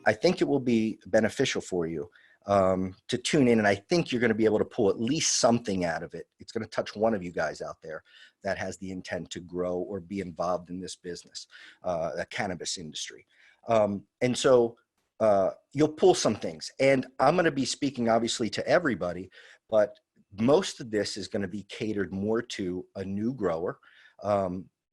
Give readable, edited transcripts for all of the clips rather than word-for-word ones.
I think it will be beneficial for you to tune in, and I think you're going to be able to pull at least something out of it. It's going to touch one of you guys out there that has the intent to grow or be involved in this business, the cannabis industry. And so you'll pull some things, and I'm going to be speaking obviously to everybody, but most of this is going to be catered more to a new grower,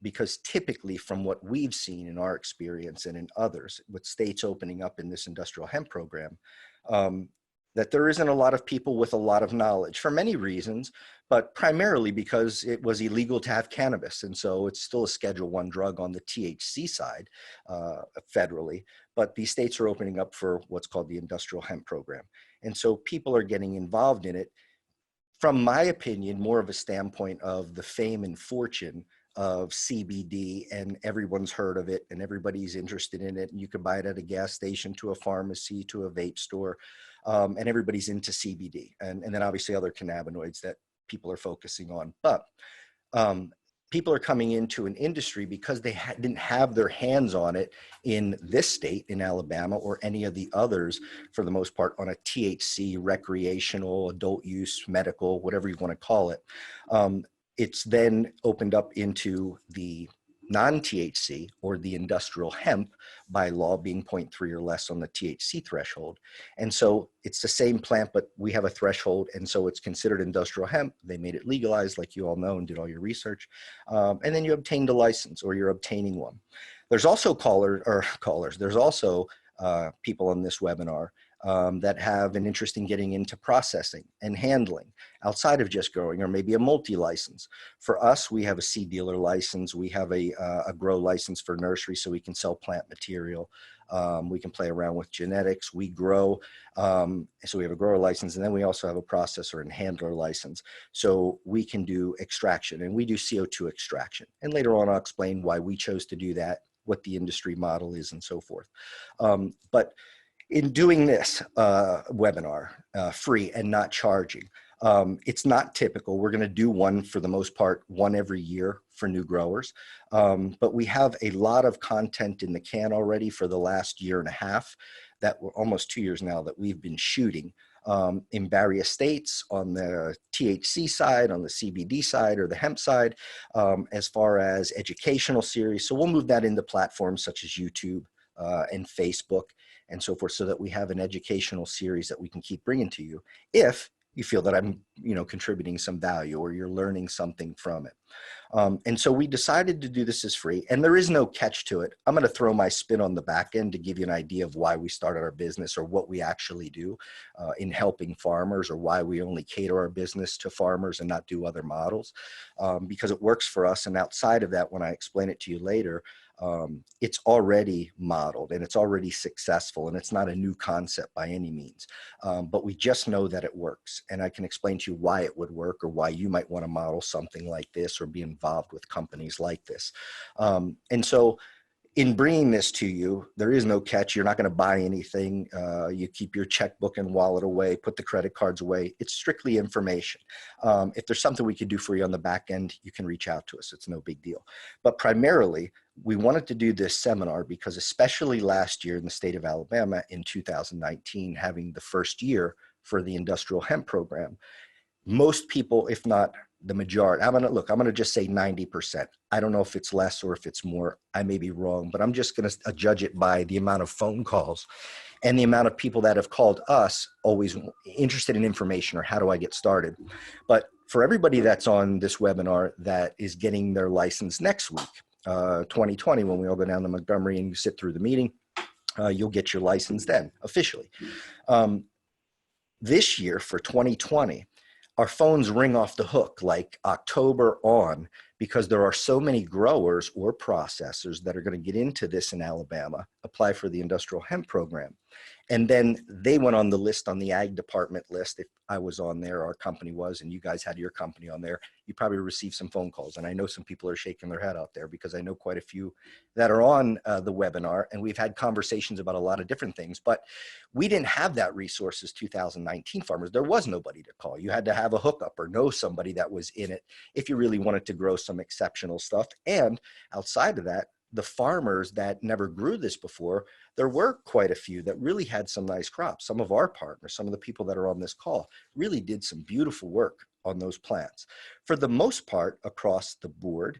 because typically from what we've seen in our experience and in others with states opening up in this industrial hemp program, that there isn't a lot of people with a lot of knowledge for many reasons, but primarily because it was illegal to have cannabis. And so it's still a Schedule I drug on the THC side federally, but these states are opening up for what's called the industrial hemp program. And so people are getting involved in it, from my opinion, more of a standpoint of the fame and fortune of CBD, and everyone's heard of it and everybody's interested in it. And you can buy it at a gas station, to a pharmacy, to a vape store. And everybody's into CBD, and then obviously other cannabinoids that people are focusing on. But people are coming into an industry because they didn't have their hands on it in this state, in Alabama, or any of the others, for the most part, on a THC, recreational, adult use, medical, whatever you want to call it. It's then opened up into the non-THC or the industrial hemp, by law being 0.3 or less on the THC threshold. And so it's the same plant, but we have a threshold, and so it's considered industrial hemp. They made it legalized, like you all know and did all your research. And then you obtained a license, or you're obtaining one. There's also there's also people on this webinar that have an interest in getting into processing and handling outside of just growing, or maybe a multi-license. For us, we have a seed dealer license. We have a grow license for nursery, so we can sell plant material. We can play around with genetics. We grow, so we have a grower license, and then we also have a processor and handler license. So we can do extraction, and we do CO2 extraction. And later on, I'll explain why we chose to do that, what the industry model is, and so forth. But in doing this webinar, free and not charging, it's not typical. We're going to do one, for the most part, one every year for new growers. But we have a lot of content in the can already for the last year and a half, that we're almost 2 years now, that we've been shooting in various states, on the THC side, on the CBD side, or the hemp side, as far as educational series. So we'll move that into platforms such as YouTube and Facebook and so forth, so that we have an educational series that we can keep bringing to you, if you feel that I'm, contributing some value, or you're learning something from it. And so we decided to do this as free, and there is no catch to it. I'm going to throw my spin on the back end to give you an idea of why we started our business, or what we actually do in helping farmers, or why we only cater our business to farmers and not do other models, because it works for us. And outside of that, when I explain it to you later, it's already modeled, and it's already successful, and it's not a new concept by any means. But we just know that it works, and I can explain to you why it would work, or why you might want to model something like this, or be involved with companies like this. And so in bringing this to you, there is no catch. You're not going to buy anything. You keep your checkbook and wallet away, put the credit cards away. It's strictly information. If there's something we could do for you on the back end, you can reach out to us. It's no big deal. But primarily, we wanted to do this seminar because, especially last year in the state of Alabama in 2019, having the first year for the industrial hemp program, most people, if not the majority, I'm going to just say 90%. I don't know if it's less or if it's more. I may be wrong, but I'm just going to judge it by the amount of phone calls and the amount of people that have called us, always interested in information, or how do I get started. But for everybody that's on this webinar that is getting their license next week, 2020, when we all go down to Montgomery and you sit through the meeting, you'll get your license then, officially. This year, for 2020, our phones ring off the hook like October on, because there are so many growers or processors that are going to get into this in Alabama, apply for the industrial hemp program. And then they went on the list, on the ag department list. If I was on there, our company was, and you guys had your company on there, you probably received some phone calls. And I know some people are shaking their head out there, because I know quite a few that are on the webinar, and we've had conversations about a lot of different things. But we didn't have that resource as 2019 farmers. There was nobody to call. You had to have a hookup or know somebody that was in it if you really wanted to grow some exceptional stuff. And outside of that, the farmers that never grew this before, there were quite a few that really had some nice crops. Some of our partners, some of the people that are on this call, really did some beautiful work on those plants. For the most part, across the board,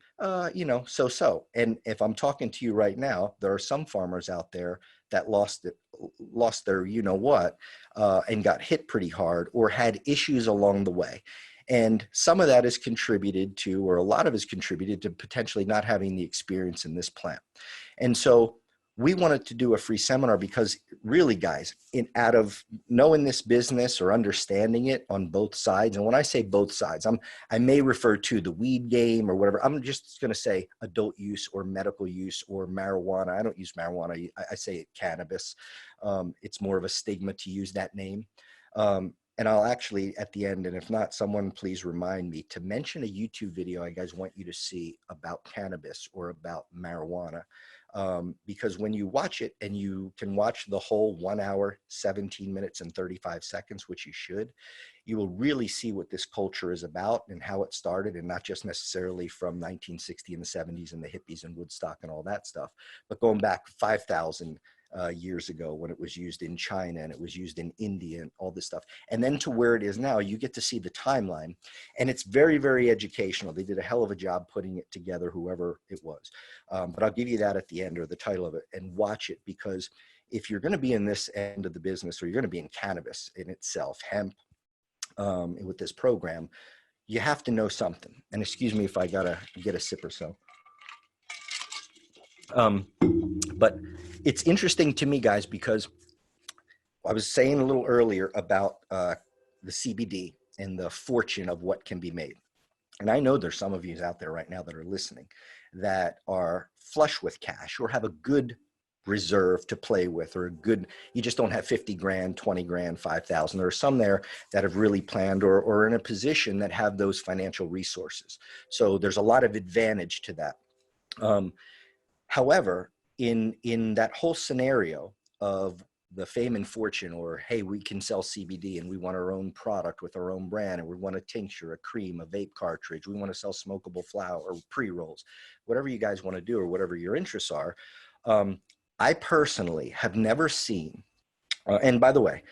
you know, so-so. And if I'm talking to you right now, there are some farmers out there that lost their, you know what, and got hit pretty hard or had issues along the way. And some of that is contributed to, or a lot of it is contributed to potentially not having the experience in this plant. And so we wanted to do a free seminar because really, guys, out of knowing this business or understanding it on both sides, and when I say both sides, I may refer to the weed game or whatever. I'm just going to say adult use or medical use or marijuana. I don't use marijuana. I say cannabis. It's more of a stigma to use that name. And I'll actually, at the end, and if not, someone please remind me to mention a YouTube video I guys want you to see about cannabis or about marijuana. Because when you watch it, and you can watch the whole 1 hour, 17 minutes and 35 seconds, which you should, you will really see what this culture is about and how it started, and not just necessarily from 1960 and the 70s and the hippies and Woodstock and all that stuff, but going back 5,000 years ago when it was used in China and it was used in India and all this stuff. And then to where it is now, you get to see the timeline, and it's very, very educational. They did a hell of a job putting it together, whoever it was. But I'll give you that at the end, or the title of it, and watch it, because if you're going to be in this end of the business, or you're going to be in cannabis in itself, hemp, with this program, you have to know something. And excuse me if I gotta get a sip or so. But it's interesting to me, guys, because I was saying a little earlier about the CBD and the fortune of what can be made. And I know there's some of you out there right now that are listening that are flush with cash or have a good reserve to play with, or a good, you just don't have 50 grand, 20 grand, 5,000. There are some there that have really planned or are in a position that have those financial resources. So there's a lot of advantage to that. However, in that whole scenario of the fame and fortune, or hey, we can sell CBD and we want our own product with our own brand, and we want a tincture, a cream, a vape cartridge, we want to sell smokable flower or pre-rolls, whatever you guys want to do or whatever your interests are. I personally have never seen, and by the way,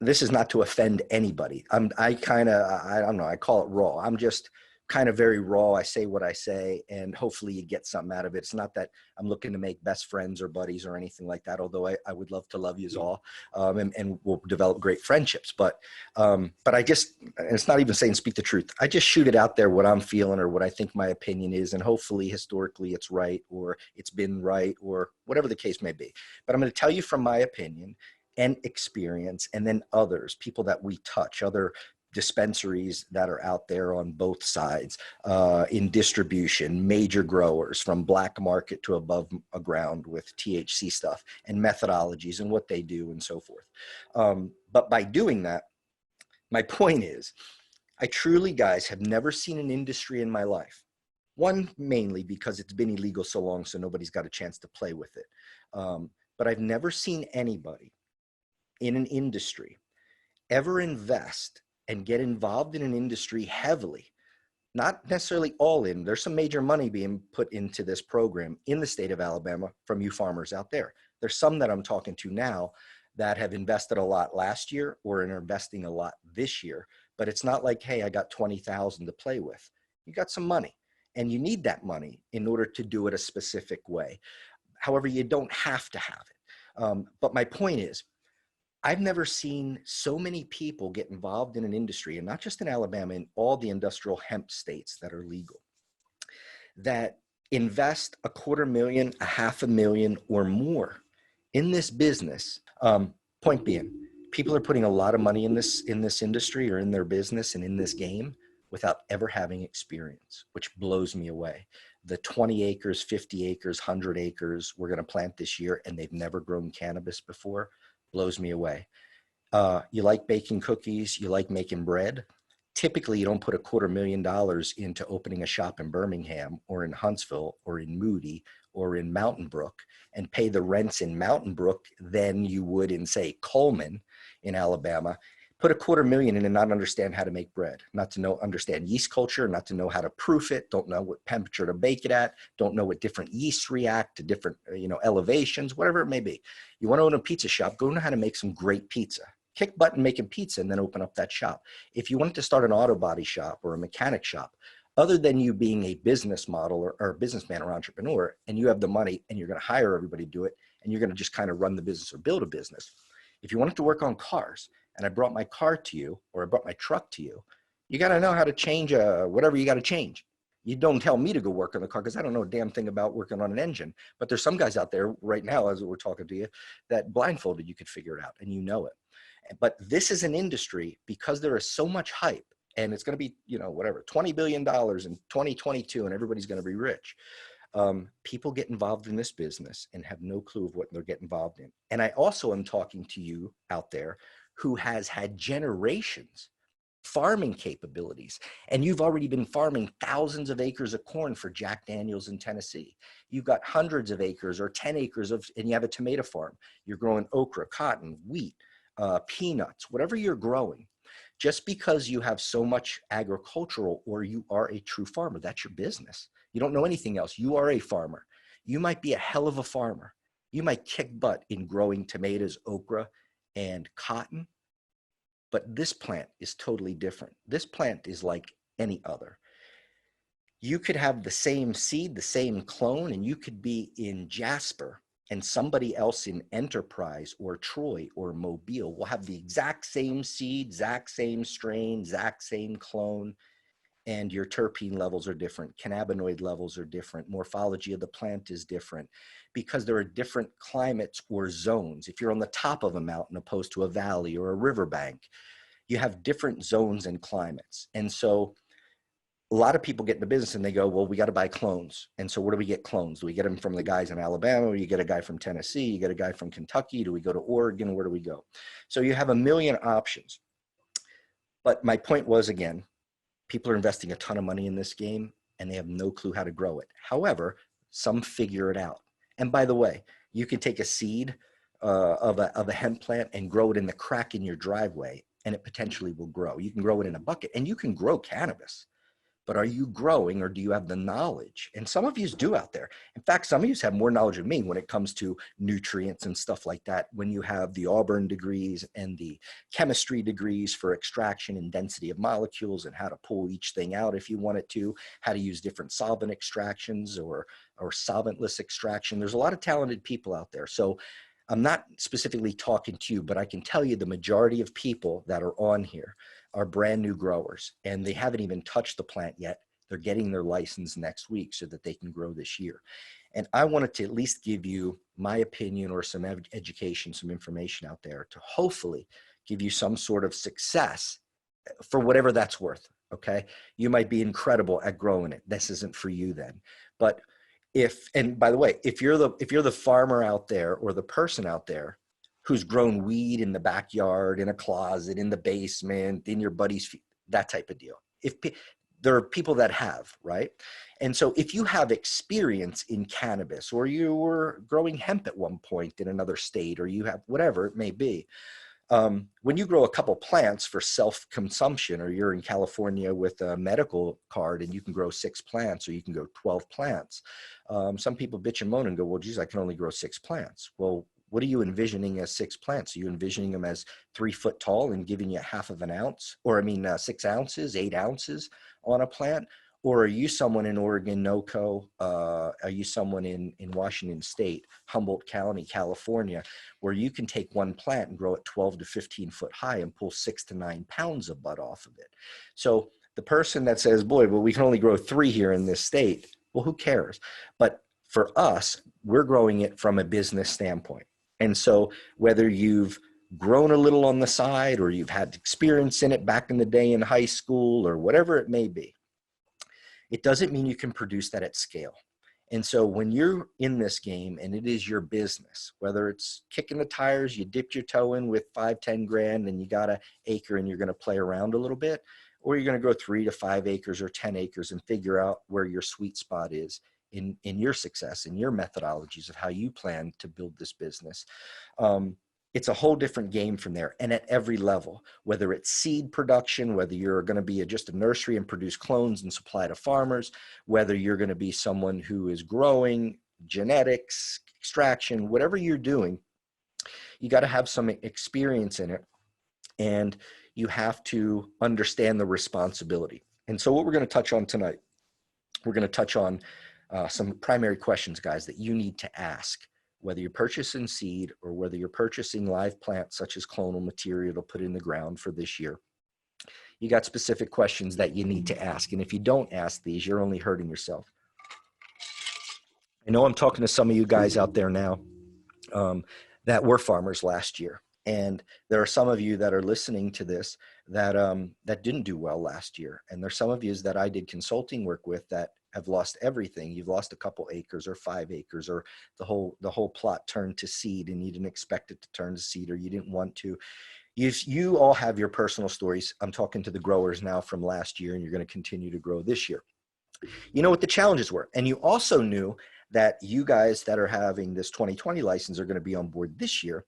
this is not to offend anybody. I don't know, I call it raw. I'm just kind of very raw. I say what I say, and hopefully you get something out of it. It's not that I'm looking to make best friends or buddies or anything like that, although I would love to love you all, and we'll develop great friendships. But I just, and it's not even saying speak the truth. I just shoot it out there, what I'm feeling or what I think my opinion is, and hopefully historically it's right, or it's been right, or whatever the case may be. But I'm going to tell you from my opinion and experience, and then others, people that we touch, other dispensaries that are out there on both sides, in distribution, major growers from black market to above ground with THC stuff, and methodologies and what they do and so forth. But by doing that, my point is, I truly, guys, have never seen an industry in my life. One, mainly because it's been illegal so long, so nobody's got a chance to play with it. But I've never seen anybody in an industry ever invest and get involved in an industry heavily, not necessarily all in. There's some major money being put into this program in the state of Alabama from you farmers out there. There's some that I'm talking to now that have invested a lot last year or are investing a lot this year, but it's not like, hey, I got 20,000 to play with. You got some money, and you need that money in order to do it a specific way. However, you don't have to have it. But my point is, I've never seen so many people get involved in an industry, and not just in Alabama, in all the industrial hemp states that are legal, that invest $250,000, $500,000 or more in this business. Point being, people are putting a lot of money in this industry, or in their business and in this game, without ever having experience, which blows me away. The 20 acres, 50 acres, 100 acres we're going to plant this year, and they've never grown cannabis before, blows me away. You like baking cookies, you like making bread. Typically, you don't put $250,000 into opening a shop in Birmingham or in Huntsville or in Moody or in Mountain Brook and pay the rents in Mountain Brook than you would in, say, Coleman in Alabama. put $250,000 in and not understand how to make bread, not to understand yeast culture, not to know how to proof it, don't know what temperature to bake it at, don't know what different yeasts react to different, elevations, whatever it may be. You want to own a pizza shop, go know how to make some great pizza. Kick butt in making pizza and then open up that shop. If you wanted to start an auto body shop or a mechanic shop, other than you being a business model or a businessman or entrepreneur, and you have the money and you're going to hire everybody to do it, and you're going to just kind of run the business or build a business. If you wanted to work on cars, and I brought my car to you, or I brought my truck to you, you got to know how to change whatever you got to change. You don't tell me to go work on the car because I don't know a damn thing about working on an engine. But there's some guys out there right now, as we're talking to you, that blindfolded, you could figure it out and you know it. But this is an industry, because there is so much hype, and it's going to be, whatever, $20 billion in 2022, and everybody's going to be rich. People get involved in this business and have no clue of what they're getting involved in. And I also am talking to you out there who has had generations farming capabilities, and you've already been farming thousands of acres of corn for Jack Daniels in Tennessee. You've got hundreds of acres or 10 acres and you have a tomato farm. You're growing okra, cotton, wheat, peanuts, whatever you're growing. Just because you have so much agricultural, or you are a true farmer, that's your business. You don't know anything else. You are a farmer. You might be a hell of a farmer. You might kick butt in growing tomatoes, okra, and cotton, but this plant is totally different. This plant is like any other. You could have the same seed, the same clone, and you could be in Jasper, and somebody else in Enterprise or Troy or Mobile will have the exact same seed, exact same strain, exact same clone, and your terpene levels are different, cannabinoid levels are different, morphology of the plant is different, because there are different climates or zones. If you're on the top of a mountain opposed to a valley or a riverbank, you have different zones and climates. And so a lot of people get into business and they go, well, we got to buy clones. And so where do we get clones? Do we get them from the guys in Alabama? Or you get a guy from Tennessee? You get a guy from Kentucky? Do we go to Oregon? Where do we go? So you have a million options. But my point was, again, people are investing a ton of money in this game and they have no clue how to grow it. However, some figure it out. And by the way, you can take a seed of a hemp plant and grow it in the crack in your driveway, and it potentially will grow. You can grow it in a bucket, and you can grow cannabis. But are you growing, or do you have the knowledge? And some of you do out there. In fact, some of you have more knowledge than me when it comes to nutrients and stuff like that. When you have the Auburn degrees and the chemistry degrees for extraction and density of molecules and how to pull each thing out if you want it to, how to use different solvent extractions or solventless extraction. There's a lot of talented people out there. So I'm not specifically talking to you, but I can tell you the majority of people that are on here are brand new growers, and they haven't even touched the plant yet. They're getting their license next week so that they can grow this year. And I wanted to at least give you my opinion or some education, some information out there to hopefully give you some sort of success for whatever that's worth. Okay. You might be incredible at growing it. This isn't for you then. But and by the way, if you're the farmer out there or the person out there who's grown weed in the backyard, in a closet, in the basement, in your buddy's, that type of deal. There are people that have, right? And so if you have experience in cannabis, or you were growing hemp at one point in another state, or you have whatever it may be, when you grow a couple plants for self-consumption, or you're in California with a medical card and you can grow 6 plants, or you can grow 12 plants. Some people bitch and moan and go, well, geez, I can only grow 6 plants. Well, what are you envisioning as 6 plants? Are you envisioning them as 3 foot tall and giving you 1/2 ounce, or 6 ounces, 8 ounces on a plant? Or are you someone in Oregon, NOCO? Are you someone in Washington State, Humboldt County, California, where you can take one plant and grow it 12 to 15 foot high and pull 6 to 9 pounds of bud off of it? So the person that says, boy, well, we can only grow 3 here in this state, well, who cares? But for us, we're growing it from a business standpoint. And so whether you've grown a little on the side, or you've had experience in it back in the day in high school, or whatever it may be, it doesn't mean you can produce that at scale. And so when you're in this game and it is your business, whether it's kicking the tires, you dipped your toe in with 5, 10 grand and you got an acre and you're going to play around a little bit, or you're going to go 3 to 5 acres or 10 acres and figure out where your sweet spot is in your success and your methodologies of how you plan to build this business. It's a whole different game from there. And at every level, whether it's seed production, whether you're going to be just a nursery and produce clones and supply to farmers, whether you're going to be someone who is growing, genetics, extraction, whatever you're doing, you got to have some experience in it, and you have to understand the responsibility. And so what we're going to touch on tonight, we're going to touch on some primary questions, guys, that you need to ask, whether you're purchasing seed or whether you're purchasing live plants such as clonal material to put in the ground for this year. You got specific questions that you need to ask. And if you don't ask these, you're only hurting yourself. I know I'm talking to some of you guys out there now that were farmers last year. And there are some of you that are listening to this that that didn't do well last year. And there's some of you that I did consulting work with that have lost everything. You've lost a couple acres or 5 acres, or the whole plot turned to seed and you didn't expect it to turn to seed, or you didn't want to. You all have your personal stories. I'm talking to the growers now from last year, and you're going to continue to grow this year. You know what the challenges were. And you also knew that you guys that are having this 2020 license are going to be on board this year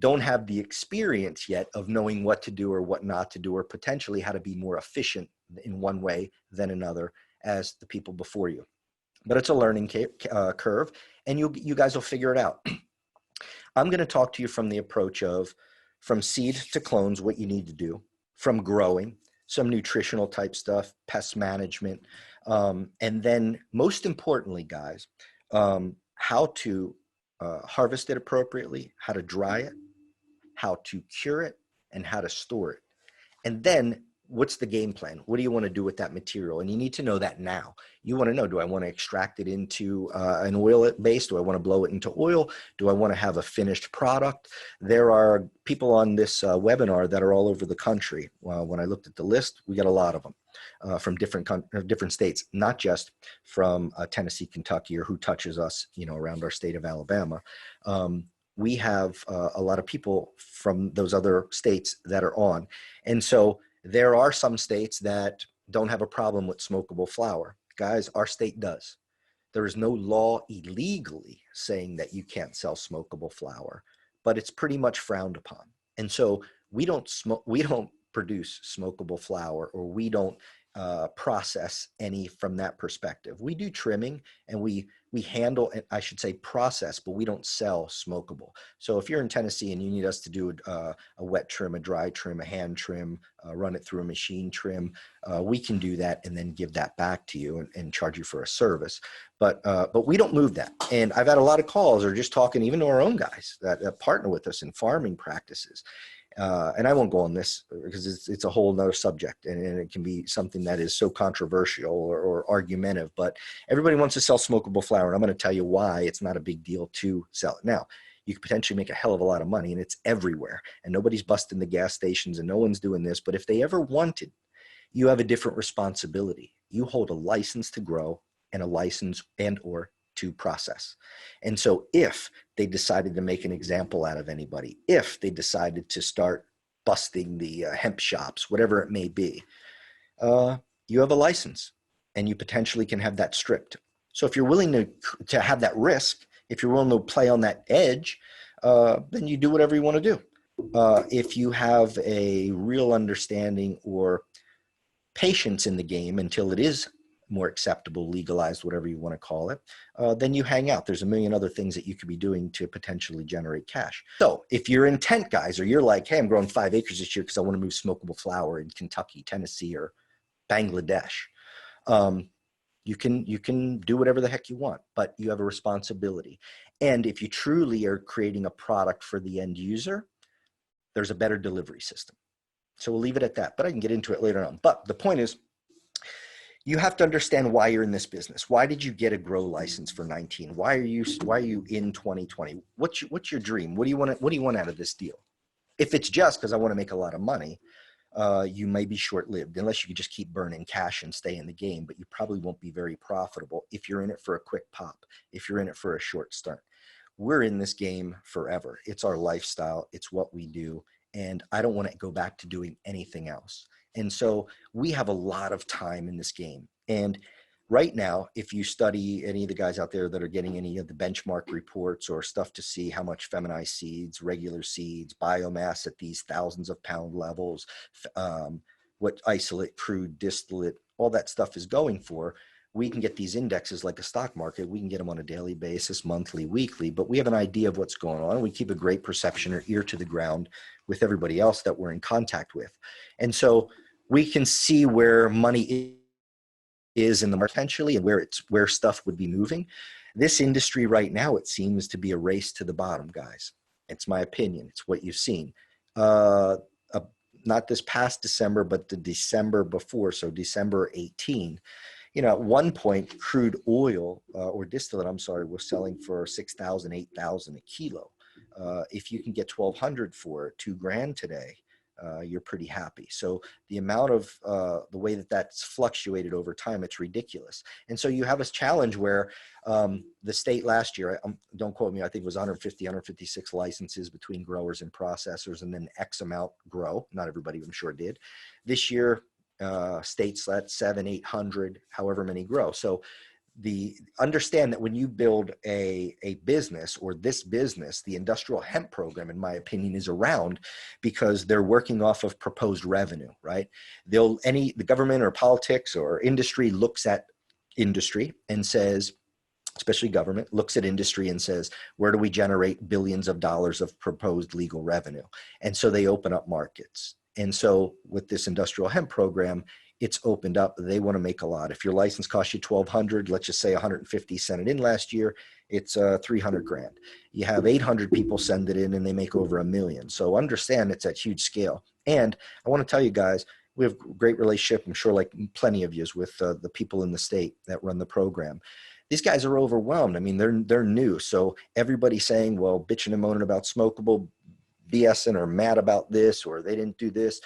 don't have the experience yet of knowing what to do or what not to do, or potentially how to be more efficient in one way than another as the people before you. But it's a learning curve, and you guys will figure it out. I'm going to talk to you from the approach of from seed to clones, what you need to do, from growing, some nutritional type stuff, pest management, and then most importantly, guys, how to harvest it appropriately, how to dry it, how to cure it, and how to store it. And then what's the game plan? What do you want to do with that material? And you need to know that now. You want to know, do I want to extract it into an oil base? Do I want to blow it into oil? Do I want to have a finished product? There are people on this webinar that are all over the country. When I looked at the list, we got a lot of them from different states, not just from Tennessee, Kentucky, or who touches us, around our state of Alabama. We have a lot of people from those other states that are on. And so there are some states that don't have a problem with smokable flower. Guys, our state does. There is no law illegally saying that you can't sell smokable flower, but it's pretty much frowned upon. And so we don't produce smokable flower, or we don't process any from that perspective. We do trimming, and we handle, I should say process, but we don't sell smokable. So if you're in Tennessee and you need us to do a wet trim, a dry trim, a hand trim, run it through a machine trim, we can do that and then give that back to you and charge you for a service. But we don't move that. And I've had a lot of calls, or just talking even to our own guys that partner with us in farming practices. And I won't go on this because it's a whole nother subject, and it can be something that is so controversial or argumentative, but everybody wants to sell smokable flower. And I'm going to tell you why it's not a big deal to sell it. Now, you could potentially make a hell of a lot of money, and it's everywhere, and nobody's busting the gas stations and no one's doing this. But if they ever wanted, you have a different responsibility. You hold a license to grow and a license and or to process. And so if they decided to make an example out of anybody, if they decided to start busting the hemp shops, whatever it may be, you have a license, and you potentially can have that stripped. So if you're willing to have that risk, if you're willing to play on that edge, then you do whatever you want to do. If you have a real understanding or patience in the game until it is more acceptable, legalized, whatever you want to call it, then you hang out. There's a million other things that you could be doing to potentially generate cash. So if you're intent, guys, or you're like, hey, I'm growing 5 acres this year because I want to move smokable flower in Kentucky, Tennessee, or Bangladesh, you can do whatever the heck you want, but you have a responsibility. And if you truly are creating a product for the end user, there's a better delivery system. So we'll leave it at that, but I can get into it later on. But the point is, you have to understand why you're in this business. Why did you get a grow license for 19? Why are you in 2020? What's your dream? What do you want out of this deal? If it's just because I want to make a lot of money, you may be short-lived, unless you could just keep burning cash and stay in the game, but you probably won't be very profitable if you're in it for a quick pop, if you're in it for a short start. We're in this game forever. It's our lifestyle. It's what we do. And I don't want to go back to doing anything else. And so we have a lot of time in this game. And Right now, if you study any of the guys out there that are getting any of the benchmark reports or stuff to see how much feminized seeds, regular seeds, biomass at these thousands of pound levels, what isolate, crude, distillate, all that stuff is going for, we can get these indexes like a stock market. We can get them on a daily basis, monthly, weekly, but we have an idea of what's going on. We keep a great perception or ear to the ground with everybody else that we're in contact with. And so we can see where money is in the market potentially and where stuff would be moving. This industry right now, it seems to be a race to the bottom, guys. It's my opinion. It's what you've seen. Not this past December, but the December before, so December 18. You know, at one point, crude oil or distillate, I'm sorry, was selling for 6,000, 8,000 a kilo. If you can get 1,200 for it, $2,000 today, you're pretty happy. So the amount of the way that that's fluctuated over time, it's ridiculous. And so you have a challenge where the state last year, don't quote me, I think it was 150, 156 licenses between growers and processors, and then X amount grow. Not everybody, I'm sure, did. This year, states let 700, 800, however many grow. So understand that when you build a business, or this business, the industrial hemp program, in my opinion, is around because they're working off of proposed revenue, right? The government or politics or industry looks at industry and says, especially government looks at industry and says, where do we generate billions of dollars of proposed legal revenue? And so they open up markets. And so with this industrial hemp program, it's opened up. They want to make a lot. If your license costs you 1,200, let's just say 150 sent it in last year, it's 300 grand. You have 800 people send it in and they make over $1 million. So understand it's at huge scale. And I want to tell you guys, we have a great relationship, I'm sure like plenty of yous, with the people in the state that run the program. These guys are overwhelmed. I mean, they're new. So everybody's saying, well, bitching and moaning about smokable, BSing or mad about this, or they didn't do this.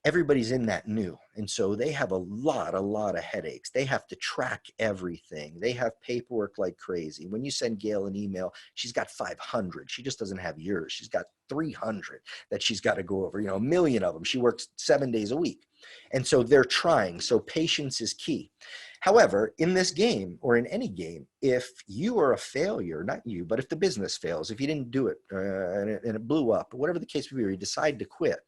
Everybody's in that new. And so they have a lot of headaches. They have to track everything. They have paperwork like crazy. When you send Gail an email, she's got 500. She just doesn't have yours. She's got 300 that she's got to go over, 1 million of them. She works 7 days a week. And so they're trying. So patience is key. However, in this game, or in any game, if you are a failure, not you, but if the business fails, if you didn't do it and it blew up, or whatever the case may be, or you decide to quit,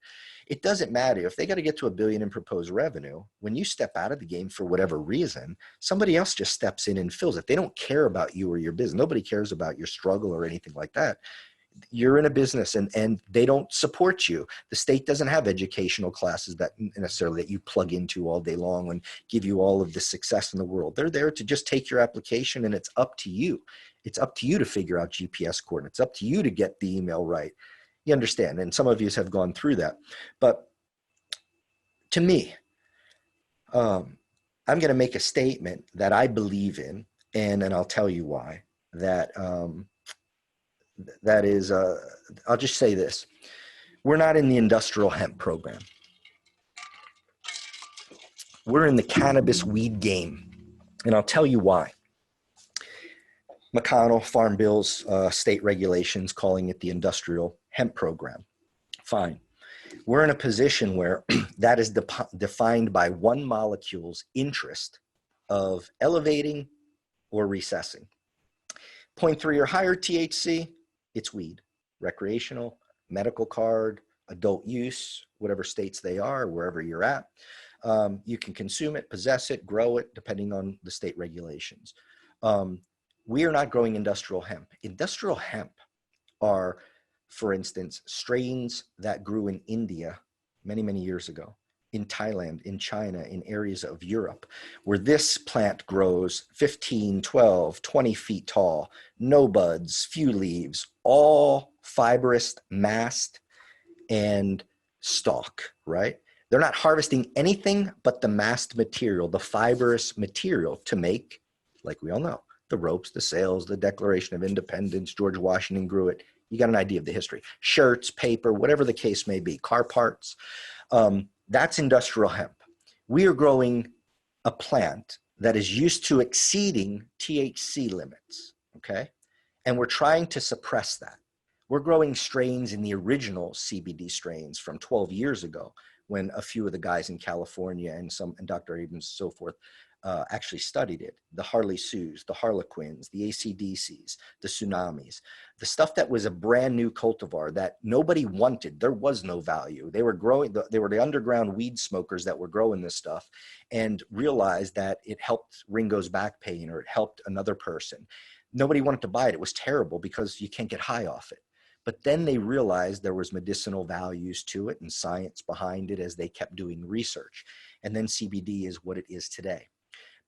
it doesn't matter. If they got to get to $1 billion in proposed revenue, when you step out of the game for whatever reason, somebody else just steps in and fills it. They don't care about you or your business. Nobody cares about your struggle or anything like that. You're in a business and they don't support you. The state doesn't have educational classes that necessarily that you plug into all day long and give you all of the success in the world. They're there to just take your application, and it's up to you. It's up to you to figure out GPS coordinates. It's up to you to get the email right. You understand? And some of you have gone through that. But to me, I'm going to make a statement that I believe in, and I'll tell you why. That is, I'll just say this. We're not in the industrial hemp program. We're in the cannabis weed game. And I'll tell you why. McConnell, Farm Bills, state regulations calling it the industrial hemp program. Fine. We're in a position where that is defined by one molecule's interest of elevating or recessing. 0.3 or higher THC, it's weed. Recreational, medical card, adult use, whatever states they are, wherever you're at. You can consume it, possess it, grow it, depending on the state regulations. We are not growing industrial hemp. Industrial hemp are, for instance, strains that grew in India many, many years ago, in Thailand, in China, in areas of Europe, where this plant grows 15, 12, 20 feet tall, no buds, few leaves, all fibrous, mast, and stalk, right? They're not harvesting anything but the mast material, the fibrous material to make, like we all know, the ropes, the sails, the Declaration of Independence, George Washington grew it. You got an idea of the history. Shirts, paper, whatever the case may be, car parts. That's industrial hemp. We are growing a plant that is used to exceeding THC limits, okay? And we're trying to suppress that. We're growing strains in the original CBD strains from 12 years ago, when a few of the guys in California and Dr. Abrams and so forth actually studied it. The Harley Sues, the Harlequins, the ACDCs, the Tsunamis, the stuff that was a brand new cultivar that nobody wanted. There was no value. They were growing, they were the underground weed smokers that were growing this stuff and realized that it helped Ringo's back pain or it helped another person. Nobody wanted to buy it. It was terrible because you can't get high off it. But then they realized there was medicinal values to it and science behind it as they kept doing research. And then CBD is what it is today.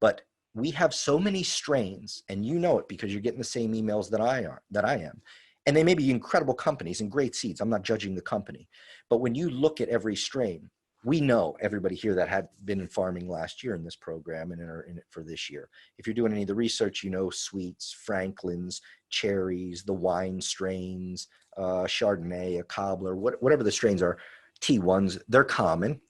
But we have so many strains, and you know it because you're getting the same emails that I am. And they may be incredible companies and great seeds. I'm not judging the company. But when you look at every strain, we know everybody here that had been in farming last year in this program and are in it for this year. If you're doing any of the research, you know sweets, Franklins, cherries, the wine strains, Chardonnay, a cobbler, whatever the strains are, T1s, they're common.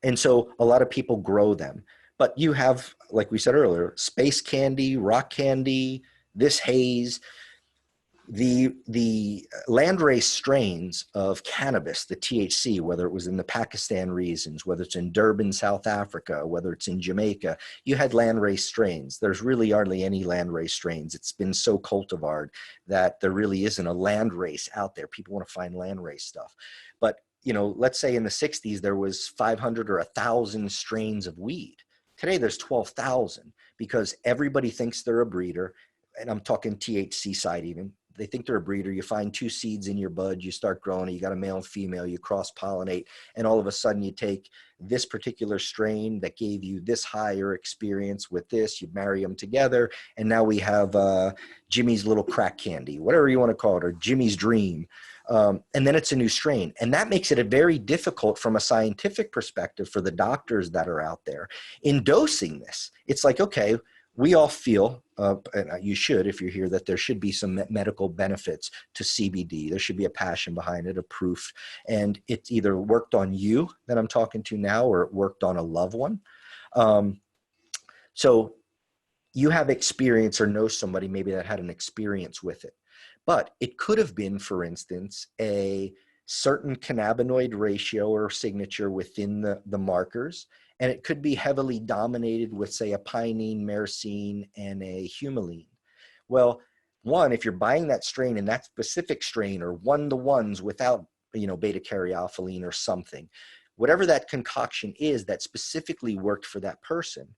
And so a lot of people grow them. But you have, like we said earlier, space candy, rock candy, this haze, the landrace strains of cannabis, the THC, whether it was in the Pakistan regions, whether it's in Durban, South Africa, whether it's in Jamaica, you had landrace strains. There's really hardly any landrace strains. It's been so cultivared that there really isn't a landrace out there. People want to find landrace stuff. But, you know, let's say in the 60s, there was 500 or 1,000 strains of weed. Today, there's 12,000 because everybody thinks they're a breeder. And I'm talking THC side even. They think they're a breeder. You find 2 seeds in your bud, you start growing it, you got a male and female, you cross-pollinate, and all of a sudden you take this particular strain that gave you this higher experience with this, you marry them together, and now we have Jimmy's little crack candy, whatever you want to call it, or Jimmy's dream. And then it's a new strain. And that makes it a very difficult from a scientific perspective for the doctors that are out there in dosing this. It's like, okay, we all feel, and you should if you're here, that there should be some medical benefits to CBD. There should be a passion behind it, a proof. And it's either worked on you that I'm talking to now or it worked on a loved one. So you have experience or know somebody maybe that had an experience with it. But it could have been, for instance, a certain cannabinoid ratio or signature within the markers. And it could be heavily dominated with, say, a pinene, myrcene, and a humulene. Well, one, if you're buying that strain and that specific strain or one-to-ones without, you know, beta-caryophyllene or something, whatever that concoction is that specifically worked for that person,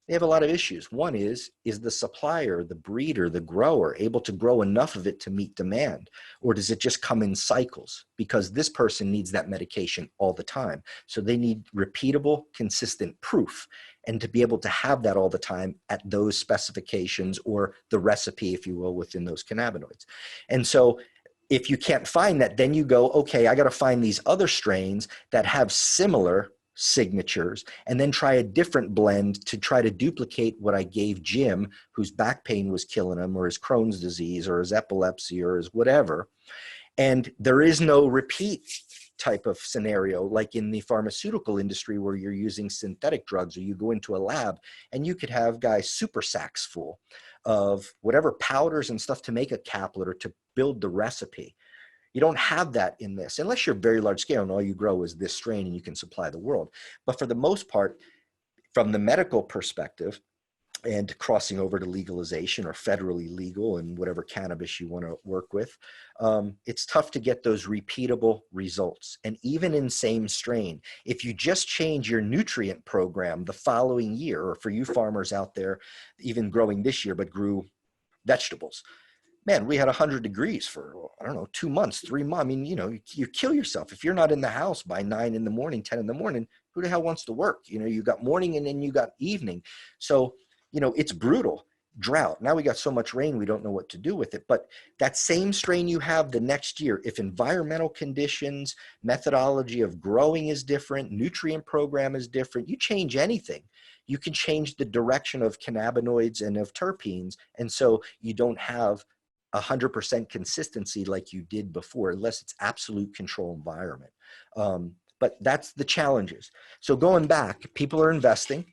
they have a lot of issues. One is the supplier, the breeder, the grower able to grow enough of it to meet demand? Or does it just come in cycles? Because this person needs that medication all the time. So they need repeatable, consistent proof. And to be able to have that all the time at those specifications or the recipe, if you will, within those cannabinoids. And so if you can't find that, then you go, okay, I got to find these other strains that have similar signatures and then try a different blend to try to duplicate what I gave Jim, whose back pain was killing him, or his Crohn's disease, or his epilepsy, or his whatever. And there is no repeat type of scenario like in the pharmaceutical industry where you're using synthetic drugs, or you go into a lab and you could have guys super sacks full of whatever powders and stuff to make a caplet or to build the recipe. You don't have that in this, unless you're very large scale and all you grow is this strain and you can supply the world. But for the most part, from the medical perspective and crossing over to legalization or federally legal and whatever cannabis you want to work with, it's tough to get those repeatable results. And even in same strain, if you just change your nutrient program the following year, or for you farmers out there, even growing this year, but grew vegetables, man, we had 100 degrees for, I don't know, 2 months, 3 months. I mean, you know, you kill yourself. If you're not in the house by 9 in the morning, 10 in the morning, who the hell wants to work? You know, you got morning and then you got evening. So, you know, it's brutal. Drought. Now we got so much rain, we don't know what to do with it. But that same strain you have the next year, if environmental conditions, methodology of growing is different, nutrient program is different, you change anything, you can change the direction of cannabinoids and of terpenes. And so you don't have 100% consistency like you did before, unless it's absolute control environment. But that's the challenges. So going back, people are investing,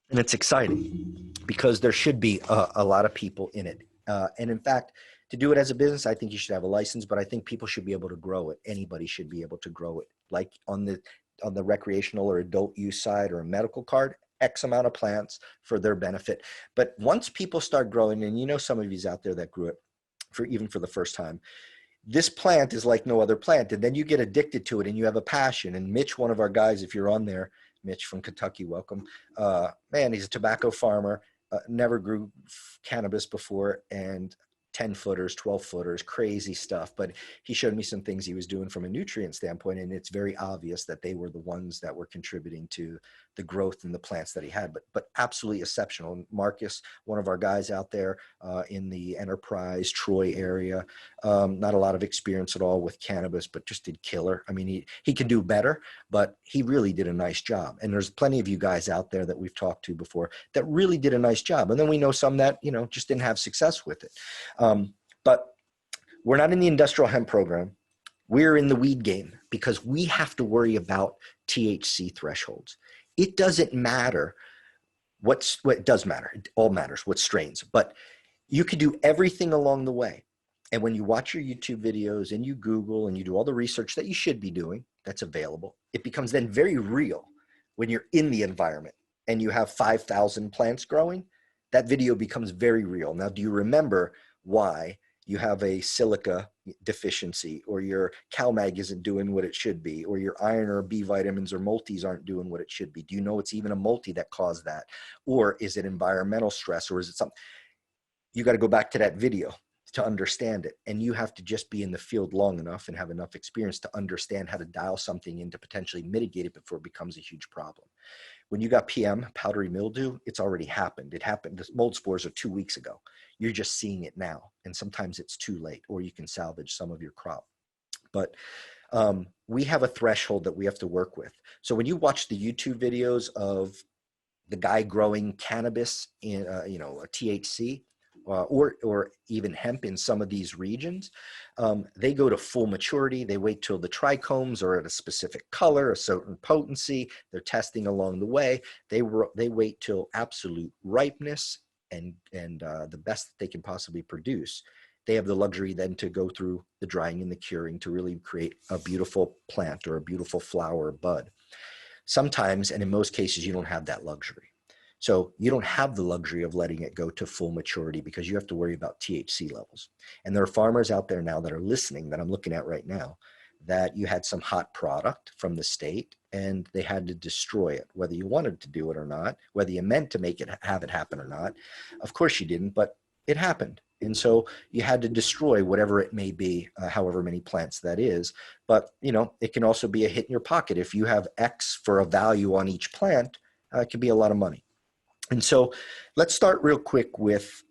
and it's exciting because there should be a lot of people in it. And in fact, to do it as a business, I think you should have a license, but I think people should be able to grow it. Anybody should be able to grow it. Like on the recreational or adult use side or a medical card, X amount of plants for their benefit. But once people start growing, and you know some of you's out there that grew it even for the first time, this plant is like no other plant. And then you get addicted to it and you have a passion. And Mitch, one of our guys, if you're on there, Mitch from Kentucky, welcome. Man, he's a tobacco farmer, never grew cannabis before, and 10-footers, 12-footers, crazy stuff. But he showed me some things he was doing from a nutrient standpoint, and it's very obvious that they were the ones that were contributing to the growth in the plants that he had, but absolutely exceptional. Marcus, one of our guys out there in the Enterprise, Troy area, not a lot of experience at all with cannabis, but just did killer. I mean, he could do better, but he really did a nice job. And there's plenty of you guys out there that we've talked to before that really did a nice job. And then we know some that, you know, just didn't have success with it. But we're not in the industrial hemp program. We're in the weed game because we have to worry about THC thresholds. It doesn't matter what does matter. It all matters what strains, but you could do everything along the way. And when you watch your YouTube videos and you Google and you do all the research that you should be doing that's available, it becomes then very real when you're in the environment and you have 5,000 plants growing. That video becomes very real. Now, do you remember why you have a silica deficiency, or your CalMag isn't doing what it should be, or your iron or B vitamins or multis aren't doing what it should be? Do you know it's even a multi that caused that? Or is it environmental stress, or is it something? You got to go back to that video to understand it. And you have to just be in the field long enough and have enough experience to understand how to dial something in to potentially mitigate it before it becomes a huge problem. When you got PM, powdery mildew, it's already happened. It happened. The mold spores are 2 weeks ago. You're just seeing it now. And sometimes it's too late, or you can salvage some of your crop. But we have a threshold that we have to work with. So when you watch the YouTube videos of the guy growing cannabis in, you know, a THC, or even hemp in some of these regions, they go to full maturity. They wait till the trichomes are at a specific color, a certain potency. They're testing along the way. They wait till absolute ripeness and the best that they can possibly produce. They have the luxury then to go through the drying and the curing to really create a beautiful plant or a beautiful flower or bud. Sometimes, and in most cases, you don't have that luxury. So you don't have the luxury of letting it go to full maturity because you have to worry about THC levels. And there are farmers out there now that are listening that I'm looking at right now, that you had some hot product from the state and they had to destroy it, whether you wanted to do it or not, whether you meant to make it, have it happen or not. Of course you didn't, but it happened. And so you had to destroy whatever it may be, however many plants that is. But, you know, it can also be a hit in your pocket. If you have X for a value on each plant, it can be a lot of money. And so let's start real quick with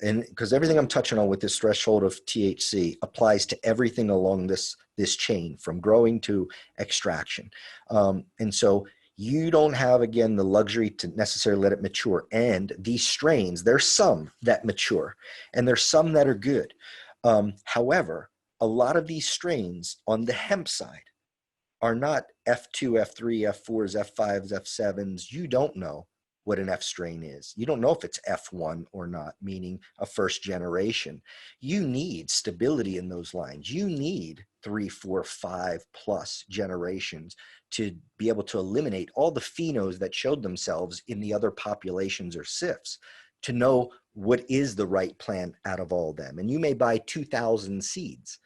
and because everything I'm touching on with this threshold of THC applies to everything along this chain from growing to extraction. And so you don't have, again, the luxury to necessarily let it mature. And these strains, there's some that mature and there's some that are good. However, a lot of these strains on the hemp side are not F2, F3, F4s, F5s, F7s. You don't know what an F strain is. You don't know if it's F1 or not, meaning a first generation. You need stability in those lines. You need 3, 4, 5 plus generations to be able to eliminate all the phenos that showed themselves in the other populations or SIFs to know what is the right plant out of all of them. And you may buy 2,000 seeds.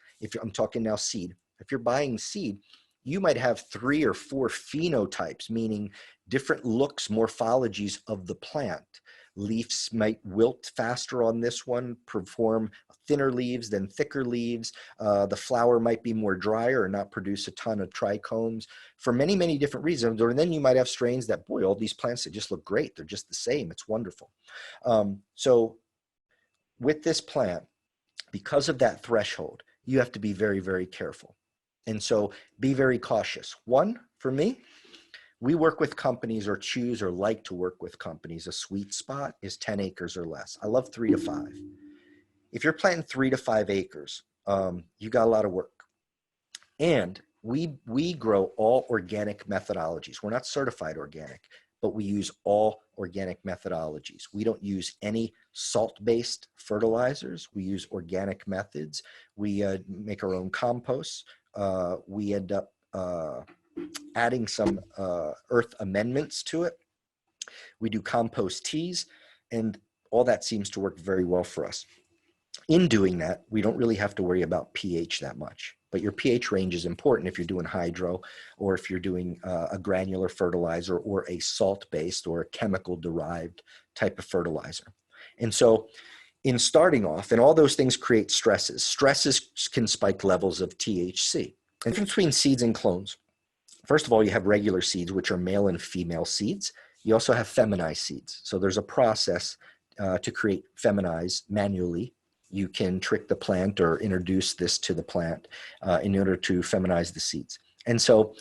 I'm talking now seed. If you're buying seed, you might have 3 or 4 phenotypes, meaning different looks, morphologies of the plant. Leaves might wilt faster on this one, perform thinner leaves than thicker leaves. The flower might be more drier or not produce a ton of trichomes for many, many different reasons. Or then you might have strains that, boy, all these plants, they just look great. They're just the same. It's wonderful. So with this plant, because of that threshold, you have to be very, very careful. And so be very cautious. One, for me, we work with companies or choose or like to work with companies. A sweet spot is 10 acres or less. I love 3 to 5. If you're planting 3 to 5 acres, you got a lot of work. And we grow all organic methodologies. We're not certified organic, but we use all organic methodologies. We don't use any salt-based fertilizers. We use organic methods. We make our own composts. We end up adding some earth amendments to it. We do compost teas, and all that seems to work very well for us. In doing that, we don't really have to worry about pH that much, but your pH range is important if you're doing hydro, or if you're doing a granular fertilizer, or a salt-based or a chemical-derived type of fertilizer. And so in starting off, and all those things create stresses. Stresses can spike levels of THC. The difference between seeds and clones. First of all, you have regular seeds, which are male and female seeds. You also have feminized seeds. So there's a process to create feminized manually. You can trick the plant or introduce this to the plant in order to feminize the seeds. And so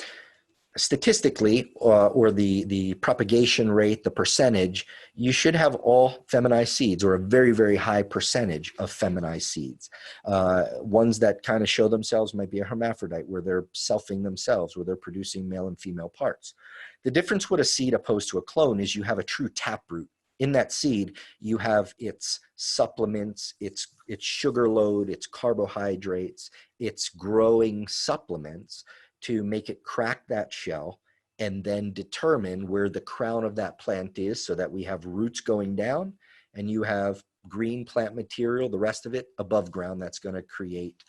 statistically, or the propagation rate, the percentage, you should have all feminized seeds, or a very, very high percentage of feminized seeds. Ones that kind of show themselves might be a hermaphrodite, where they're selfing themselves, where they're producing male and female parts. The difference with a seed opposed to a clone is you have a true taproot. In that seed, you have its supplements, its sugar load, its carbohydrates, its growing supplements to make it crack that shell and then determine where the crown of that plant is, so that we have roots going down and you have green plant material, the rest of it above ground, that's going to create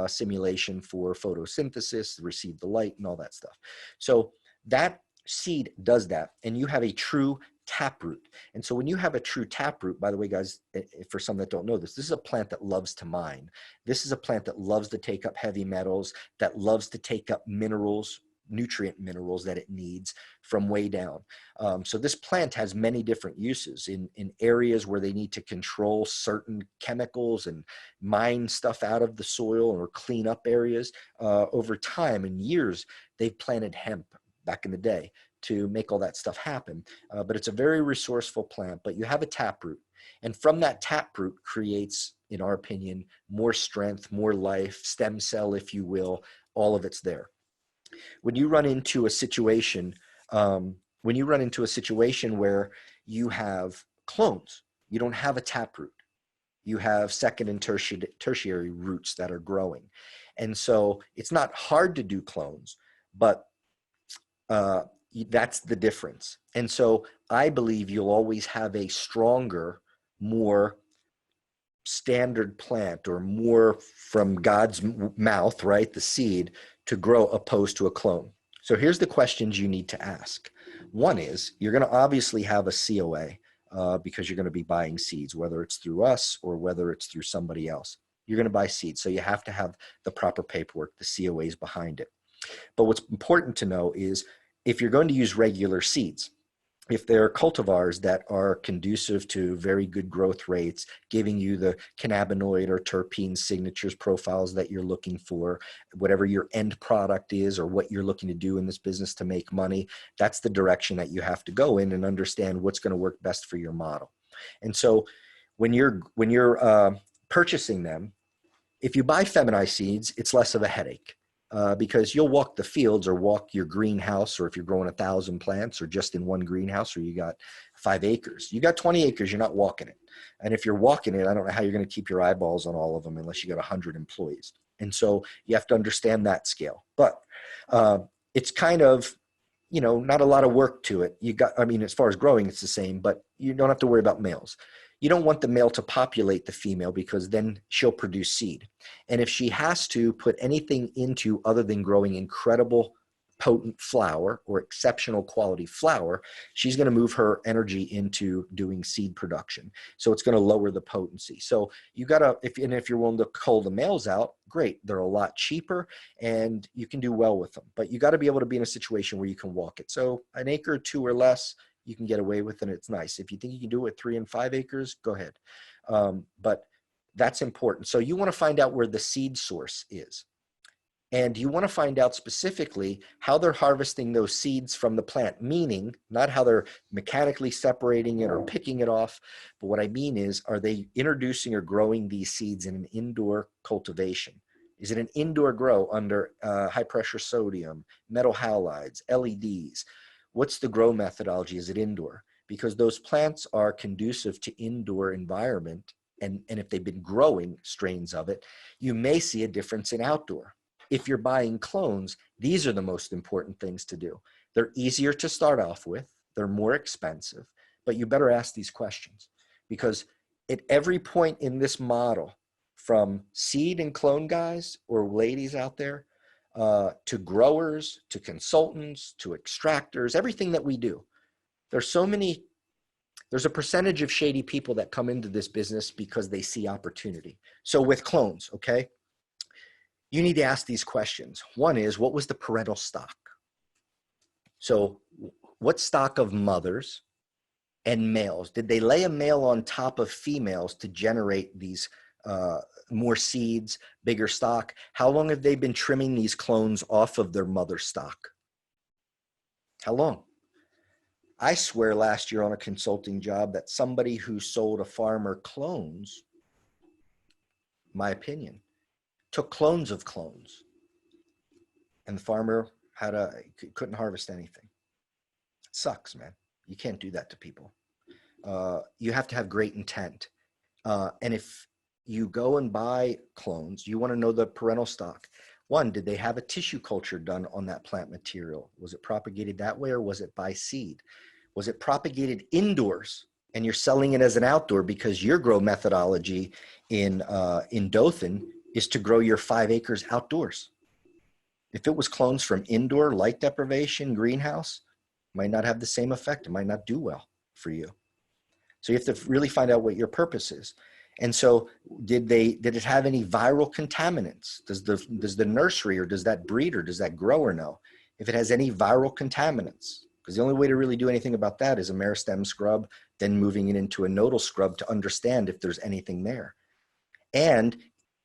simulation for photosynthesis, receive the light and all that stuff. So that seed does that, and you have a true taproot. And so when you have a true taproot, by the way, guys, for some that don't know this is a plant that loves to mine. This is a plant that loves to take up heavy metals, that loves to take up minerals, nutrient minerals that it needs from way down. So this plant has many different uses in areas where they need to control certain chemicals and mine stuff out of the soil or clean up areas. Over time and years, they've planted hemp back in the day to make all that stuff happen. But it's a very resourceful plant, but you have a taproot. And from that taproot creates, in our opinion, more strength, more life, stem cell, if you will, all of it's there. When you run into a situation, where you have clones, you don't have a taproot. You have second and tertiary roots that are growing. And so it's not hard to do clones, but that's the difference. And so I believe you'll always have a stronger, more standard plant, or more from God's mouth, right, the seed, to grow opposed to a clone. So here's the questions you need to ask. One is, you're going to obviously have a COA because you're going to be buying seeds, whether it's through us or whether it's through somebody else. You're going to buy seeds. So you have to have the proper paperwork, the COAs behind it. But what's important to know is, if you're going to use regular seeds, if they're cultivars that are conducive to very good growth rates, giving you the cannabinoid or terpene signatures profiles that you're looking for, whatever your end product is or what you're looking to do in this business to make money, that's the direction that you have to go in and understand what's going to work best for your model. And so when you're purchasing them, if you buy feminized seeds, it's less of a headache. Because you'll walk the fields or walk your greenhouse, or if you're growing 1,000 plants or just in one greenhouse, or you got 5 acres, you got 20 acres, you're not walking it. And if you're walking it, I don't know how you're going to keep your eyeballs on all of them unless you got 100 employees. And so you have to understand that scale. But it's kind of, not a lot of work to it. As far as growing, it's the same, but you don't have to worry about males. You don't want the male to populate the female, because then she'll produce seed. And if she has to put anything into other than growing incredible potent flower or exceptional quality flower, she's going to move her energy into doing seed production. So it's going to lower the potency. So you got to, if you're willing to cull the males out, great. They're a lot cheaper and you can do well with them. But you got to be able to be in a situation where you can walk it. So an acre, 2 or less, you can get away with, and it's nice. If you think you can do it 3 and 5 acres, go ahead. But that's important. So you want to find out where the seed source is. And you want to find out specifically how they're harvesting those seeds from the plant, meaning not how they're mechanically separating it or picking it off. But what I mean is, are they introducing or growing these seeds in an indoor cultivation? Is it an indoor grow under high pressure sodium, metal halides, LEDs? What's the grow methodology? Is it indoor? Because those plants are conducive to indoor environment. And if they've been growing strains of it, you may see a difference in outdoor. If you're buying clones, these are the most important things to do. They're easier to start off with. They're more expensive. but you better ask these questions, because at every point in this model, from seed and clone guys or ladies out there, to growers, to consultants, to extractors, everything that we do, there's a percentage of shady people that come into this business because they see opportunity. So with clones, okay, you need to ask these questions. One is, what was the parental stock? So what stock of mothers and males? Did they lay a male on top of females to generate these more seeds, bigger stock? How long have they been trimming these clones off of their mother stock? How long? I swear last year on a consulting job that somebody who sold a farmer clones, my opinion, took clones of clones, and the farmer couldn't harvest anything. It sucks, man. You can't do that to people. You have to have great intent. And if you go and buy clones, you want to know the parental stock. One, did they have a tissue culture done on that plant material? Was it propagated that way, or was it by seed? Was it propagated indoors and you're selling it as an outdoor because your grow methodology in Dothan is to grow your 5 acres outdoors? If it was clones from indoor light deprivation greenhouse, it might not have the same effect. It might not do well for you. So you have to really find out what your purpose is. And so did it have any viral contaminants? Does the nursery or does that breeder, does that grower know if it has any viral contaminants? Because the only way to really do anything about that is a meristem scrub, then moving it into a nodal scrub to understand if there's anything there. And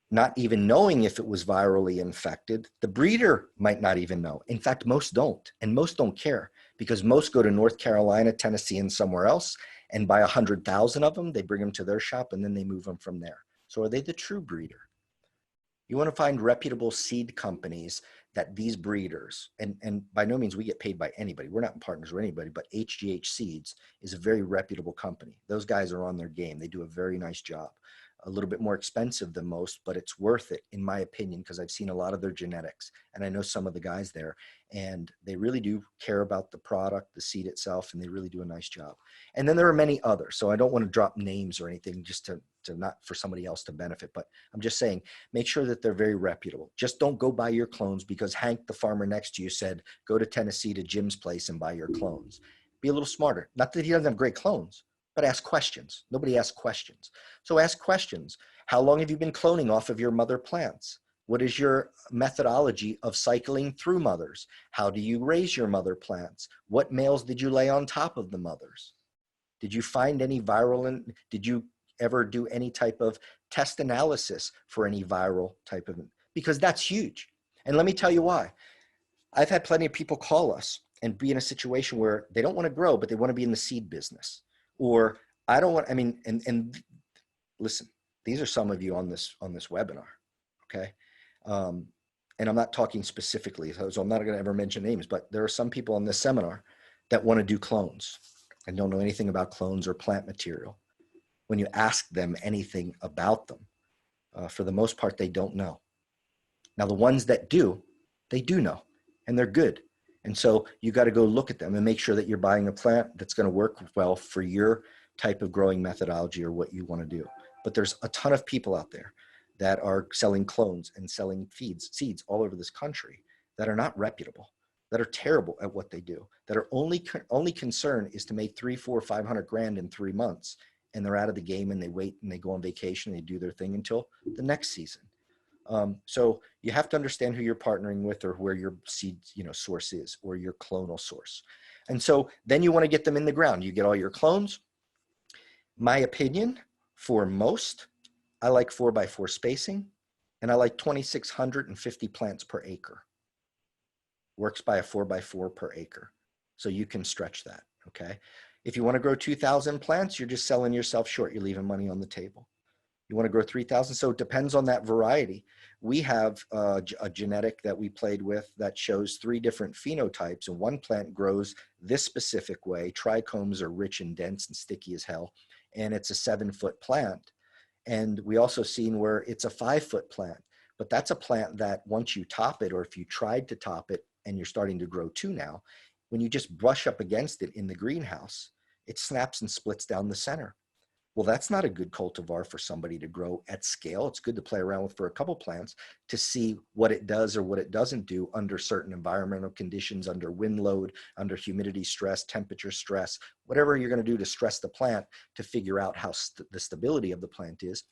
not even knowing if it was virally infected, the breeder might not even know. In fact, most don't, and most don't care, because most go to North Carolina, Tennessee, and somewhere else and buy 100,000 of them. They bring them to their shop and then they move them from there. So are they the true breeder? You want to find reputable seed companies that these breeders, and by no means we get paid by anybody. We're not partners with anybody, but HGH Seeds is a very reputable company. Those guys are on their game. They do a very nice job. A little bit more expensive than most, but it's worth it in my opinion, because I've seen a lot of their genetics and I know some of the guys there, and they really do care about the product, the seed itself, and they really do a nice job. And then there are many others. So I don't want to drop names or anything just to not for somebody else to benefit, but I'm just saying, make sure that they're very reputable. Just don't go buy your clones because Hank, the farmer next to you, said, go to Tennessee to Jim's place and buy your clones. Be a little smarter. Not that he doesn't have great clones, but ask questions. Nobody asks questions. So ask questions. How long have you been cloning off of your mother plants? What is your methodology of cycling through mothers? How do you raise your mother plants? What males did you lay on top of the mothers? Did you find any viral, did you ever do any type of test analysis for any viral type of, because that's huge. And let me tell you why. I've had plenty of people call us and be in a situation where they don't want to grow, but they want to be in the seed business. Or I don't want, I mean, and listen, these are some of you on this webinar, okay? And I'm not talking specifically, so I'm not going to ever mention names, but there are some people on this seminar that want to do clones and don't know anything about clones or plant material. When you ask them anything about them, for the most part, they don't know. Now, the ones that do, they do know, and they're good. And so you got to go look at them and make sure that you're buying a plant that's going to work well for your type of growing methodology or what you want to do. But there's a ton of people out there that are selling clones and selling seeds all over this country that are not reputable, that are terrible at what they do, that are only concern is to make 300, 400, 500 grand in 3 months. And they're out of the game and they wait and they go on vacation and they do their thing until the next season. So you have to understand who you're partnering with or where your seed source is, or your clonal source. And so then you want to get them in the ground. You get all your clones. My opinion, for most, I like 4x4 spacing, and I like 2,650 plants per acre. Works by a 4x4 per acre. So you can stretch that, okay? If you want to grow 2,000 plants, you're just selling yourself short. You're leaving money on the table. You want to grow 3,000. So it depends on that variety. We have a genetic that we played with that shows 3 different phenotypes, and one plant grows this specific way. Trichomes are rich and dense and sticky as hell. And it's a 7-foot plant. And we also seen where it's a 5-foot plant, but that's a plant that once you top it, or if you tried to top it and you're starting to grow 2 now, when you just brush up against it in the greenhouse, It snaps and splits down the center. Well, that's not a good cultivar for somebody to grow at scale. It's good to play around with for a couple plants to see what it does or what it doesn't do under certain environmental conditions, under wind load, under humidity stress, temperature stress, whatever you're going to do to stress the plant to figure out how the stability of the plant is.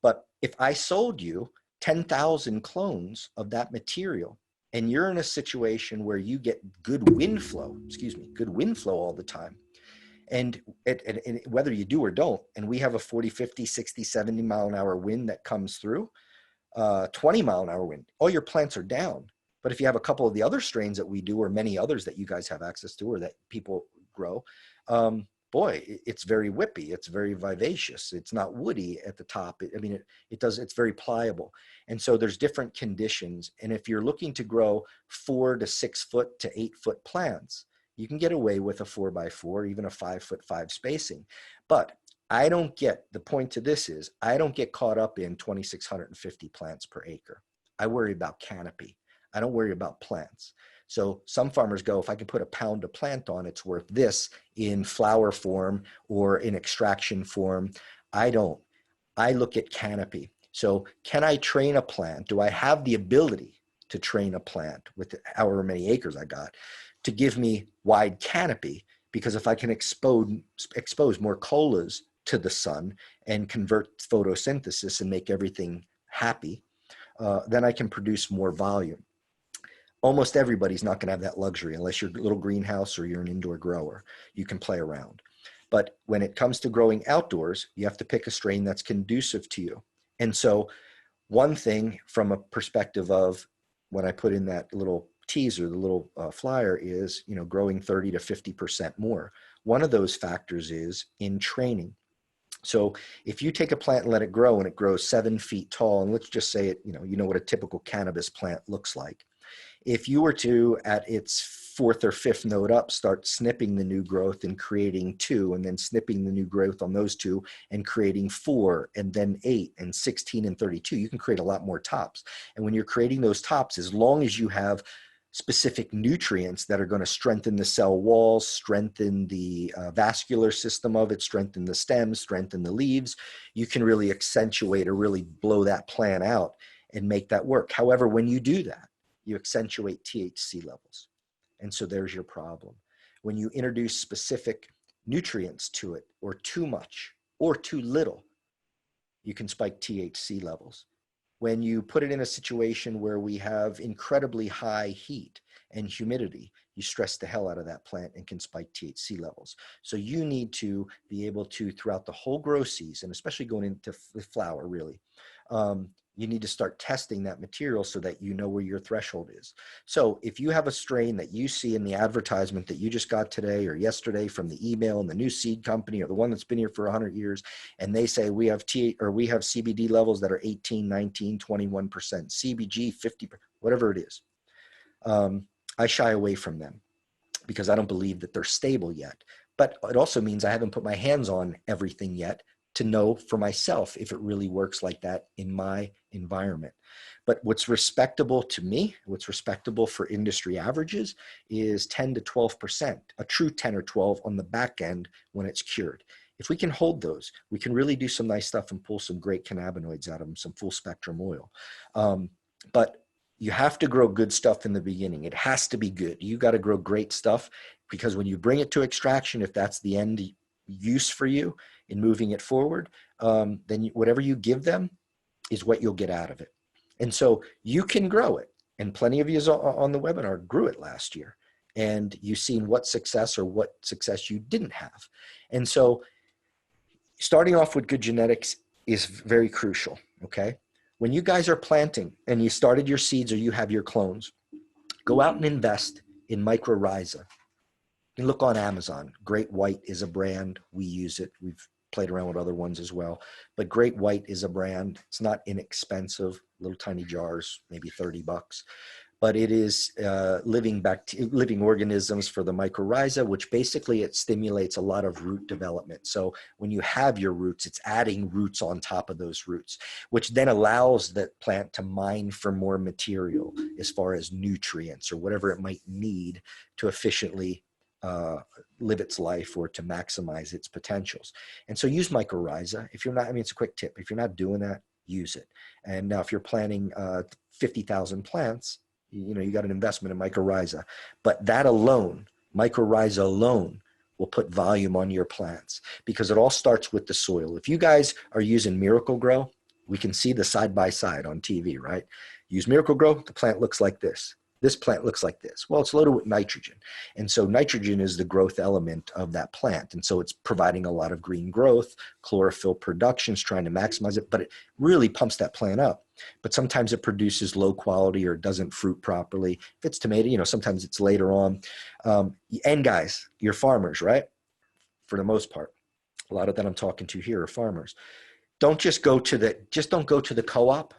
But if I sold you 10,000 clones of that material, and you're in a situation where you get good wind flow, good wind flow all the time, and whether you do or don't, and we have a 40, 50, 60, 70 mile an hour wind that comes through, 20 mile an hour wind, all your plants are down. But if you have a couple of the other strains that we do, or many others that you guys have access to, or that people grow, boy, it's very whippy. It's very vivacious. It's not woody at the top. It's very pliable. And so there's different conditions. And if you're looking to grow 4 to 6 foot to 8 foot plants, you can get away with a 4x4, even a 5'5" spacing. But the point to this is, I don't get caught up in 2,650 plants per acre. I worry about canopy. I don't worry about plants. So some farmers go, if I can put a pound of plant on, it's worth this in flower form or in extraction form. I don't. I look at canopy. So can I train a plant? Do I have the ability to train a plant with however many acres I got to give me wide canopy? Because if I can expose more colas to the sun and convert photosynthesis and make everything happy, then I can produce more volume. Almost everybody's not going to have that luxury unless you're a little greenhouse or you're an indoor grower. You can play around. But when it comes to growing outdoors, you have to pick a strain that's conducive to you. And so one thing from a perspective of when I put in that little teaser, the little flyer is, growing 30 to 50% more. One of those factors is in training. So if you take a plant and let it grow and it grows 7 feet tall, and let's just say it, you know what a typical cannabis plant looks like. If you were to, at its 4th or 5th node up, start snipping the new growth and creating 2, and then snipping the new growth on those 2 and creating 4, and then 8 and 16 and 32, you can create a lot more tops. And when you're creating those tops, as long as you have specific nutrients that are going to strengthen the cell walls, strengthen the vascular system of it, strengthen the stems, strengthen the leaves, you can really accentuate or really blow that plant out and make that work. However, when you do that, you accentuate THC levels. And so there's your problem. When you introduce specific nutrients to it, or too much or too little, you can spike THC levels. When you put it in a situation where we have incredibly high heat and humidity, you stress the hell out of that plant and can spike THC levels. So you need to be able to, throughout the whole grow season, especially going into the flower, really, you need to start testing that material so that you know where your threshold is. So if you have a strain that you see in the advertisement that you just got today or yesterday from the email and the new seed company or the one that's been here for 100 years, and they say we have CBD levels that are 18, 19, 21%, CBG 50%, whatever it is, I shy away from them because I don't believe that they're stable yet. But it also means I haven't put my hands on everything yet to know for myself if it really works like that in my environment. But what's respectable to me, what's respectable for industry averages is 10 to 12%, a true 10 or 12 on the back end when it's cured. If we can hold those, we can really do some nice stuff and pull some great cannabinoids out of them, some full spectrum oil. But you have to grow good stuff in the beginning. It has to be good. You got to grow great stuff, because when you bring it to extraction, if that's the end use for you in moving it forward, then whatever you give them is what you'll get out of it. And so you can grow it. And plenty of you on the webinar grew it last year. And you've seen what success you didn't have. And so starting off with good genetics is very crucial, okay? When you guys are planting and you started your seeds or you have your clones, go out and invest in mycorrhiza. You can look on Amazon. Great White is a brand. We use it. We've played around with other ones as well. But Great White is a brand. It's not inexpensive, little tiny jars, maybe $30. But it is living organisms for the mycorrhiza, which basically it stimulates a lot of root development. So when you have your roots, it's adding roots on top of those roots, which then allows the plant to mine for more material as far as nutrients or whatever it might need to efficiently live its life or to maximize its potentials. And so use mycorrhiza. If you're not, I mean, it's a quick tip. If you're not doing that, use it. And now if you're planting 50,000 plants, you know, you got an investment in mycorrhiza, but that alone, mycorrhiza alone, will put volume on your plants, because it all starts with the soil. If you guys are using Miracle-Gro, we can see the side by side on TV, right? Use Miracle-Gro, the plant looks like this. This plant looks like this. Well, it's loaded with nitrogen. And so nitrogen is the growth element of that plant. And so it's providing a lot of green growth, chlorophyll production, is trying to maximize it, but it really pumps that plant up. But sometimes it produces low quality or doesn't fruit properly. If it's tomato, you know, sometimes it's later on. And guys, you're farmers, right? For the most part, a lot of that I'm talking to here are farmers. Don't just go to the co-op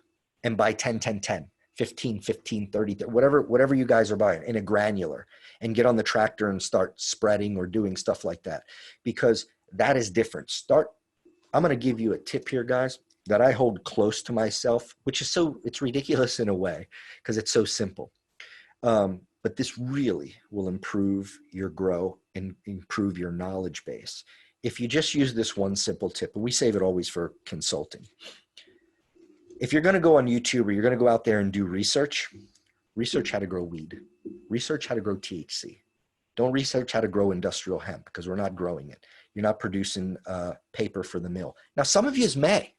and buy 10, 10, 10. 15, 15, 30, whatever you guys are buying in a granular, and get on the tractor and start spreading or doing stuff like that, because that is different. I'm going to give you a tip here, guys, that I hold close to myself, which is it's ridiculous in a way because it's so simple. But this really will improve your grow and improve your knowledge base. If you just use this one simple tip, and we save it always for consulting. If you're going to go on YouTube or you're going to go out there and do research how to grow weed, research how to grow THC. Don't research how to grow industrial hemp, because we're not growing it. You're not producing paper for the mill. Now, some of yous may,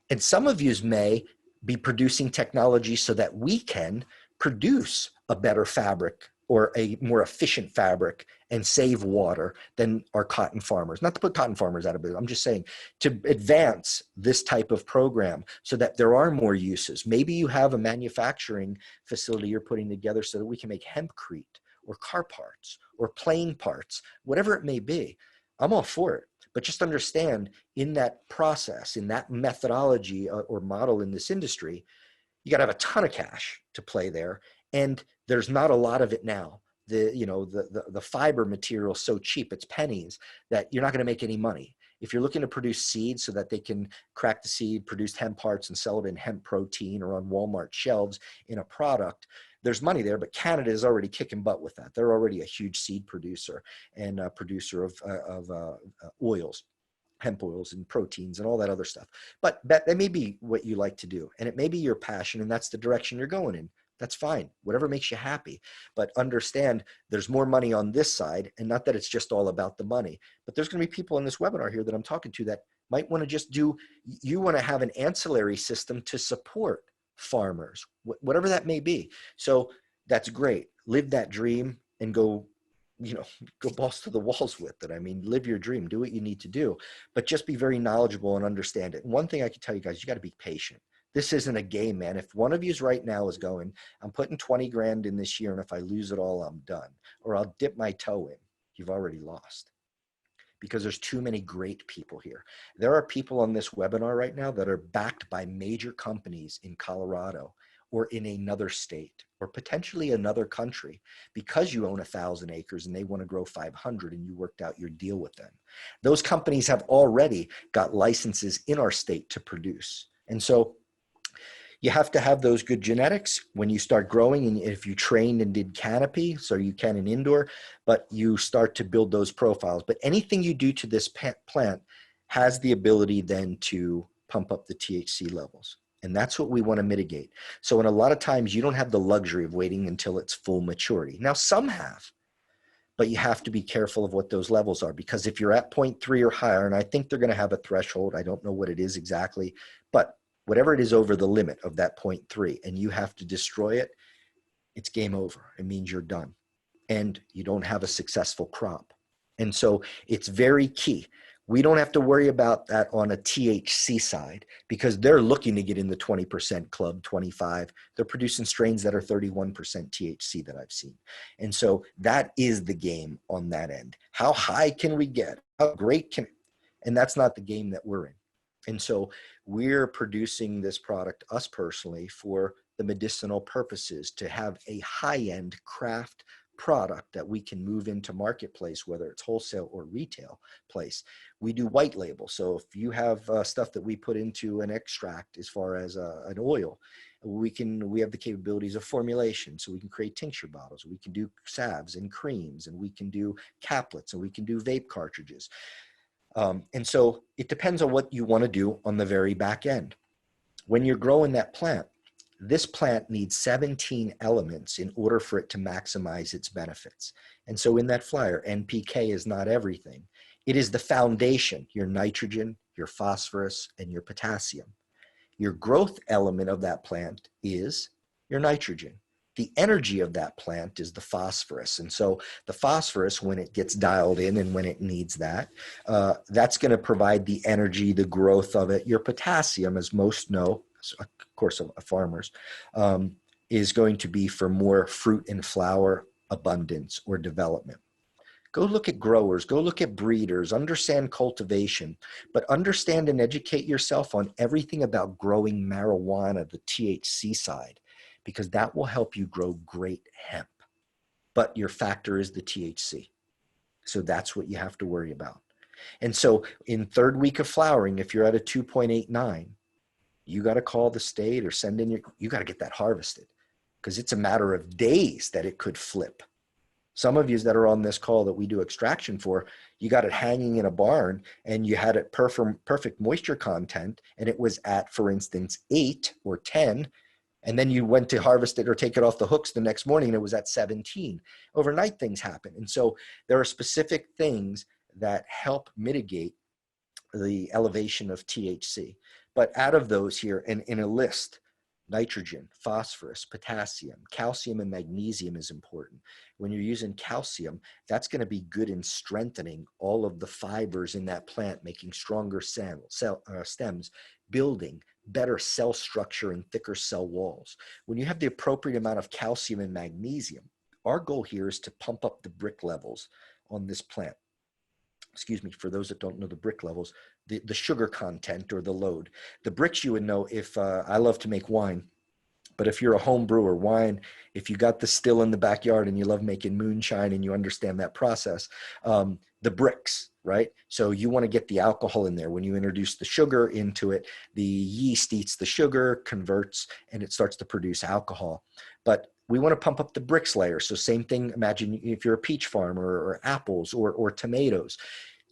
and some of yous may be producing technology so that we can produce a better fabric or a more efficient fabric and save water than our cotton farmers. Not to put cotton farmers out of business. I'm just saying to advance this type of program so that there are more uses. Maybe you have a manufacturing facility you're putting together so that we can make hempcrete or car parts or plane parts, whatever it may be. I'm all for it. But just understand, in that process, in that methodology or model in this industry, you got to have a ton of cash to play there. And there's not a lot of it now. The fiber material is so cheap, it's pennies, that you're not going to make any money. If you're looking to produce seeds so that they can crack the seed, produce hemp parts and sell it in hemp protein or on Walmart shelves in a product, there's money there. But Canada is already kicking butt with that. They're already a huge seed producer and a producer of oils, hemp oils and proteins and all that other stuff. But that may be what you like to do, and it may be your passion, and that's the direction you're going in. That's fine. Whatever makes you happy. But understand there's more money on this side, and not that it's just all about the money, but there's going to be people in this webinar here that I'm talking to that might want to just you want to have an ancillary system to support farmers, whatever that may be. So that's great. Live that dream and go balls to the walls with it. I mean, live your dream, do what you need to do, but just be very knowledgeable and understand it. And one thing I can tell you guys, you got to be patient. This isn't a game, man. If one of you right now is going, I'm putting 20 grand in this year, and if I lose it all, I'm done, or I'll dip my toe in, you've already lost, because there's too many great people here. There are people on this webinar right now that are backed by major companies in Colorado or in another state or potentially another country, because you own 1,000 acres and they want to grow 500 and you worked out your deal with them. Those companies have already got licenses in our state to produce. And so you have to have those good genetics when you start growing, and if you trained and did canopy, so you can in indoor, but you start to build those profiles. But anything you do to this plant has the ability then to pump up the THC levels. And that's what we want to mitigate. So in a lot of times, you don't have the luxury of waiting until it's full maturity. Now, some have, but you have to be careful of what those levels are, because if you're at 0.3 or higher, and I think they're going to have a threshold, I don't know what it is exactly, but whatever it is over the limit of that 0.3, and you have to destroy it, it's game over. It means you're done, and you don't have a successful crop. And so it's very key. We don't have to worry about that on a THC side, because they're looking to get in the 20% club, 25. They're producing strains that are 31% THC that I've seen. And so that is the game on that end. How high can we get? How great can, and that's not the game that we're in. And so we're producing this product, us personally, for the medicinal purposes, to have a high-end craft product that we can move into marketplace, whether it's wholesale or retail place. We do white label. So if you have stuff that we put into an extract as far as an oil, We have the capabilities of formulation, so we can create tincture bottles, we can do salves and creams, and we can do caplets, and we can do vape cartridges. And so it depends on what you want to do on the very back end. When you're growing that plant, this plant needs 17 elements in order for it to maximize its benefits. And so in that flyer, NPK is not everything. It is the foundation, your nitrogen, your phosphorus, and your potassium. Your growth element of that plant is your nitrogen. The energy of that plant is the phosphorus. And so the phosphorus, when it gets dialed in and when it needs that, that's going to provide the energy, the growth of it. Your potassium, as most know, of course, farmers, is going to be for more fruit and flower abundance or development. Go look at growers, go look at breeders, understand cultivation, but understand and educate yourself on everything about growing marijuana, the THC side, because that will help you grow great hemp. But your factor is the THC. So that's what you have to worry about. And so in third week of flowering, if you're at a 2.89, you got to call the state or send in you got to get that harvested, because it's a matter of days that it could flip. Some of you that are on this call that we do extraction for, you got it hanging in a barn and you had it perfect moisture content, and it was at, for instance, 8 or 10, and then you went to harvest it or take it off the hooks the next morning and it was at 17. Overnight things happen. And so there are specific things that help mitigate the elevation of THC. But out of those here, in a list, nitrogen, phosphorus, potassium, calcium, and magnesium is important. When you're using calcium, that's going to be good in strengthening all of the fibers in that plant, making stronger stems, building better cell structure and thicker cell walls. When you have the appropriate amount of calcium and magnesium, our goal here is to pump up the brick levels on this plant. Excuse me, for those that don't know the brick levels, the sugar content or the load. The bricks you would know if, I love to make wine, but if you're a home brewer, wine, if you got the still in the backyard and you love making moonshine and you understand that process, the bricks, right? So you want to get the alcohol in there. When you introduce the sugar into it, the yeast eats the sugar, converts, and it starts to produce alcohol. But we want to pump up the bricks layer. So same thing, imagine if you're a peach farmer or apples or tomatoes.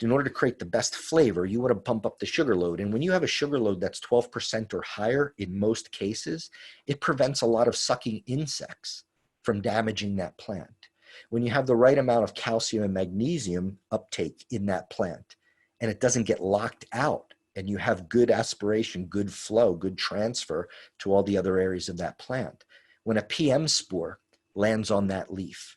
In order to create the best flavor, you want to pump up the sugar load. And when you have a sugar load that's 12% or higher, in most cases, it prevents a lot of sucking insects from damaging that plant. When you have the right amount of calcium and magnesium uptake in that plant, and it doesn't get locked out, and you have good aspiration, good flow, good transfer to all the other areas of that plant. When a PM spore lands on that leaf,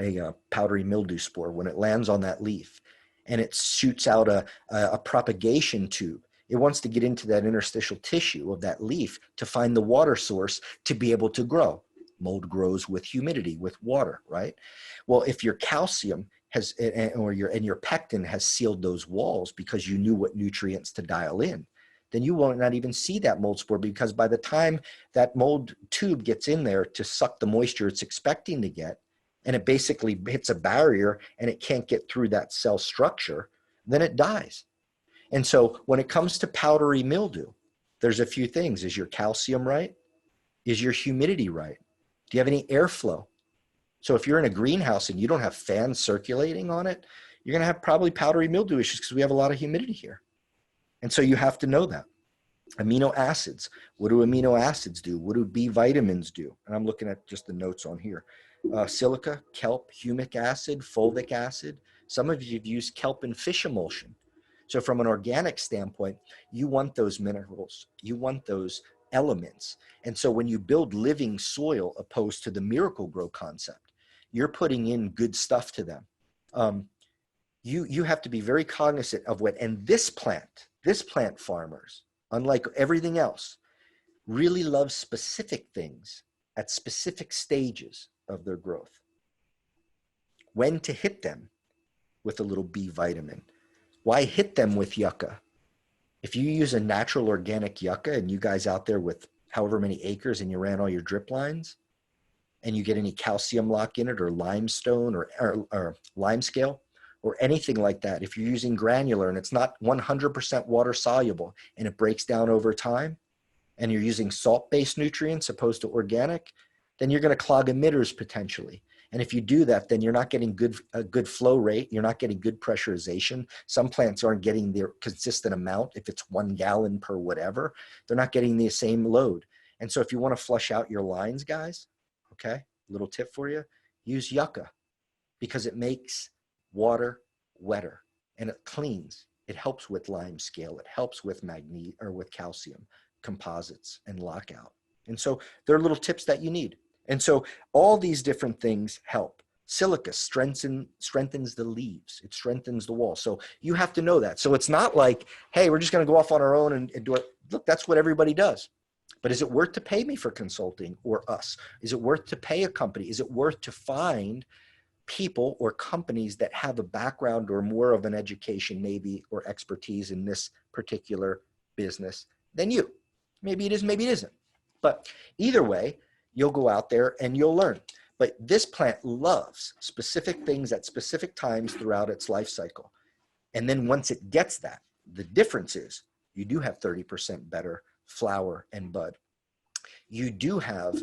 a powdery mildew spore, when it lands on that leaf and it shoots out a propagation tube, it wants to get into that interstitial tissue of that leaf to find the water source to be able to grow. Mold grows with humidity, with water, right? Well, if your calcium has, or your pectin has sealed those walls because you knew what nutrients to dial in, then you won't not even see that mold spore, because by the time that mold tube gets in there to suck the moisture it's expecting to get, and it basically hits a barrier and it can't get through that cell structure, then it dies. And so when it comes to powdery mildew, there's a few things. Is your calcium right? Is your humidity right? Do you have any airflow? So if you're in a greenhouse and you don't have fans circulating on it, you're going to have probably powdery mildew issues because we have a lot of humidity here. And so you have to know that. Amino acids. What do amino acids do? What do B vitamins do? And I'm looking at just the notes on here. Silica, kelp, humic acid, fulvic acid. Some of you have used kelp in fish emulsion. So from an organic standpoint, you want those minerals. You want those elements. And so when you build living soil opposed to the Miracle Grow concept, you're putting in good stuff to them. You have to be very cognizant of what, and this plant farmers, unlike everything else, really love specific things at specific stages of their growth. When to hit them with a little B vitamin. Why hit them with yucca? If you use a natural organic yucca and you guys out there with however many acres and you ran all your drip lines and you get any calcium lock in it or limestone or lime scale or anything like that, if you're using granular and it's not 100% water soluble and it breaks down over time, and you're using salt-based nutrients opposed to organic, then you're going to clog emitters potentially. And if you do that, then you're not getting a good flow rate. You're not getting good pressurization. Some plants aren't getting their consistent amount. If it's 1 gallon per whatever, they're not getting the same load. And so if you want to flush out your lines, guys, okay, little tip for you, use yucca, because it makes water wetter and it cleans. It helps with lime scale. It helps with magnesium or with calcium composites and lockout. And so there are little tips that you need. And so all these different things help. Silica strengthens the leaves. It strengthens the wall. So you have to know that. So it's not like, hey, we're just going to go off on our own and do it. Look, that's what everybody does. But is it worth to pay me for consulting, or us? Is it worth to pay a company? Is it worth to find people or companies that have a background or more of an education maybe or expertise in this particular business than you? Maybe it is, maybe it isn't. But either way, you'll go out there and you'll learn. But this plant loves specific things at specific times throughout its life cycle. And then once it gets that, the difference is you do have 30% better flower and bud. You do have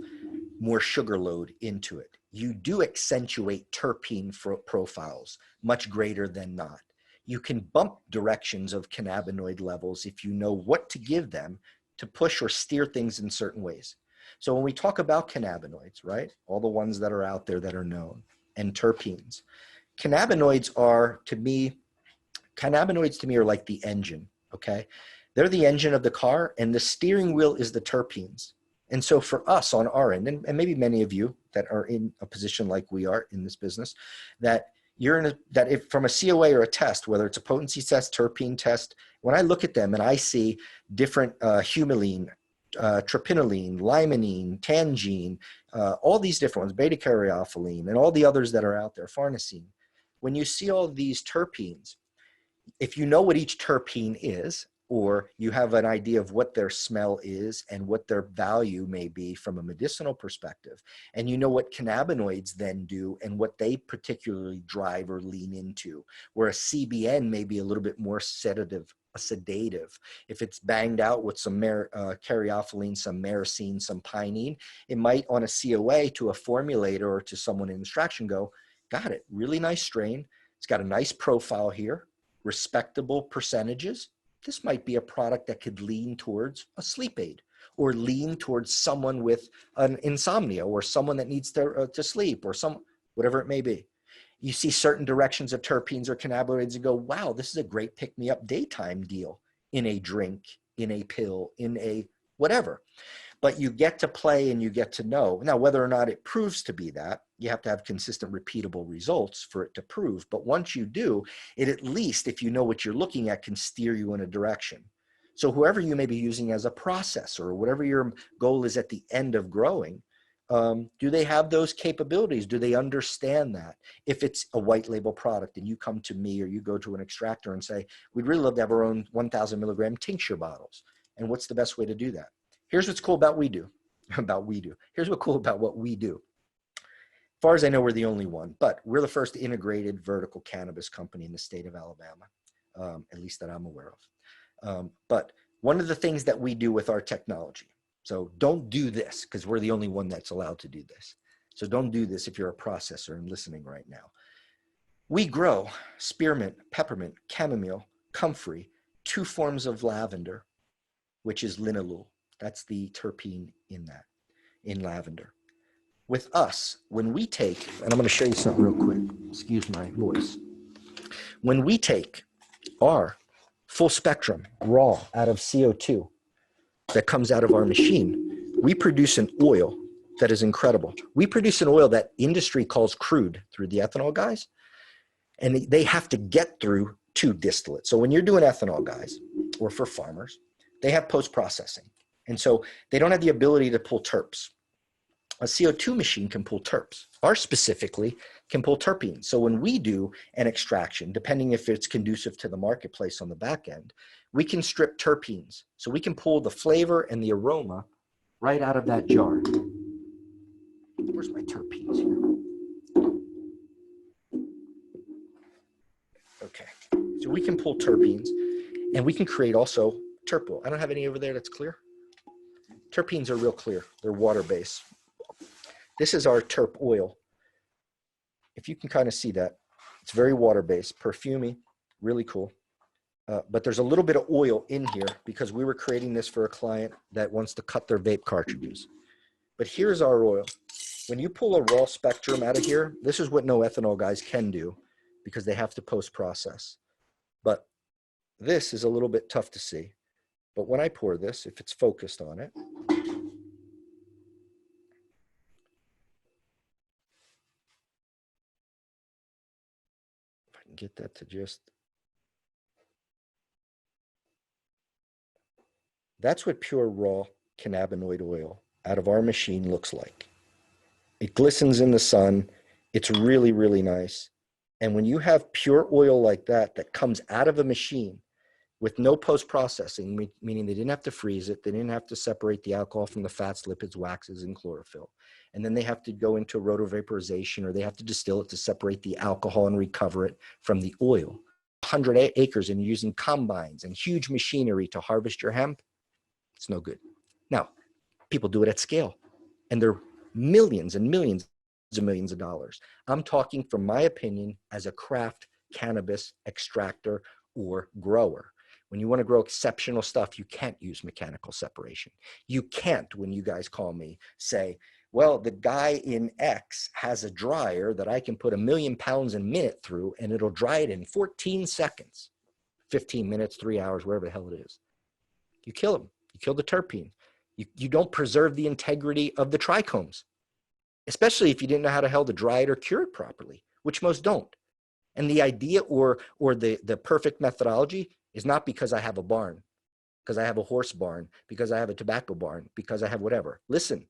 more sugar load into it. You do accentuate terpene profiles much greater than not. You can bump directions of cannabinoid levels if you know what to give them to push or steer things in certain ways. So when we talk about cannabinoids, right, all the ones that are out there that are known, and terpenes, cannabinoids to me are like the engine, okay? They're the engine of the car, and the steering wheel is the terpenes. And so for us on our end, and maybe many of you that are in a position like we are in this business, that if from a COA or a test, whether it's a potency test, terpene test, when I look at them and I see different humulene, tryptophan, limonene, tangine, all these different ones, beta-caryophyllene, and all the others that are out there, farnesene. When you see all these terpenes, if you know what each terpene is, or you have an idea of what their smell is and what their value may be from a medicinal perspective, and you know what cannabinoids then do and what they particularly drive or lean into, where a CBN may be a little bit more sedative, if it's banged out with some caryophyllene, some myrcene, some pinene, it might on a COA to a formulator or to someone in extraction go, got it, really nice strain. It's got a nice profile here, respectable percentages. This might be a product that could lean towards a sleep aid, or lean towards someone with an insomnia, or someone that needs to sleep, or whatever it may be. You see certain directions of terpenes or cannabinoids and go, wow, this is a great pick-me-up daytime deal in a drink, in a pill, in a whatever. But you get to play and you get to know. Now, whether or not it proves to be that, you have to have consistent, repeatable results for it to prove. But once you do, it at least, if you know what you're looking at, can steer you in a direction. So whoever you may be using as a processor, or whatever your goal is at the end of growing, do they have those capabilities? Do they understand that? If it's a white label product and you come to me or you go to an extractor and say, we'd really love to have our own 1,000 milligram tincture bottles. And what's the best way to do that? Here's what's cool about Here's what's cool about what we do. As far as I know, we're the only one, but we're the first integrated vertical cannabis company in the state of Alabama, at least that I'm aware of. But one of the things that we do with our technology, so don't do this because we're the only one that's allowed to do this. So don't do this if you're a processor and listening right now. We grow spearmint, peppermint, chamomile, comfrey, 2 forms of lavender, which is linalool. That's the terpene in lavender. With us, when we take, and I'm going to show you something real quick. Excuse my voice. When we take our full spectrum raw out of CO2 that comes out of our machine, we produce an oil that is incredible. We produce an oil that industry calls crude through the ethanol guys, and they have to get through 2 distillates. So when you're doing ethanol, guys, or for farmers, they have post-processing. And so they don't have the ability to pull terps. A CO2 machine can pull terps. Ours specifically can pull terpenes. So when we do an extraction, depending if it's conducive to the marketplace on the back end, we can strip terpenes. So we can pull the flavor and the aroma right out of that jar. Where's my terpenes here? Okay, so we can pull terpenes and we can create also terp oil. I don't have any over there that's clear. terpenes are real clear. They're water-based. This is our terp oil. If you can kind of see that, it's very water-based, perfumey, really cool. But there's a little bit of oil in here because we were creating this for a client that wants to cut their vape cartridges. But here's our oil. When you pull a raw spectrum out of here, this is what no ethanol guys can do because they have to post-process. But this is a little bit tough to see. But when I pour this, if it's focused on it, if I can get that to just, that's what pure raw cannabinoid oil out of our machine looks like. It glistens in the sun. It's really, really nice. And when you have pure oil like that, that comes out of a machine with no post-processing, meaning they didn't have to freeze it, they didn't have to separate the alcohol from the fats, lipids, waxes, and chlorophyll. And then they have to go into rotovaporization, or they have to distill it to separate the alcohol and recover it from the oil. 100 acres and using combines and huge machinery to harvest your hemp, it's no good. Now, people do it at scale, and they're millions and millions and millions of dollars. I'm talking from my opinion as a craft cannabis extractor or grower. When you want to grow exceptional stuff, you can't use mechanical separation. You can't, when you guys call me, say, well, the guy in X has a dryer that I can put 1,000,000 pounds a minute through and it'll dry it in 14 seconds, 15 minutes, 3 hours, wherever the hell it is. You kill them. You kill the terpene. You don't preserve the integrity of the trichomes, especially if you didn't know how the hell to dry it or cure it properly, which most don't. And the idea or the perfect methodology is not because I have a barn, because I have a horse barn, because I have a tobacco barn, because I have whatever. Listen,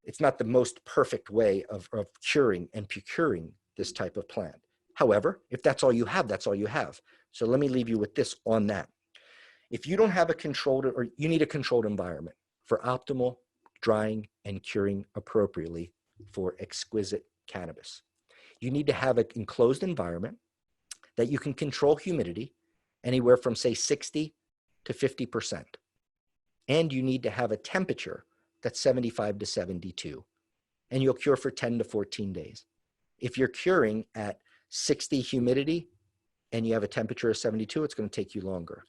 it's not the most perfect way of curing and procuring this type of plant. However, if that's all you have, that's all you have. So let me leave you with this on that. If you don't have a controlled, or you need a controlled environment for optimal drying and curing appropriately for exquisite cannabis, you need to have an enclosed environment that you can control humidity anywhere from, say, 60 to 50%. And you need to have a temperature that's 75 to 72. And you'll cure for 10 to 14 days. If you're curing at 60 humidity and you have a temperature of 72, it's going to take you longer.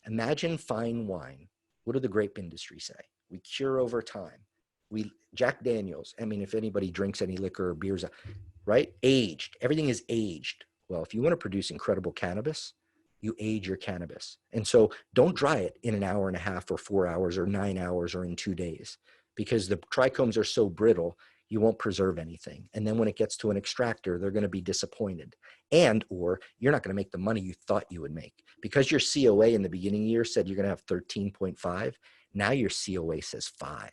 Imagine fine wine. What do the grape industry say? We cure over time. Jack Daniels, I mean, if anybody drinks any liquor or beers, right? Aged. Everything is aged. Well, if you want to produce incredible cannabis, you age your cannabis. And so don't dry it in an hour and a half or 4 hours or 9 hours or in 2 days, because the trichomes are so brittle, you won't preserve anything. And then when it gets to an extractor, they're going to be disappointed. And, or you're not going to make the money you thought you would make. Because your COA in the beginning of the year said you're going to have 13.5, now your COA says 5.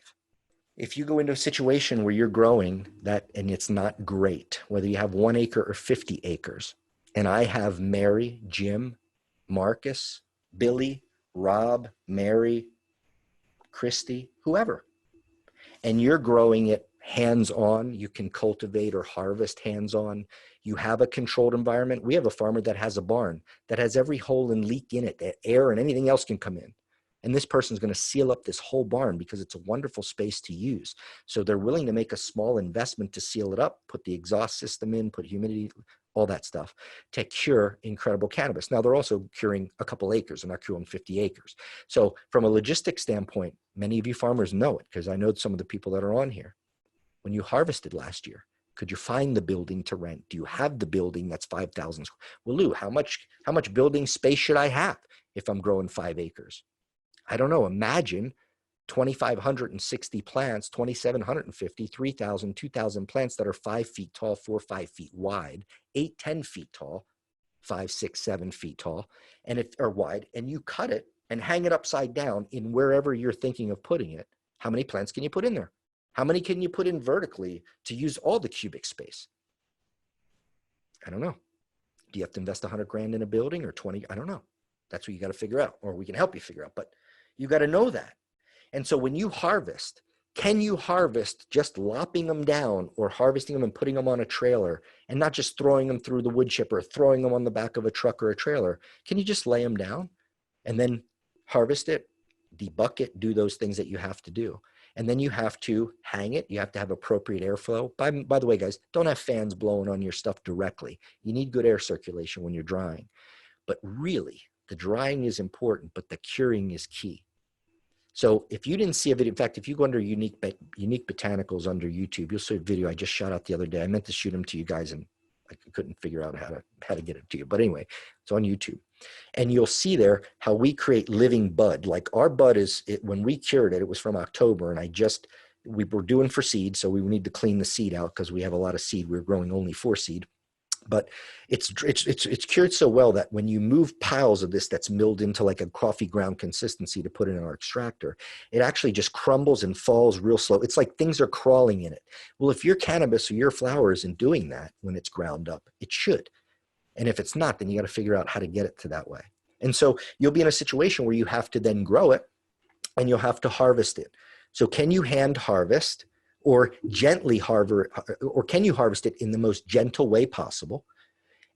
If you go into a situation where you're growing that and it's not great, whether you have 1 acre or 50 acres, and I have Mary, Jim, Marcus, Billy, Rob, Mary, Christy, whoever, and you're growing it hands-on, you can cultivate or harvest hands-on, you have a controlled environment. We have a farmer that has a barn that has every hole and leak in it, that air and anything else can come in. And this person's going to seal up this whole barn because it's a wonderful space to use. So they're willing to make a small investment to seal it up, put the exhaust system in, put humidity, all that stuff to cure incredible cannabis. Now they're also curing a couple acres. They're not curing 50 acres. So from a logistics standpoint, many of you farmers know it because I know some of the people that are on here. When you harvested last year, could you find the building to rent? Do you have the building that's 5,000? Well, Lou, how much building space should I have if I'm growing 5 acres? I don't know. Imagine 2,560 plants, 2,750, 3,000, 2,000 plants that are 5 feet tall, 4, 5 feet wide, 8, 10 feet tall, 5, 6, 7 feet tall, and it are wide, and you cut it and hang it upside down in wherever you're thinking of putting it. How many plants can you put in there? How many can you put in vertically to use all the cubic space? I don't know. Do you have to invest 100 grand in a building or 20? I don't know. That's what you got to figure out, or we can help you figure out, but you got to know that. And so when you harvest, can you harvest just lopping them down or harvesting them and putting them on a trailer and not just throwing them through the wood chipper, throwing them on the back of a truck or a trailer? Can you just lay them down and then harvest it, debuck it, do those things that you have to do? And then you have to hang it. You have to have appropriate airflow. By the way, guys, don't have fans blowing on your stuff directly. You need good air circulation when you're drying. But really, the drying is important, but the curing is key. So if you didn't see a video, in fact, if you go under Unique Botanicals under YouTube, you'll see a video I just shot out the other day. I meant to shoot them to you guys, and I couldn't figure out how to get it to you. But anyway, it's on YouTube. And you'll see there how we create living bud. Like our bud when we cured it, it was from October, and we were doing for seed, so we need to clean the seed out because we have a lot of seed. We're growing only for seed. But it's cured so well that when you move piles of this that's milled into like a coffee ground consistency to put in our extractor, it actually just crumbles and falls real slow. It's like things are crawling in it. Well, if your cannabis or your flower isn't doing that when it's ground up, it should. And if it's not, then you got to figure out how to get it to that way. And so you'll be in a situation where you have to then grow it and you'll have to harvest it. So can you hand harvest? Or gently harvest, or can you harvest it in the most gentle way possible?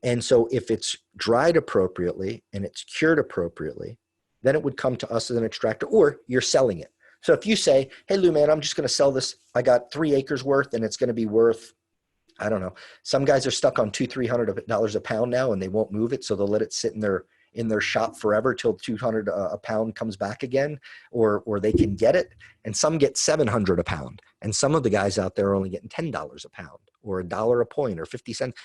And so if it's dried appropriately and it's cured appropriately, then it would come to us as an extractor, or you're selling it. So if you say, hey, Lou, man, I'm just going to sell this. I got 3 acres worth, and it's going to be worth, I don't know. Some guys are stuck on $200-$300 a pound now, and they won't move it. So they'll let it sit in their shop forever till $200 a pound comes back again, or they can get it. And some get $700 a pound. And some of the guys out there are only getting $10 a pound, or $1 a point, or 50 cents.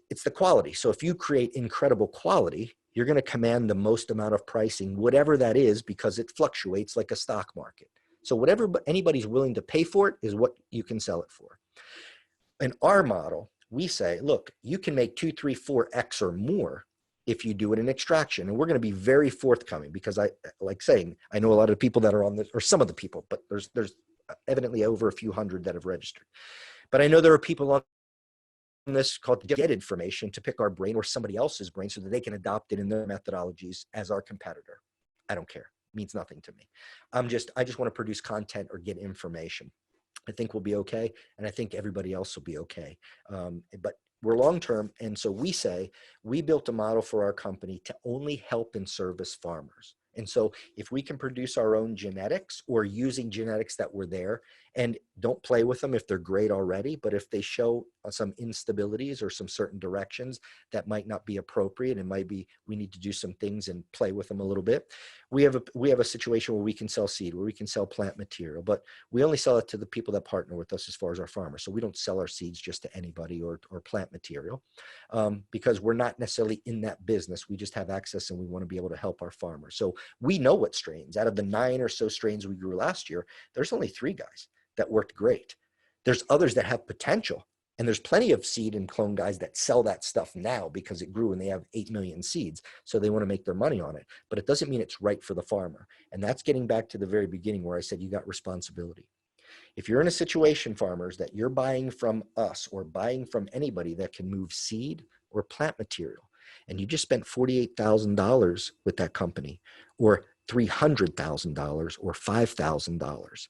It's the quality. So if you create incredible quality, you're going to command the most amount of pricing, whatever that is, because it fluctuates like a stock market. So whatever anybody's willing to pay for it is what you can sell it for. In our model, we say, look, you can make 2, 3, 4x or more if you do it in extraction. And we're going to be very forthcoming, because I like saying, I know a lot of people that are on this, or some of the people, but there's evidently over a few hundred that have registered. But I know there are people on this called to get information to pick our brain or somebody else's brain so that they can adopt it in their methodologies as our competitor. I don't care. It means nothing to me. I just want to produce content or get information. I think we'll be okay. And I think everybody else will be okay. But we're long-term. And so we say, we built a model for our company to only help and service farmers. And so if we can produce our own genetics, or using genetics that were there, and don't play with them if they're great already, but if they show some instabilities or some certain directions that might not be appropriate, and might be, we need to do some things and play with them a little bit. We have a situation where we can sell seed, where we can sell plant material, but we only sell it to the people that partner with us as far as our farmers. So we don't sell our seeds just to anybody, or plant material, because we're not necessarily in that business. We just have access, and we want to be able to help our farmers. So we know what strains. Out of the 9 or so strains we grew last year, there's only 3 guys that worked great. There's others that have potential. And there's plenty of seed and clone guys that sell that stuff now because it grew and they have 8 million seeds. So they want to make their money on it. But it doesn't mean it's right for the farmer. And that's getting back to the very beginning where I said you got responsibility. If you're in a situation, farmers, that you're buying from us or buying from anybody that can move seed or plant material, and you just spent $48,000 with that company, or $300,000 or $5,000,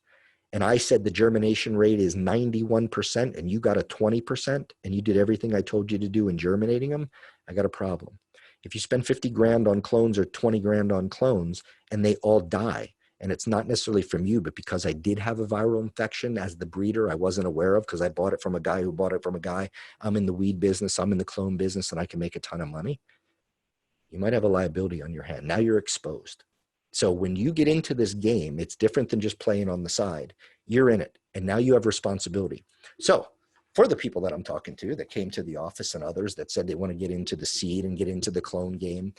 and I said the germination rate is 91%, and you got a 20%, and you did everything I told you to do in germinating them, I got a problem. If you spend 50 grand on clones or 20 grand on clones and they all die, and it's not necessarily from you, but because I did have a viral infection as the breeder I wasn't aware of, because I bought it from a guy who bought it from a guy. I'm in the weed business, I'm in the clone business, and I can make a ton of money. You might have a liability on your hand. Now you're exposed. So when you get into this game, it's different than just playing on the side. You're in it, and now you have responsibility. So for the people that I'm talking to that came to the office, and others that said they want to get into the seed and get into the clone game,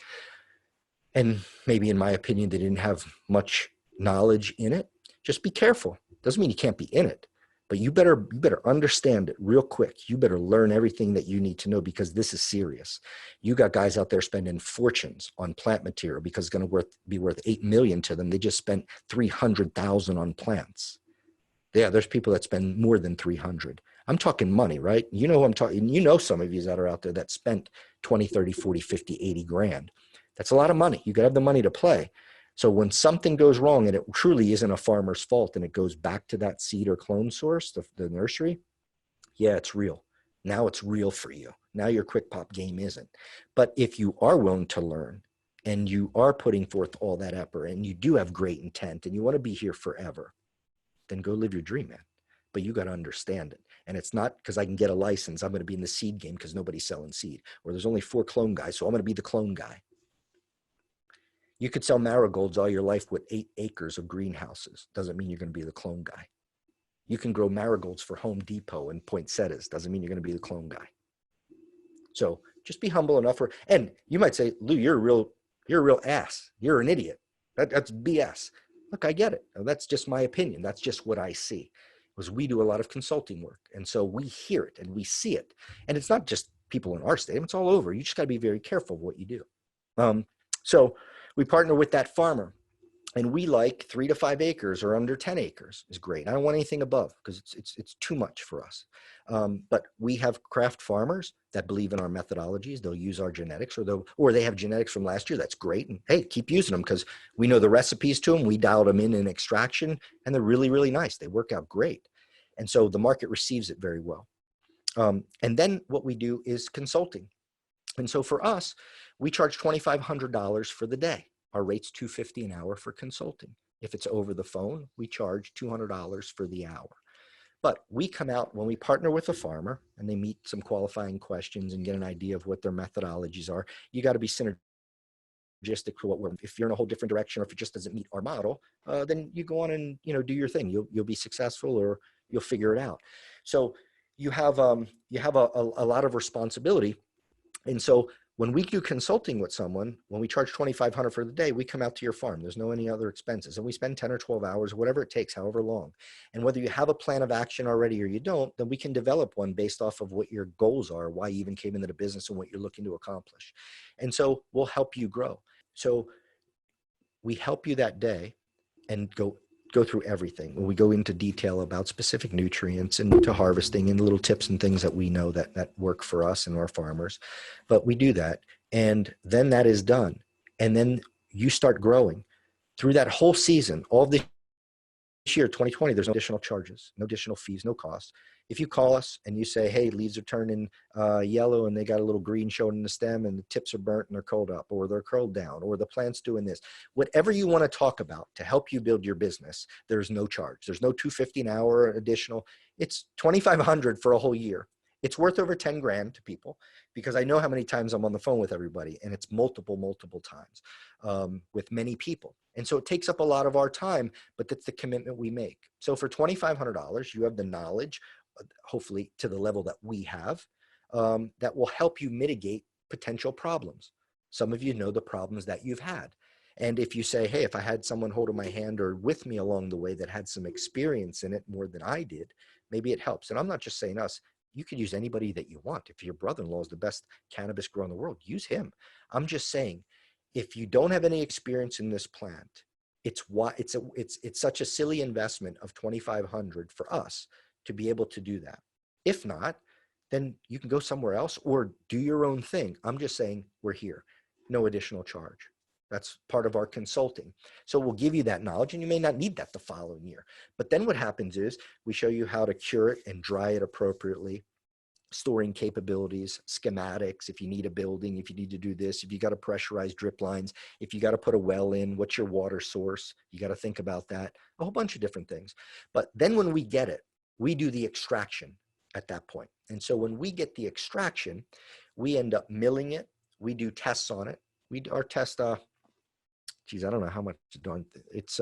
and maybe in my opinion, they didn't have much knowledge in it, just be careful. Doesn't mean you can't be in it, but you better understand it real quick. You better learn everything that you need to know, because this is serious. You got guys out there spending fortunes on plant material because it's going to be worth 8 million to them. They just spent 300,000 on plants. Yeah, there's people that spend more than 300. I'm talking money, right? You know who I'm talking. You know some of you that are out there that spent 20, 30, 40, 50, 80 grand. That's a lot of money. You got to have the money to play. So when something goes wrong, and it truly isn't a farmer's fault, and it goes back to that seed or clone source, the nursery, yeah, it's real. Now it's real for you. Now your quick pop game isn't. But if you are willing to learn, and you are putting forth all that effort, and you do have great intent, and you want to be here forever, then go live your dream, man. But you got to understand it. And it's not because I can get a license, I'm going to be in the seed game because nobody's selling seed, or there's only 4 clone guys, so I'm going to be the clone guy. You could sell marigolds all your life with 8 acres of greenhouses. Doesn't mean you're going to be the clone guy. You can grow marigolds for Home Depot and poinsettias. Doesn't mean you're going to be the clone guy. So just be humble enough for, and you might say, Lou, you're a real ass. You're an idiot. That's BS. Look, I get it. That's just my opinion. That's just what I see. Because we do a lot of consulting work. And so we hear it and we see it. And it's not just people in our state, it's all over. You just got to be very careful of what you do. So we partner with that farmer, and we like 3 to 5 acres or under 10 acres is great. I don't want anything above because it's too much for us. But we have craft farmers that believe in our methodologies. They'll use our genetics, or they have genetics from last year. That's great. And hey, keep using them because we know the recipes to them. We dialed them in extraction, and they're really, really nice. They work out great. And so the market receives it very well. And then what we do is consulting. And so for us, we charge $2,500 for the day. Our rate's $250 an hour for consulting. If it's over the phone, we charge $200 for the hour. But we come out when we partner with a farmer and they meet some qualifying questions and get an idea of what their methodologies are. You got to be synergistic for what we're, if you're in a whole different direction, or if it just doesn't meet our model, then you go on and, do your thing. You'll be successful, or you'll figure it out. So you have a lot of responsibility. And so when we do consulting with someone, when we charge $2,500 for the day, we come out to your farm. There's no any other expenses. And we spend 10 or 12 hours, whatever it takes, however long. And whether you have a plan of action already or you don't, then we can develop one based off of what your goals are, why you even came into the business, and what you're looking to accomplish. And so we'll help you grow. So we help you that day and go through everything. When we go into detail about specific nutrients and to harvesting and little tips and things that we know that work for us and our farmers, but we do that. And then that is done. And then you start growing through that whole season. All this year, 2020, there's no additional charges, no additional fees, no costs. If you call us and you say, hey, leaves are turning yellow and they got a little green showing in the stem and the tips are burnt and they're curled up, or they're curled down, or the plant's doing this, whatever you want to talk about to help you build your business, there's no charge. There's no $250 an hour additional. It's $2,500 for a whole year. It's worth over 10 grand to people, because I know how many times I'm on the phone with everybody, and it's multiple times with many people. And so it takes up a lot of our time, but that's the commitment we make. So for $2,500, you have the knowledge, hopefully to the level that we have, that will help you mitigate potential problems. Some of you know the problems that you've had. And if you say, hey, if I had someone holding my hand or with me along the way that had some experience in it more than I did, maybe it helps. And I'm not just saying us. You could use anybody that you want. If your brother-in-law is the best cannabis grower in the world, use him. I'm just saying, if you don't have any experience in this plant, it's such a silly investment of $2,500 for us to be able to do that. If not, then you can go somewhere else or do your own thing. I'm just saying, we're here. No additional charge. That's part of our consulting. So we'll give you that knowledge, and you may not need that the following year. But then what happens is we show you how to cure it and dry it appropriately, storing capabilities, schematics, if you need a building, if you need to do this, if you got to pressurize drip lines, if you got to put a well in, what's your water source? You got to think about that, a whole bunch of different things. But then when we get it, we do the extraction at that point. And so when we get the extraction, we end up milling it. We do tests on it. Our test, geez, I don't know how much to do. It's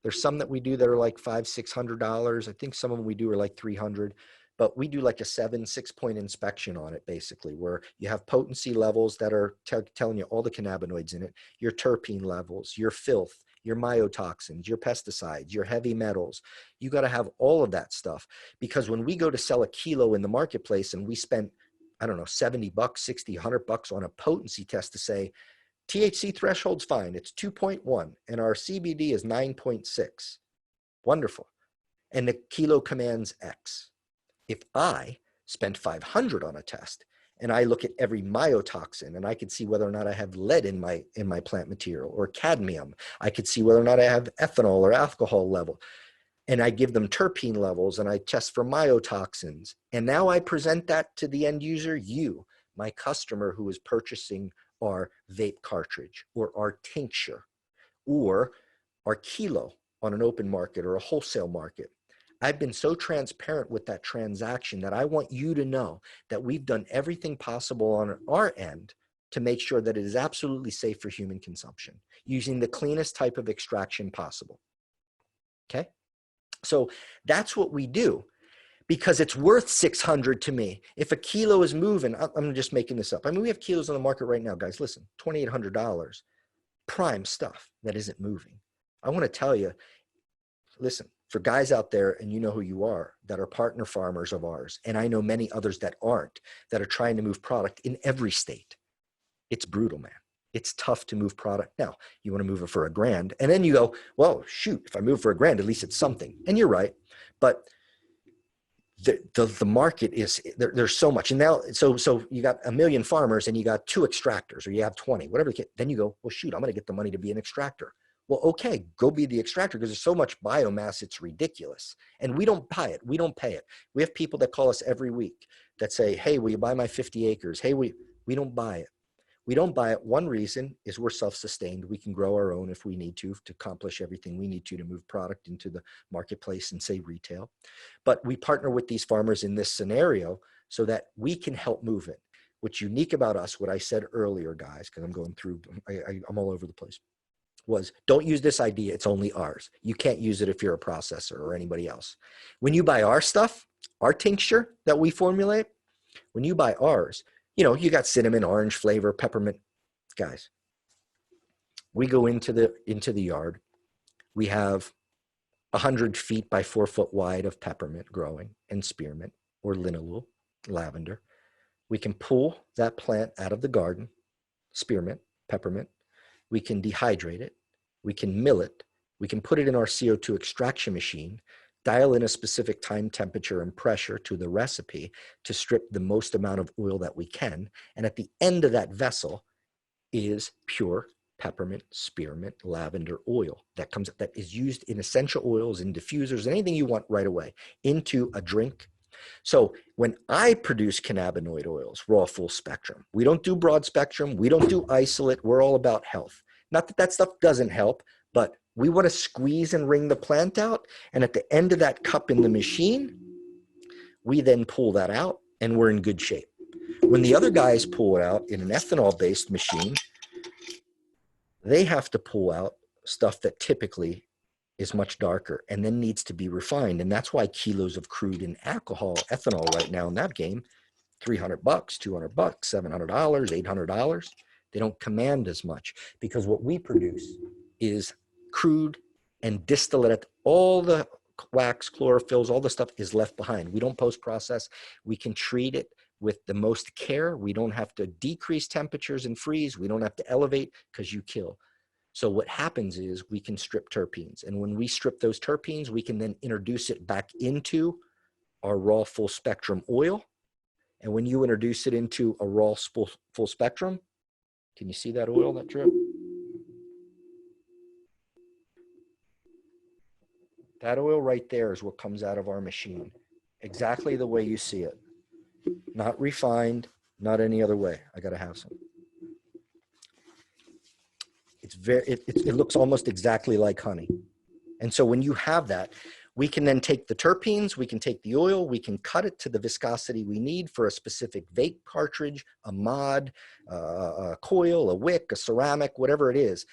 there's some that we do that are like $500-600. I think some of them we do are like $300, but we do like a 6-point inspection on it, basically, where you have potency levels that are telling you all the cannabinoids in it, your terpene levels, your filth, your mycotoxins, your pesticides, your heavy metals. You got to have all of that stuff, because when we go to sell a kilo in the marketplace and we spent, I don't know, $70, $60, $100 on a potency test to say, THC threshold's fine, it's 2.1, and our CBD is 9.6. Wonderful. And the kilo commands X. If I spent $500 on a test and I look at every mycotoxin and I could see whether or not I have lead in my plant material, or cadmium, I could see whether or not I have ethanol or alcohol level, and I give them terpene levels and I test for mycotoxins, and now I present that to the end user, you, my customer who is purchasing our vape cartridge or our tincture or our kilo, on an open market or a wholesale market. I've been so transparent with that transaction that I want you to know that we've done everything possible on our end to make sure that it is absolutely safe for human consumption using the cleanest type of extraction possible. Okay? So that's what we do, because it's worth 600 to me. If a kilo is moving, I'm just making this up. I mean, we have kilos on the market right now, guys. Listen, $2,800, prime stuff that isn't moving. I want to tell you, listen, for guys out there, and you know who you are, that are partner farmers of ours, and I know many others that aren't, that are trying to move product in every state. It's brutal, man. It's tough to move product. Now, you want to move it for $1,000, and then you go, well, shoot, if I move for $1,000, at least it's something. And you're right. But the market is, there's so much. And now, so you got 1 million farmers and you got 2 extractors, or you have 20, whatever. Then you go, well, shoot, I'm going to get the money to be an extractor. Well, okay, go be the extractor, because there's so much biomass, it's ridiculous. And we don't buy it. We don't pay it. We have people that call us every week that say, hey, will you buy my 50 acres? Hey, we don't buy it. We don't buy it. One reason is we're self-sustained. We can grow our own if we need to accomplish everything we need to move product into the marketplace and say retail. But we partner with these farmers in this scenario so that we can help move it. What's unique about us, what I said earlier, guys, because I'm going through, I'm all over the place, was don't use this idea, it's only ours. You can't use it if you're a processor or anybody else. When you buy our stuff, our tincture that we formulate, when you buy ours, you know, you got cinnamon, orange flavor, peppermint. Guys, we go into the yard. We have 100 feet by 4 foot wide of peppermint growing, and spearmint or linalool, lavender. We can pull that plant out of the garden, spearmint, peppermint. We can dehydrate it. We can mill it. We can put it in our CO2 extraction machine, dial in a specific time, temperature, and pressure to the recipe to strip the most amount of oil that we can. And at the end of that vessel is pure peppermint, spearmint, lavender oil that is used in essential oils, in diffusers, anything you want right away into a drink. So when I produce cannabinoid oils, raw full spectrum, we don't do broad spectrum. We don't do isolate. We're all about health. Not that that stuff doesn't help, but we want to squeeze and wring the plant out. And at the end of that cup in the machine, we then pull that out and we're in good shape. When the other guys pull it out in an ethanol-based machine, they have to pull out stuff that typically is much darker and then needs to be refined. And that's why kilos of crude and alcohol, ethanol right now in that game, $300, $200, $700, $800. They don't command as much, because what we produce is crude and distillate. All the wax, chlorophylls, all the stuff is left behind. We don't post-process. We can treat it with the most care. We don't have to decrease temperatures and freeze. We don't have to elevate, because you kill. So what happens is we can strip terpenes. And when we strip those terpenes, we can then introduce it back into our raw full spectrum oil. And when you introduce it into a raw full spectrum, can you see that oil, that drip? That oil right there is what comes out of our machine. Exactly the way you see it. Not refined, not any other way. I got to have some. It's it looks almost exactly like honey. And so when you have that, we can then take the terpenes, we can take the oil, we can cut it to the viscosity we need for a specific vape cartridge, a mod, a coil, a wick, a ceramic, whatever it is.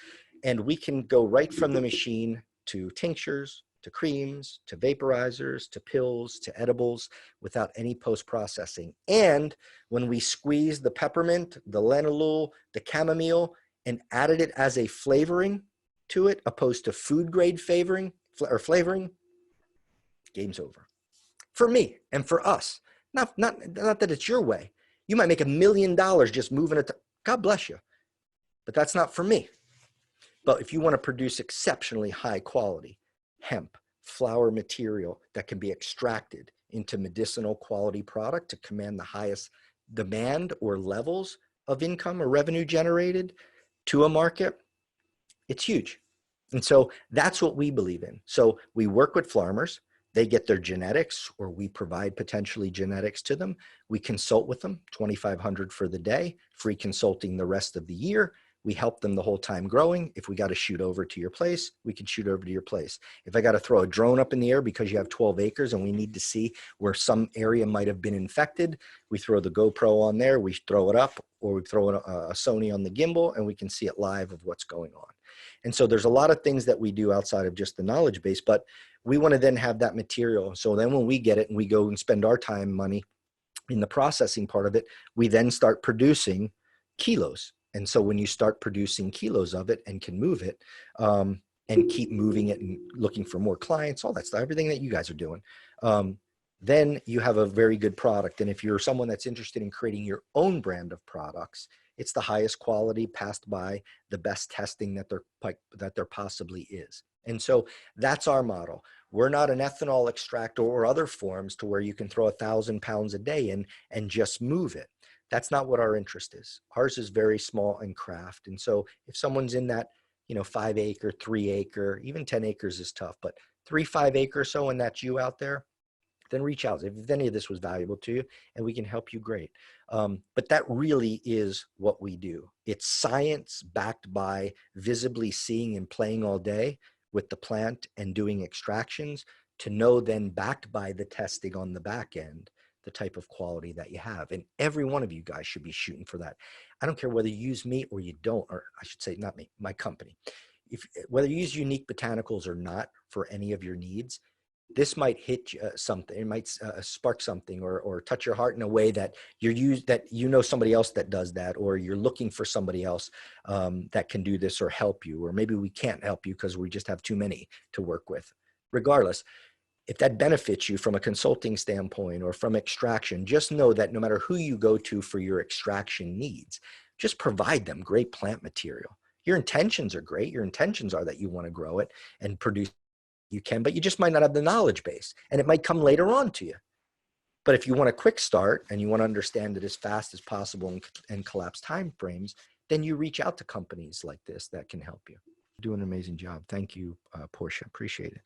And we can go right from the machine to tinctures, to creams, to vaporizers, to pills, to edibles, without any post-processing. And when we squeeze the peppermint, the linalool, the chamomile, and added it as a flavoring to it, opposed to food grade flavoring, game's over. For me and for us. Not that it's your way. You might make $1 million just moving it to, God bless you. But that's not for me. But if you want to produce exceptionally high quality hemp, flower material that can be extracted into medicinal quality product to command the highest demand or levels of income or revenue generated to a market, it's huge. And so that's what we believe in. So we work with farmers. They get their genetics, or we provide potentially genetics to them. We consult with them, $2,500 for the day, free consulting the rest of the year. We help them the whole time growing. If we got to shoot over to your place, we can shoot over to your place. If I got to throw a drone up in the air because you have 12 acres and we need to see where some area might have been infected, we throw the GoPro on there, we throw it up, or we throw a Sony on the gimbal and we can see it live of what's going on. And so there's a lot of things that we do outside of just the knowledge base, but we want to then have that material. So then when we get it and we go and spend our time, money in the processing part of it, we then start producing kilos. And so when you start producing kilos of it and can move it, and keep moving it and looking for more clients, all that stuff, everything that you guys are doing, then you have a very good product. And if you're someone that's interested in creating your own brand of products, it's the highest quality, passed by the best testing that there possibly is. And so that's our model. We're not an ethanol extractor or other forms to where you can throw 1,000 pounds a day in and just move it. That's not what our interest is. Ours is very small and craft. And so if someone's in that, 5 acre, 3 acre, even 10 acres is tough, but 3, 5 acre or so, and that's you out there, then reach out. If any of this was valuable to you and we can help you, great. But that really is what we do. It's science backed by visibly seeing and playing all day with the plant and doing extractions, to know then, backed by the testing on the back end, the type of quality that you have. And every one of you guys should be shooting for that. I don't care whether you use me or you don't, or I should say not me, my company. Whether you use Unique Botanicals or not for any of your needs, this might hit something. It might spark something or touch your heart in a way that somebody else that does that, or you're looking for somebody else that can do this or help you, or maybe we can't help you because we just have too many to work with. Regardless, if that benefits you from a consulting standpoint or from extraction, just know that no matter who you go to for your extraction needs, just provide them great plant material. Your intentions are great. Your intentions are that you want to grow it and produce. You can, but you just might not have the knowledge base, and it might come later on to you. But if you want a quick start and you want to understand it as fast as possible and collapse time frames, then you reach out to companies like this that can help you. You're doing an amazing job. Thank you, Portia. Appreciate it.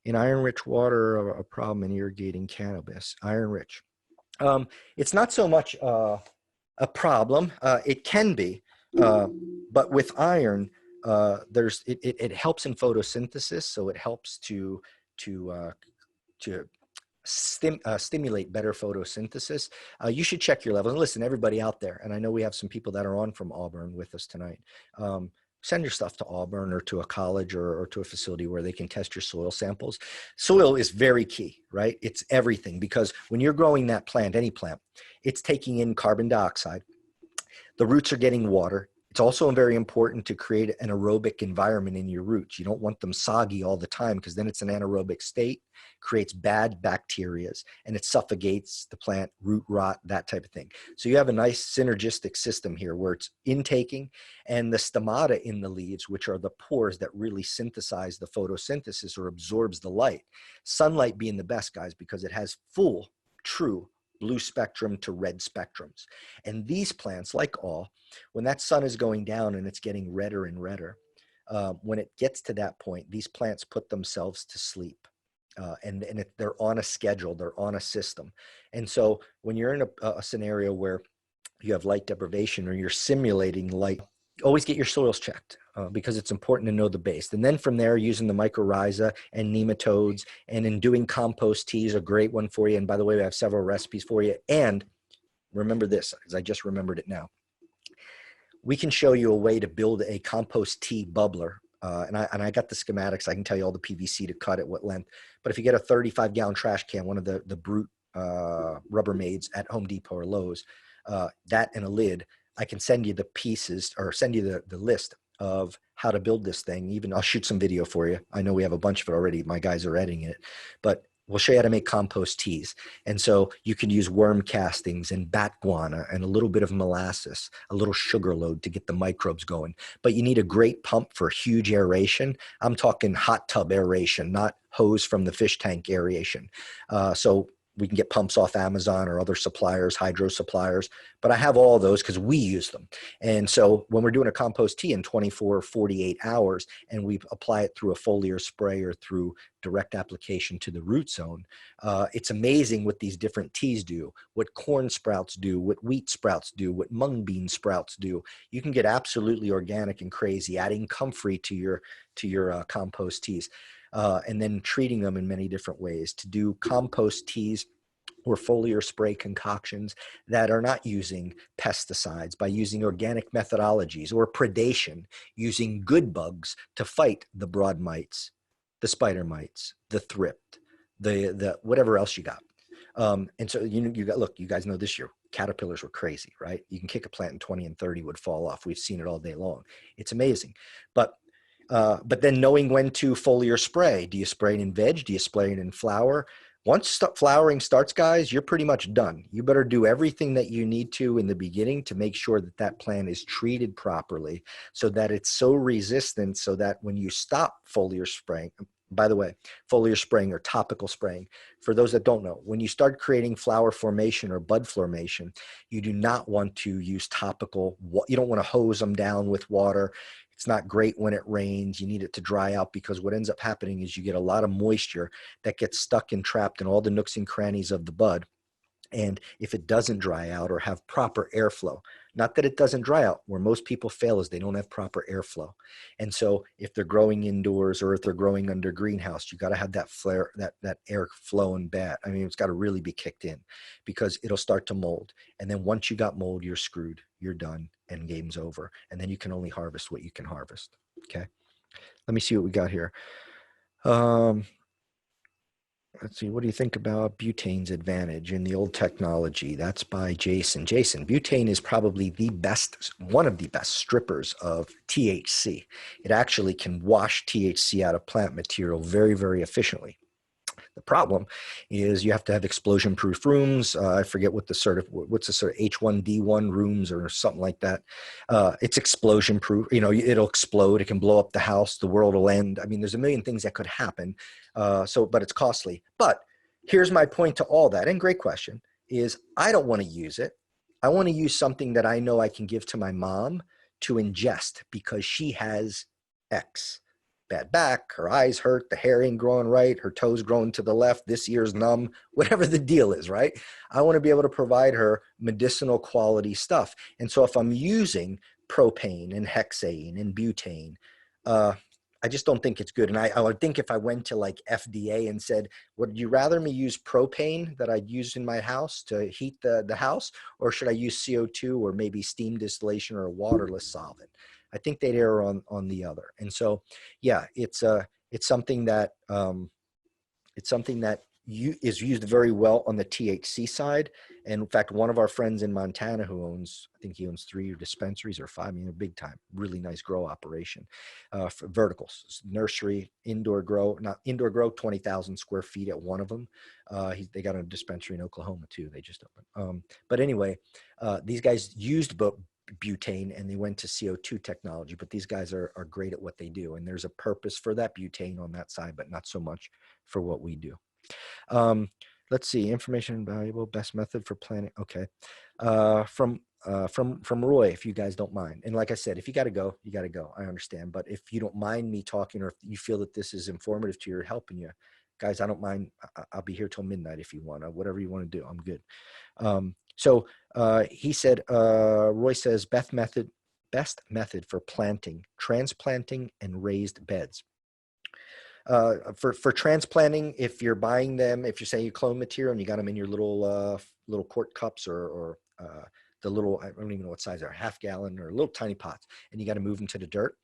In iron-rich water, a problem in irrigating cannabis. Iron-rich. It's not so much a problem. It can be, but with iron, it helps in photosynthesis, so it helps to stimulate better photosynthesis. You should check your levels. And listen, everybody out there, and I know we have some people that are on from Auburn with us tonight. Send your stuff to Auburn or to a college or to a facility where they can test your soil samples. Soil is very key, right? It's everything, because when you're growing that plant, any plant, it's taking in carbon dioxide. The roots are getting water. It's also very important to create an aerobic environment in your roots. You don't want them soggy all the time, because then it's an anaerobic state, creates bad bacteria, and it suffocates the plant, root rot, that type of thing. So you have a nice synergistic system here where it's intaking, and the stomata in the leaves, which are the pores that really synthesize the photosynthesis or absorbs the light. Sunlight being the best, guys, because it has full, true blue spectrum to red spectrums. And these plants, like all, when that sun is going down and it's getting redder and redder, when it gets to that point, these plants put themselves to sleep. They're on a schedule, they're on a system. And so when you're in a scenario where you have light deprivation or you're simulating light, always get your soils checked, because it's important to know the base. And then from there, using the mycorrhiza and nematodes, and in doing compost tea is a great one for you. And by the way, we have several recipes for you. And remember this, because I just remembered it now. We can show you a way to build a compost tea bubbler. And I got the schematics. I can tell you all the PVC to cut at what length. But if you get a 35-gallon trash can, one of the Brute Rubbermaids at Home Depot or Lowe's, that and a lid, I can send you the pieces, or send you the list of how to build this thing. Even I'll shoot some video for you. I know we have a bunch of it already. My guys are editing it, but we'll show you how to make compost teas. And so you can use worm castings and bat guana and a little bit of molasses, a little sugar load to get the microbes going. But you need a great pump for huge aeration. I'm talking hot tub aeration, not hose from the fish tank aeration. So we can get pumps off Amazon or other suppliers, hydro suppliers, but I have all those because we use them. And so when we're doing a compost tea in 24 or 48 hours and we apply it through a foliar spray or through direct application to the root zone, it's amazing what these different teas do, what corn sprouts do, what wheat sprouts do, what mung bean sprouts do. You can get absolutely organic and crazy, adding comfrey to your compost teas. And then treating them in many different ways to do compost teas or foliar spray concoctions that are not using pesticides, by using organic methodologies, or predation, using good bugs to fight the broad mites, the spider mites, the thrift, the whatever else you got. And so you got, look, you guys know this year caterpillars were crazy, right? You can kick a plant and 20 and 30 would fall off. We've seen it all day long. It's amazing. But then knowing when to foliar spray. Do you spray it in veg? Do you spray it in flower? Once flowering starts, guys, you're pretty much done. You better do everything that you need to in the beginning to make sure that that plant is treated properly so that it's so resistant so that when you stop foliar spraying, by the way, foliar spraying or topical spraying, for those that don't know, when you start creating flower formation or bud formation, you do not want to use topical. You don't want to hose them down with water. It's not great when it rains. You need it to dry out because what ends up happening is you get a lot of moisture that gets stuck and trapped in all the nooks and crannies of the bud. And if it doesn't dry out or have proper airflow, not that it doesn't dry out, where most people fail is they don't have proper airflow. And so if they're growing indoors or if they're growing under greenhouse, you got to have that flare, that air flow and bat. I mean, it's got to really be kicked in because it'll start to mold. And then once you got mold, you're screwed, you're done, and game's over. And then you can only harvest what you can harvest. Okay. Let me see what we got here. Let's see, what do you think about butane's advantage in the old technology? That's by Jason. Jason, butane is probably the best, one of the best strippers of THC. It actually can wash THC out of plant material very, very efficiently. The problem is you have to have explosion-proof rooms. I forget what what's the sort of H1D1 rooms or something like that. It's explosion-proof. You know, it'll explode. It can blow up the house. The world will end. I mean, there's a million things that could happen. But it's costly. But here's my point to all that, and great question, is I don't want to use it. I want to use something that I know I can give to my mom to ingest because she has X. Bad back, her eyes hurt, the hair ain't growing right, her toes growing to the left, this ear's numb, whatever the deal is, right? I want to be able to provide her medicinal quality stuff. And so if I'm using propane and hexane and butane, I just don't think it's good. And I would think if I went to like FDA and said, would you rather me use propane that I'd use in my house to heat the house, or should I use CO2 or maybe steam distillation or a waterless solvent? I think they'd err on the other. And so, yeah, it's something that is used very well on the THC side. And in fact, one of our friends in Montana who owns, I think he owns 3 dispensaries or 5, I mean, a big time, really nice grow operation for verticals, nursery, indoor grow, 20,000 square feet at one of them. They got a dispensary in Oklahoma too. They just opened. But anyway, these guys used butane and they went to CO2 technology, but these guys are great at what they do. And there's a purpose for that butane on that side, but not so much for what we do. Let's see, information valuable, best method for planning. Okay. From Roy, if you guys don't mind. And like I said, if you got to go, you got to go. I understand. But if you don't mind me talking, or if you feel that this is informative to you or helping you, guys, I don't mind. I'll be here till midnight if you want. Whatever you want to do, I'm good. He said, Roy says, best method for planting, transplanting, and raised beds. For transplanting, if you're buying them, if you're saying you clone material and you got them in your little quart cups or the little, I don't even know what size they are, half gallon or little tiny pots, and you got to move them to the dirt,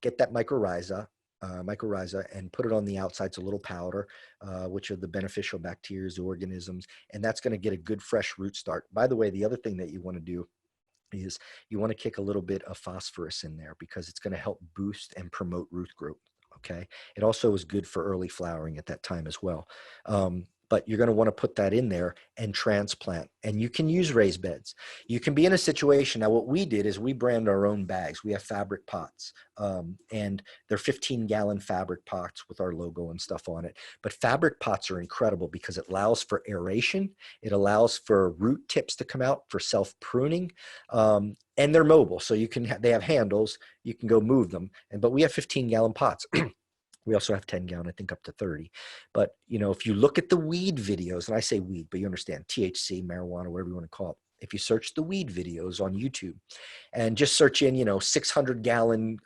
get that mycorrhiza and put it on the outside. It's a little powder, which are the beneficial bacteria, organisms, and that's going to get a good fresh root start. By the way, the other thing that you want to do is you want to kick a little bit of phosphorus in there because it's going to help boost and promote root growth. Okay. It also is good for early flowering at that time as well. but you're going to want to put that in there and transplant. And you can use raised beds. You can be in a situation. Now, what we did is we brand our own bags. We have fabric pots, and they're 15-gallon fabric pots with our logo and stuff on it. But fabric pots are incredible because it allows for aeration. It allows for root tips to come out for self-pruning. And they're mobile. So you can, they have handles, you can go move them. But we have 15-gallon pots. We also have 10-gallon, I think up to 30. But, you know, if you look at the weed videos, and I say weed, but you understand, THC, marijuana, whatever you want to call it. If you search the weed videos on YouTube and just search in, you know, 600-gallon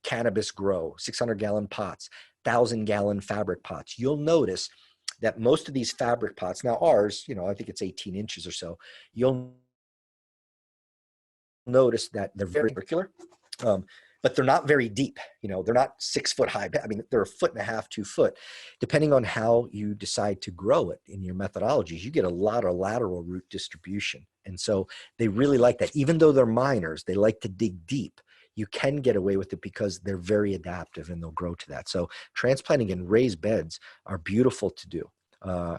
cannabis grow, 600-gallon pots, 1,000-gallon fabric pots, you'll notice that most of these fabric pots, now ours, you know, I think it's 18 inches or so, you'll notice that they're very circular. But they're not very deep. You know, they're not 6 foot high. I mean, they're 1.5 feet, 2 foot. Depending on how you decide to grow it in your methodologies, you get a lot of lateral root distribution. And so they really like that. Even though they're minors, they like to dig deep. You can get away with it because they're very adaptive and they'll grow to that. So transplanting in raised beds are beautiful to do.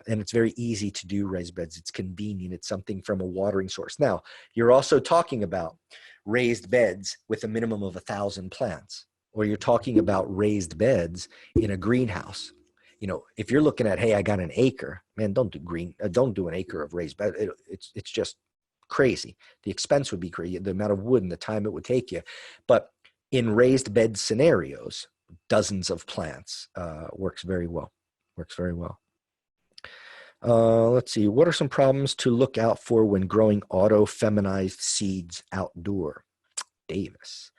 And it's very easy to do raised beds. It's convenient. It's something from a watering source. Now, you're also talking about raised beds with a minimum of 1,000 plants, or you're talking about raised beds in a greenhouse. You know, if you're looking at, hey, I got an acre, man, don't do an acre of raised bed. It's just crazy. The expense would be crazy, the amount of wood and the time it would take you. But in raised bed scenarios, dozens of plants works very well. Works very well. Let's see, what are some problems to look out for when growing auto-feminized seeds outdoor? Davis.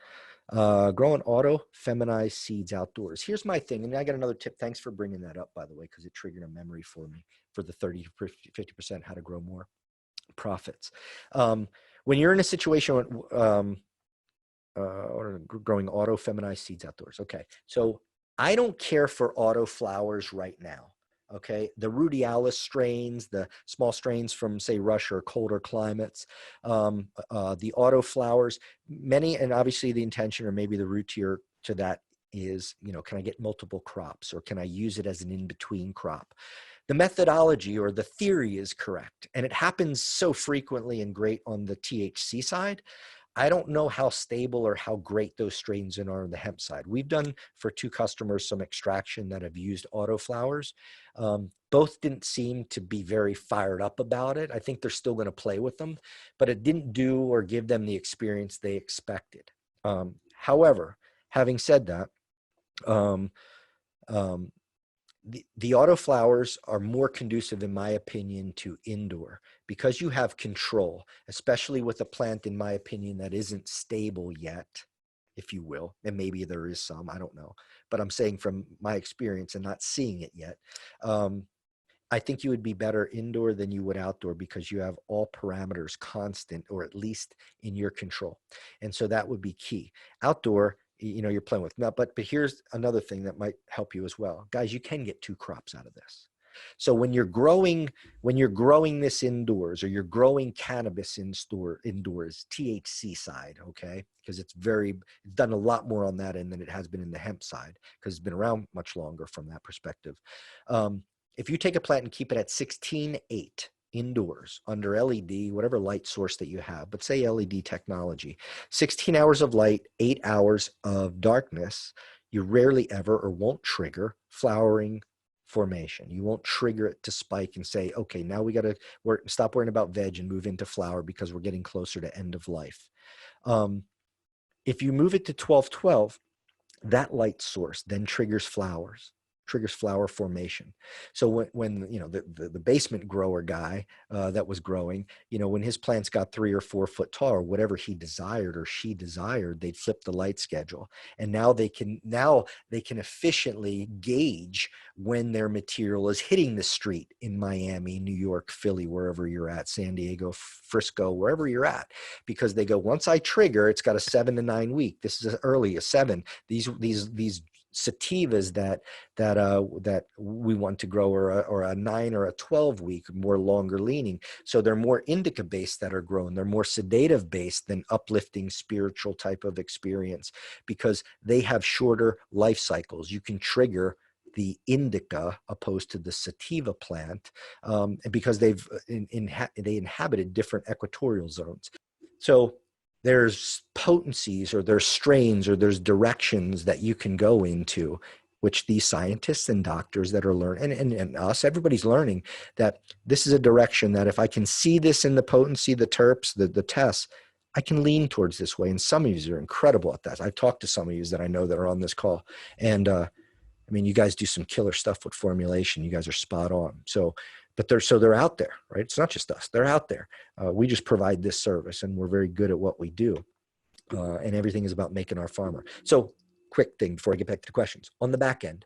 Growing auto-feminized seeds outdoors. Here's my thing, and I got another tip. Thanks for bringing that up, by the way, because it triggered a memory for me for the 30 to 50% how to grow more profits. When you're in a situation growing auto-feminized seeds outdoors. Okay, so I don't care for auto flowers right now. Okay, the rudialis strains, the small strains from, say, Russia or colder climates, the auto flowers, many, and obviously the intention or maybe the root to that is, you know, can I get multiple crops, or can I use it as an in-between crop? The methodology or the theory is correct, and it happens so frequently and great on the THC side. I don't know how stable or how great those strains are on the hemp side. We've done for 2 customers some extraction that have used auto flowers. Both didn't seem to be very fired up about it. I think they're still going to play with them, but it didn't do or give them the experience they expected. However, having said that, the auto flowers are more conducive, in my opinion, to indoor because you have control, especially with a plant, in my opinion, that isn't stable yet, if you will. And maybe there is some, I don't know. But I'm saying from my experience and not seeing it yet, I think you would be better indoor than you would outdoor because you have all parameters constant, or at least in your control. And so that would be key. Outdoor, you know, you're playing with. Now, but here's another thing that might help you as well. Guys, you can get 2 crops out of this. So when you're growing this indoors, or you're growing cannabis indoors, THC side, okay, because it's done a lot more on that end than it has been in the hemp side, because it's been around much longer from that perspective. If you take a plant and keep it at 16:8 indoors under LED, whatever light source that you have, but say LED technology, 16 hours of light, 8 hours of darkness, you rarely ever or won't trigger flowering formation. You won't trigger it to spike and say, okay, now we got to stop worrying about veg and move into flower because we're getting closer to end of life. If you move it to 12-12, that light source then triggers flower formation. So when you know, the basement grower guy that was growing, you know, when his plants got 3 or 4 foot tall, or whatever he desired or she desired, they'd flip the light schedule. And now they can efficiently gauge when their material is hitting the street in Miami, New York, Philly, wherever you're at, San Diego, Frisco, wherever you're at, because they go, once I trigger, it's got a 7 to 9 week. This is early, a 7. These sativas that we want to grow, or a 9 or a 12 week, more longer leaning. So they're more indica based that are grown. They're more sedative based than uplifting spiritual type of experience, because they have shorter life cycles. You can trigger the indica opposed to the sativa plant, because they inhabited different equatorial zones. So there's potencies, or there's strains, or there's directions that you can go into, which these scientists and doctors that are learning, and us, everybody's learning that this is a direction that if I can see this in the potency, the terps, the tests, I can lean towards this way. And some of you are incredible at that. I've talked to some of you that I know that are on this call. And I mean, you guys do some killer stuff with formulation. You guys are spot on. So they're out there, right? It's not just us. They're out there. We just provide this service, and we're very good at what we do. And everything is about making our farmer. So quick thing before I get back to the questions. On the back end,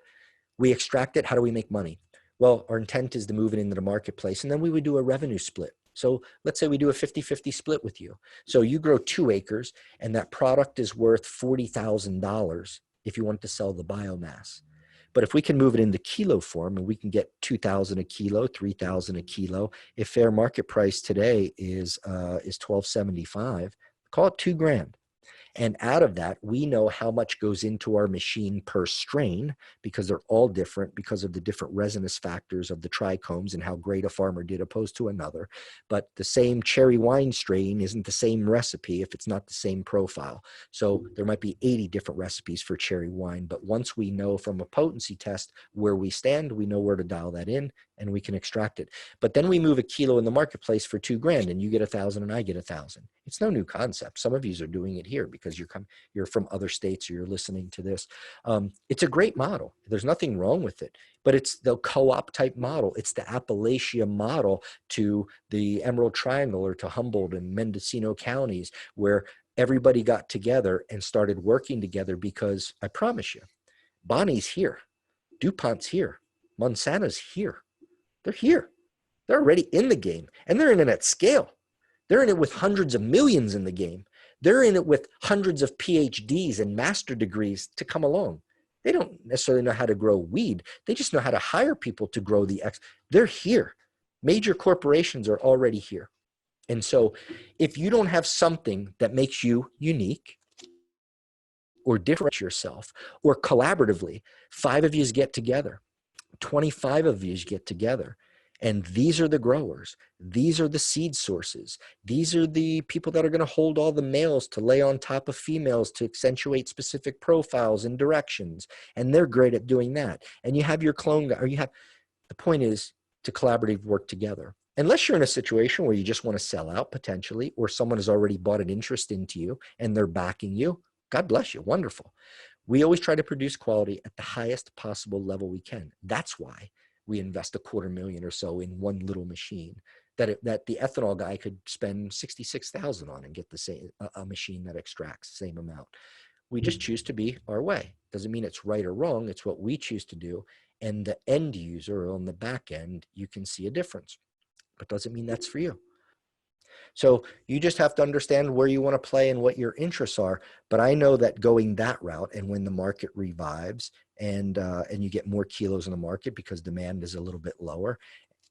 we extract it. How do we make money? Well, our intent is to move it into the marketplace, and then we would do a revenue split. So let's say we do a 50-50 split with you. So you grow 2 acres, and that product is worth $40,000 if you want to sell the biomass. But if we can move it into kilo form, and we can get 2,000 a kilo, 3,000 a kilo, if fair market price today is $12.75, call it $2,000. And out of that, we know how much goes into our machine per strain, because they're all different because of the different resinous factors of the trichomes and how great a farmer did opposed to another. But the same cherry wine strain isn't the same recipe if it's not the same profile. So there might be 80 different recipes for cherry wine. But once we know from a potency test where we stand, we know where to dial that in, and we can extract it. But then we move a kilo in the marketplace for $2,000, and you get 1,000 and I get 1,000. It's no new concept. Some of you are doing it here because you're from other states, or you're listening to this. It's a great model. There's nothing wrong with it, but it's the co-op type model. It's the Appalachia model to the Emerald Triangle, or to Humboldt and Mendocino counties, where everybody got together and started working together, because I promise you, Bonnie's here, DuPont's here, Monsanto's here. They're here. They're already in the game, and they're in it at scale. They're in it with hundreds of millions in the game. They're in it with hundreds of PhDs and master degrees to come along. They don't necessarily know how to grow weed. They just know how to hire people to grow the X. They're here. Major corporations are already here. And so if you don't have something that makes you unique, or differentiate yourself, or collaboratively, 5 of you get together, 25 of you get together, and these are the growers. These are the seed sources. These are the people that are going to hold all the males to lay on top of females to accentuate specific profiles and directions. And they're great at doing that. And you have your clone guy, or the point is to collaboratively work together. Unless you're in a situation where you just want to sell out potentially, or someone has already bought an interest into you and they're backing you, God bless you, wonderful. We always try to produce quality at the highest possible level we can. That's why we invest $250,000 or so in one little machine that the ethanol guy could spend $66,000 on and get the same a machine that extracts the same amount. We just choose to be our way. Doesn't mean it's right or wrong. It's what we choose to do. And the end user on the back end, you can see a difference, but doesn't mean that's for you. So you just have to understand where you want to play and what your interests are. But I know that going that route, and when the market revives and you get more kilos in the market because demand is a little bit lower,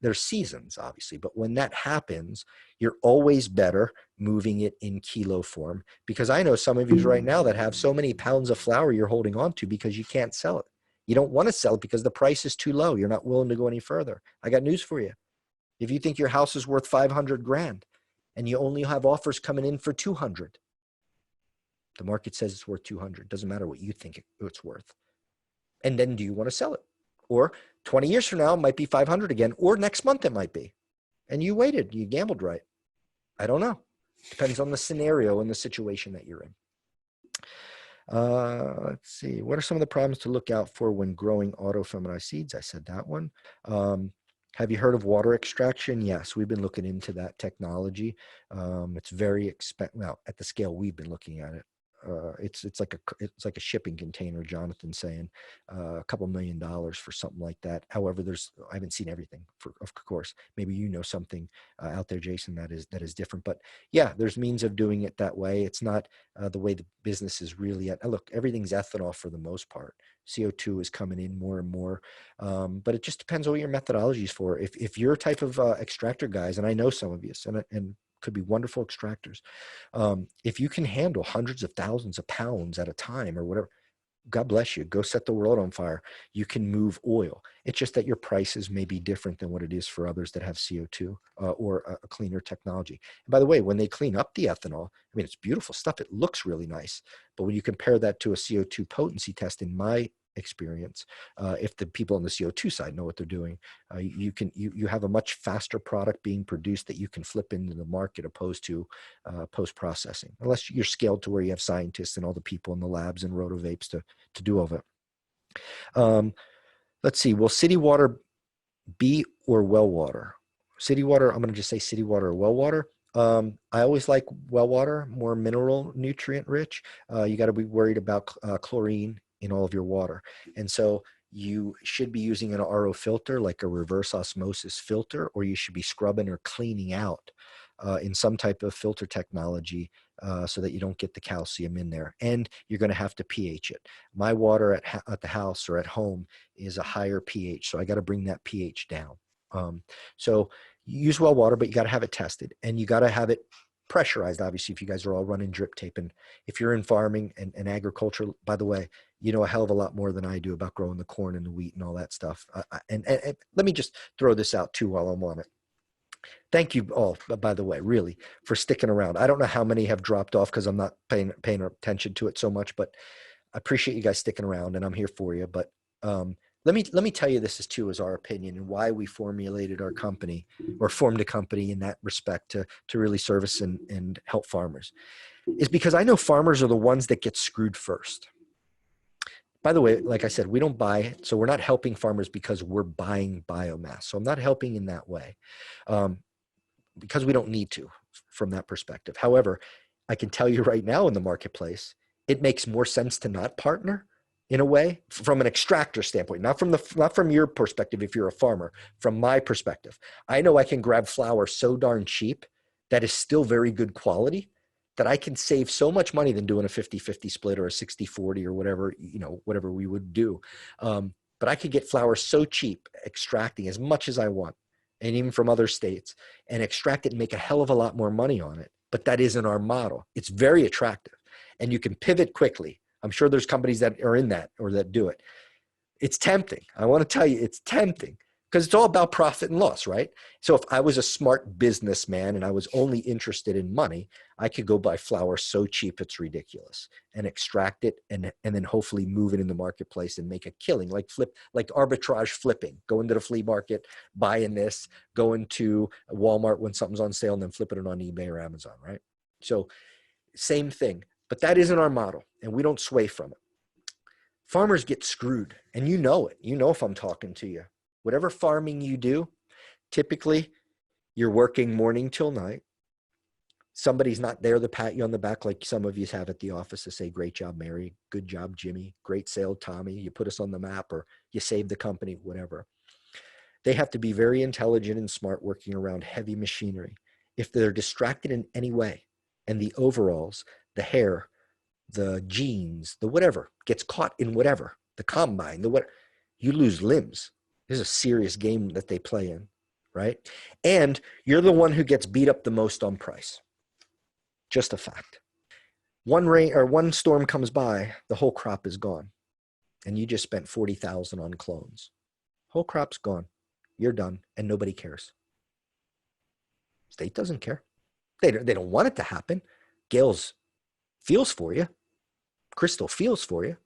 there's seasons, obviously. But when that happens, you're always better moving it in kilo form, because I know some of you right now that have so many pounds of flour you're holding on to because you can't sell it. You don't want to sell it because the price is too low. You're not willing to go any further. I got news for you. If you think your house is worth 500 grand, and you only have offers coming in for 200. The market says it's worth 200. Doesn't matter what you think it's worth. And then do you want to sell it? Or 20 years from now, it might be 500 again, or next month it might be. And you waited, you gambled right. I don't know. Depends on the scenario and the situation that you're in. Let's see. What are some of the problems to look out for when growing auto-feminized seeds? I said that one. Have you heard of water extraction? Yes, we've been looking into that technology. It's very expensive. Well, at the scale we've been looking at it, it's like a shipping container. Jonathan's saying a couple $1 million for something like that. However, I haven't seen everything. Of course, maybe you know something out there, Jason, that is different. But yeah, there's means of doing it that way. It's not the way the business is really at. Look, everything's ethanol for the most part. CO2 is coming in more and more, but it just depends on what your methodology is for. If you're a type of extractor guys, and I know some of you, and could be wonderful extractors, if you can handle hundreds of thousands of pounds at a time or whatever, God bless you. Go set the world on fire. You can move oil. It's just that your prices may be different than what it is for others that have CO2 or a cleaner technology. And by the way, when they clean up the ethanol, I mean, it's beautiful stuff. It looks really nice. But when you compare that to a CO2 potency test, in my experience, if the people on the CO2 side know what they're doing, you have a much faster product being produced that you can flip into the market opposed to post-processing, unless you're scaled to where you have scientists and all the people in the labs and rotovapes to do all of it. Let's see, will city water be or well water? City water, I'm going to just say city water or well water. I always like well water, more mineral, nutrient rich. You got to be worried about chlorine in all of your water. And so you should be using an RO filter, like a reverse osmosis filter, or you should be scrubbing or cleaning out in some type of filter technology so that you don't get the calcium in there. And you're going to have to pH it. My water at the house or at home is a higher pH, so I got to bring that pH down. So use well water, but you got to have it tested, and you got to have it pressurized, obviously, if you guys are all running drip tape. And if you're in farming and agriculture, by the way, you know a hell of a lot more than I do about growing the corn and the wheat and all that stuff. And let me just throw this out too while I'm on it. Thank you all, by the way, really, for sticking around. I don't know how many have dropped off because I'm not paying attention to it so much, but I appreciate you guys sticking around, and I'm here for you. But let me tell you this as our opinion and why we formulated our company, or formed a company in that respect to really service and help farmers, is because I know farmers are the ones that get screwed first. By the way, like I said, we don't buy it, so we're not helping farmers because we're buying biomass. So I'm not helping in that way because we don't need to from that perspective. However, I can tell you right now in the marketplace, it makes more sense to not partner in a way from an extractor standpoint, not from your perspective if you're a farmer, from my perspective. I know I can grab flower so darn cheap that is still very good quality that I can save so much money than doing a 50-50 split or a 60-40 or whatever, whatever we would do. But I could get flower so cheap, extracting as much as I want, and even from other states, and extract it and make a hell of a lot more money on it. But that isn't our model. It's very attractive, and you can pivot quickly. I'm sure there's companies that are in that or that do it. It's tempting. I want to tell you, it's tempting because it's all about profit and loss, right? So if I was a smart businessman and I was only interested in money, I could go buy flower so cheap it's ridiculous and extract it and then hopefully move it in the marketplace and make a killing, like arbitrage flipping, go into the flea market, buying this, go into Walmart when something's on sale and then flipping it on eBay or Amazon, right? So same thing, but that isn't our model and we don't sway from it. Farmers get screwed, and you know it. You know if I'm talking to you. Whatever farming you do, typically you're working morning till night. Somebody's not there to pat you on the back like some of you have at the office to say, great job, Mary. Good job, Jimmy. Great sale, Tommy. You put us on the map, or you saved the company, whatever. They have to be very intelligent and smart working around heavy machinery. If they're distracted in any way, and the overalls, the hair, the jeans, the whatever, gets caught in whatever, the combine, the what, you lose limbs. There's a serious game that they play in, right? And you're the one who gets beat up the most on price. Just a fact. One rain or one storm comes by, the whole crop is gone. And you just spent $40,000 on clones. Whole crop's gone. You're done, and nobody cares. State doesn't care. They don't want it to happen. Gail's feels for you. Crystal feels for you.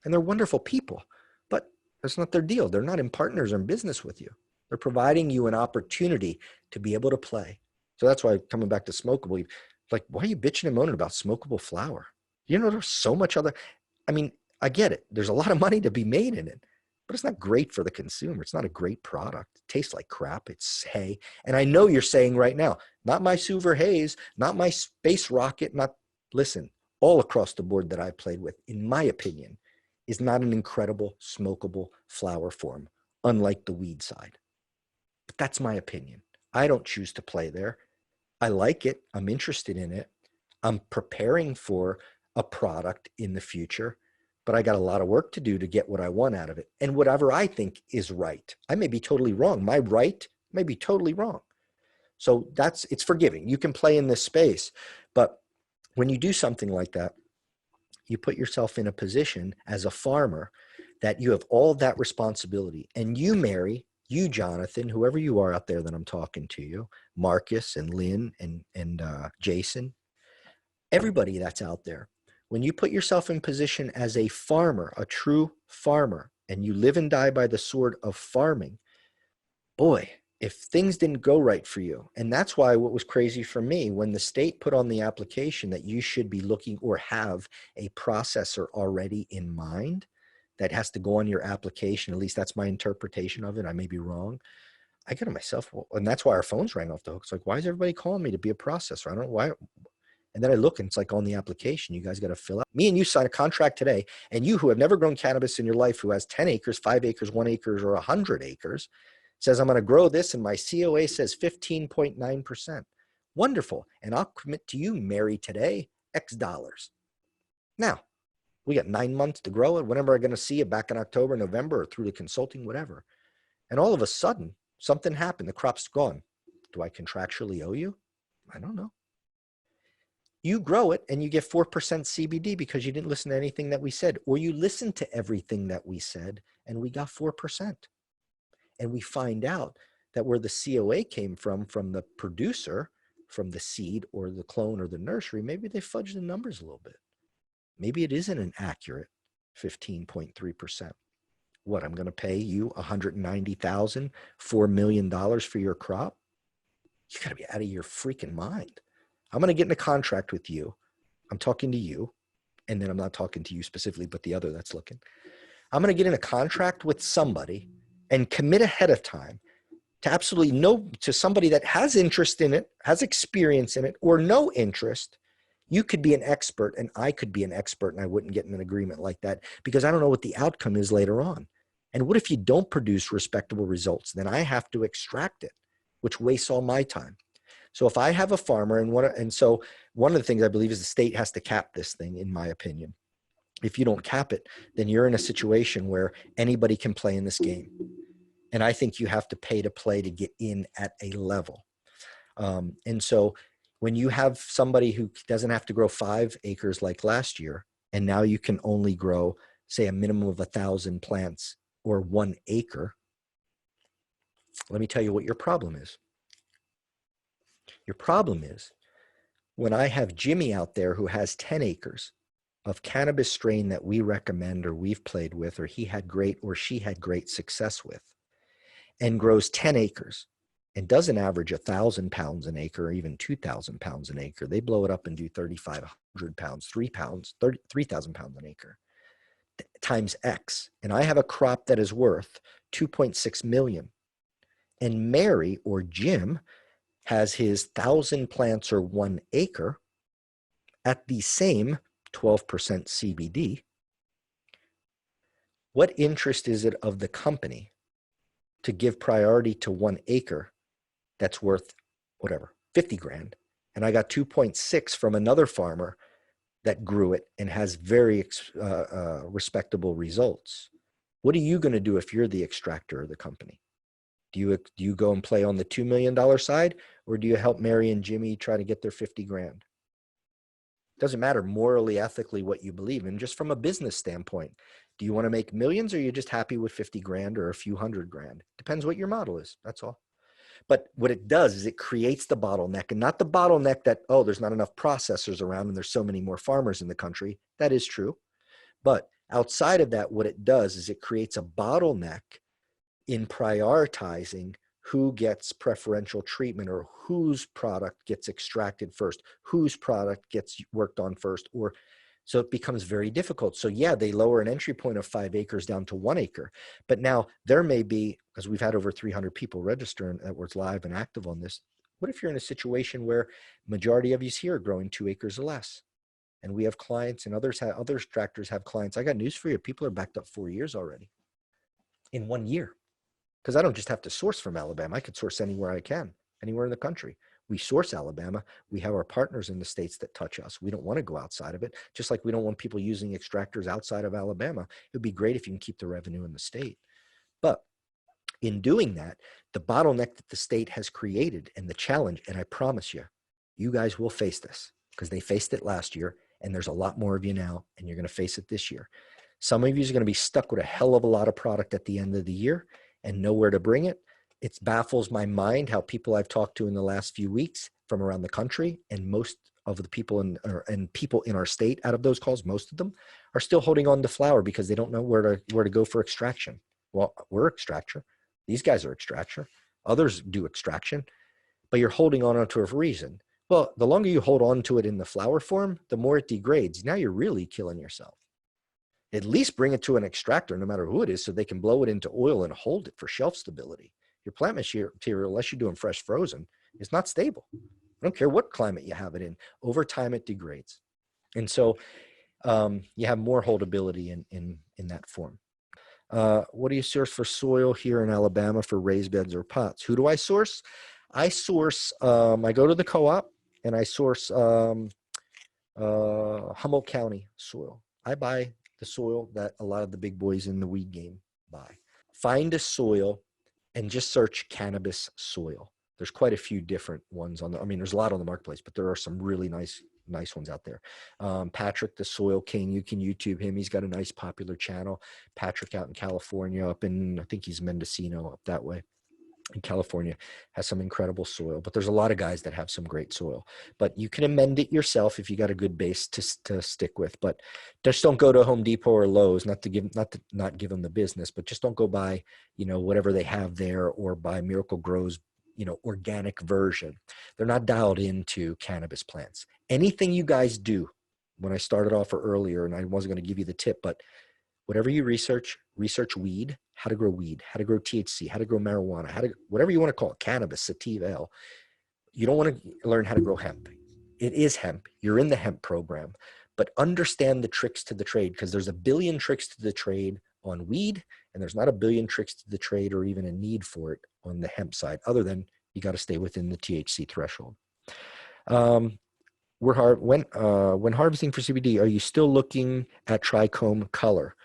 And they're wonderful people. But that's not their deal. They're not in partners or in business with you. They're providing you an opportunity to be able to play. So that's why, coming back to smokable, like, why are you bitching and moaning about smokable flower? You know, there's so much other, I mean, I get it. There's a lot of money to be made in it, but it's not great for the consumer. It's not a great product. It tastes like crap. It's hay. And I know you're saying right now, not my Suver Haze, not my Space Rocket, listen, all across the board that I've played with, in my opinion, is not an incredible smokable flower form, unlike the weed side. But that's my opinion. I don't choose to play there. I like it. I'm interested in it. I'm preparing for a product in the future, but I got a lot of work to do to get what I want out of it. And whatever I think is right, I may be totally wrong. My right may be totally wrong. So it's forgiving. You can play in this space, but when you do something like that, you put yourself in a position as a farmer that you have all that responsibility. And you, Mary, you, Jonathan, whoever you are out there that I'm talking to you, Marcus and Lynn and Jason, everybody that's out there, when you put yourself in position as a farmer, a true farmer, and you live and die by the sword of farming, boy, if things didn't go right for you, and that's why what was crazy for me, when the state put on the application that you should be looking or have a processor already in mind that has to go on your application, at least that's my interpretation of it, I may be wrong. I get to myself, well, and that's why our phones rang off the hook. It's like, why is everybody calling me to be a processor? I don't know why. And then I look and it's like on the application, you guys got to fill out. Me and you sign a contract today, and you who have never grown cannabis in your life, who has 10 acres, 5 acres, 1 acre, or 100 acres, says, I'm going to grow this, and my COA says 15.9%. Wonderful. And I'll commit to you, Mary, today, X dollars. Now, we got 9 months to grow it. Whenever I'm going to see it back in October, November, or through the consulting, whatever. And all of a sudden, something happened. The crop's gone. Do I contractually owe you? I don't know. You grow it and you get 4% CBD because you didn't listen to anything that we said, or you listened to everything that we said and we got 4%. And we find out that where the COA came from the producer, from the seed or the clone or the nursery, maybe they fudged the numbers a little bit. Maybe it isn't an accurate 15.3%. What, I'm going to pay you $190,000, $4 million for your crop? You got to be out of your freaking mind. I'm going to get in a contract with you. I'm talking to you, and then I'm not talking to you specifically, but the other that's looking. I'm going to get in a contract with somebody and commit ahead of time to absolutely to somebody that has interest in it, has experience in it, or no interest. You could be an expert and I could be an expert, and I wouldn't get in an agreement like that because I don't know what the outcome is later on. And what if you don't produce respectable results? Then I have to extract it, which wastes all my time. So if I have a farmer, and so one of the things I believe is the state has to cap this thing, in my opinion. If you don't cap it, then you're in a situation where anybody can play in this game. And I think you have to pay to play to get in at a level. And so when you have somebody who doesn't have to grow 5 acres like last year, and now you can only grow, say, a minimum of 1,000 plants or 1 acre, let me tell you what your problem is. Your problem is when I have Jimmy out there who has 10 acres of cannabis strain that we recommend or we've played with or he had great or she had great success with, and grows 10 acres and doesn't average 1,000 pounds an acre or even 2,000 pounds an acre. They blow it up and do 3,500 pounds, 3,000 pounds an acre times X. And I have a crop that is worth 2.6 million. And Mary or Jim has his 1,000 plants or 1 acre at the same 12% CBD. What interest is it of the company to give priority to 1 acre that's worth whatever, 50 grand? And I got 2.6 from another farmer that grew it and has very respectable results. What are you going to do if you're the extractor of the company? Do you go and play on the $2 million side, or do you help Mary and Jimmy try to get their 50 grand? It doesn't matter morally, ethically what you believe in, just from a business standpoint. Do you want to make millions, or are you just happy with 50 grand or a few hundred grand? Depends what your model is. That's all. But what it does is it creates the bottleneck, and not the bottleneck that, oh, there's not enough processors around and there's so many more farmers in the country. That is true. But outside of that, what it does is it creates a bottleneck in prioritizing who gets preferential treatment or whose product gets extracted first, whose product gets worked on first, or so it becomes very difficult. So yeah, they lower an entry point of 5 acres down to 1 acre, but now there may be, because we've had over 300 people register and that was live and active on this. What if you're in a situation where majority of you here are growing 2 acres or less? And we have clients, and other extractors have clients. I got news for you. People are backed up 4 years already in 1 year. Because I don't just have to source from Alabama. I could source anywhere I can, anywhere in the country. We source Alabama. We have our partners in the states that touch us. We don't want to go outside of it, just like we don't want people using extractors outside of Alabama. It would be great if you can keep the revenue in the state. But in doing that, the bottleneck that the state has created and the challenge, and I promise you, you guys will face this because they faced it last year And there's a lot more of you now, and you're going to face it this year. Some of you are going to be stuck with a hell of a lot of product at the end of the year and nowhere to bring it. It baffles my mind how people I've talked to in the last few weeks from around the country, and most of the people and people in our state out of those calls, most of them are still holding on to flower because they don't know where to go for extraction. Well, we're extractor. These guys are extractor. Others do extraction, but you're holding on to it for a reason. Well, the longer you hold on to it in the flower form, the more it degrades. Now you're really killing yourself. At least bring it to an extractor, no matter who it is, so they can blow it into oil and hold it for shelf stability. Your plant material, unless you're doing fresh frozen, is not stable. I don't care what climate you have it in. Over time, it degrades. And so you have more holdability in that form. What do you source for soil here in Alabama for raised beds or pots? Who do I source? I source, I go to the co-op and I source Humboldt County soil. I buy the soil that a lot of the big boys in the weed game buy. Find a soil and just search cannabis soil. There's quite a few different ones on the, I mean, there's a lot on the marketplace, but there are some really nice ones out there. Patrick, the Soil King, you can YouTube him. He's got a nice popular channel. Patrick out in California, up in, I think he's Mendocino up that way. In California has some incredible soil, but there's a lot of guys that have some great soil. But you can amend it yourself if you got a good base to stick with. But just don't go to Home Depot or Lowe's, not to give them the business, but just don't go buy, you know, whatever they have there, or buy Miracle Grow's, you know, organic version. They're not dialed into cannabis plants. Anything you guys do, when I started off earlier, and I wasn't going to give you the tip, but whatever you research weed, how to grow weed, how to grow THC, how to grow marijuana, how to, whatever you want to call it, cannabis, sativa, L. You don't want to learn how to grow hemp. It is hemp. You're in the hemp program, but understand the tricks to the trade, because there's a billion tricks to the trade on weed, and there's not a billion tricks to the trade or even a need for it on the hemp side, other than you got to stay within the THC threshold. When harvesting for CBD, are you still looking at trichome color?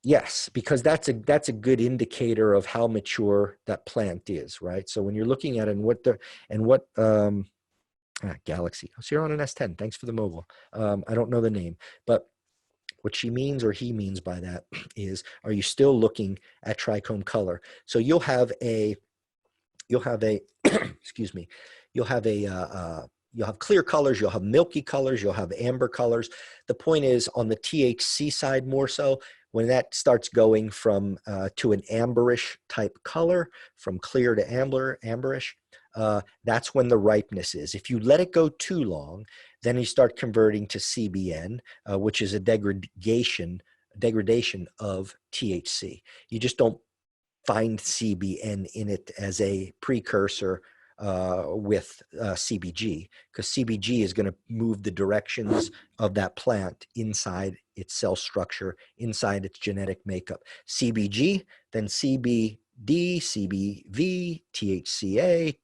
Yes, because that's a good indicator of how mature that plant is, right? So when you're looking at it and what Galaxy. So you're on an S10. Thanks for the mobile. I don't know the name, but what she means, or he means by that, is, are you still looking at trichome color? So you'll have a excuse me, you'll have clear colors, you'll have milky colors, you'll have amber colors. The point is, on the THC side more so, when that starts going from to an amberish type color, from clear to amberish, that's when the ripeness is. If you let it go too long, then you start converting to CBN, which is a degradation of THC. You just don't find CBN in it as a precursor with CBG, because CBG is going to move the directions of that plant inside its cell structure, inside its genetic makeup. CBG, then CBD, CBV, THCA,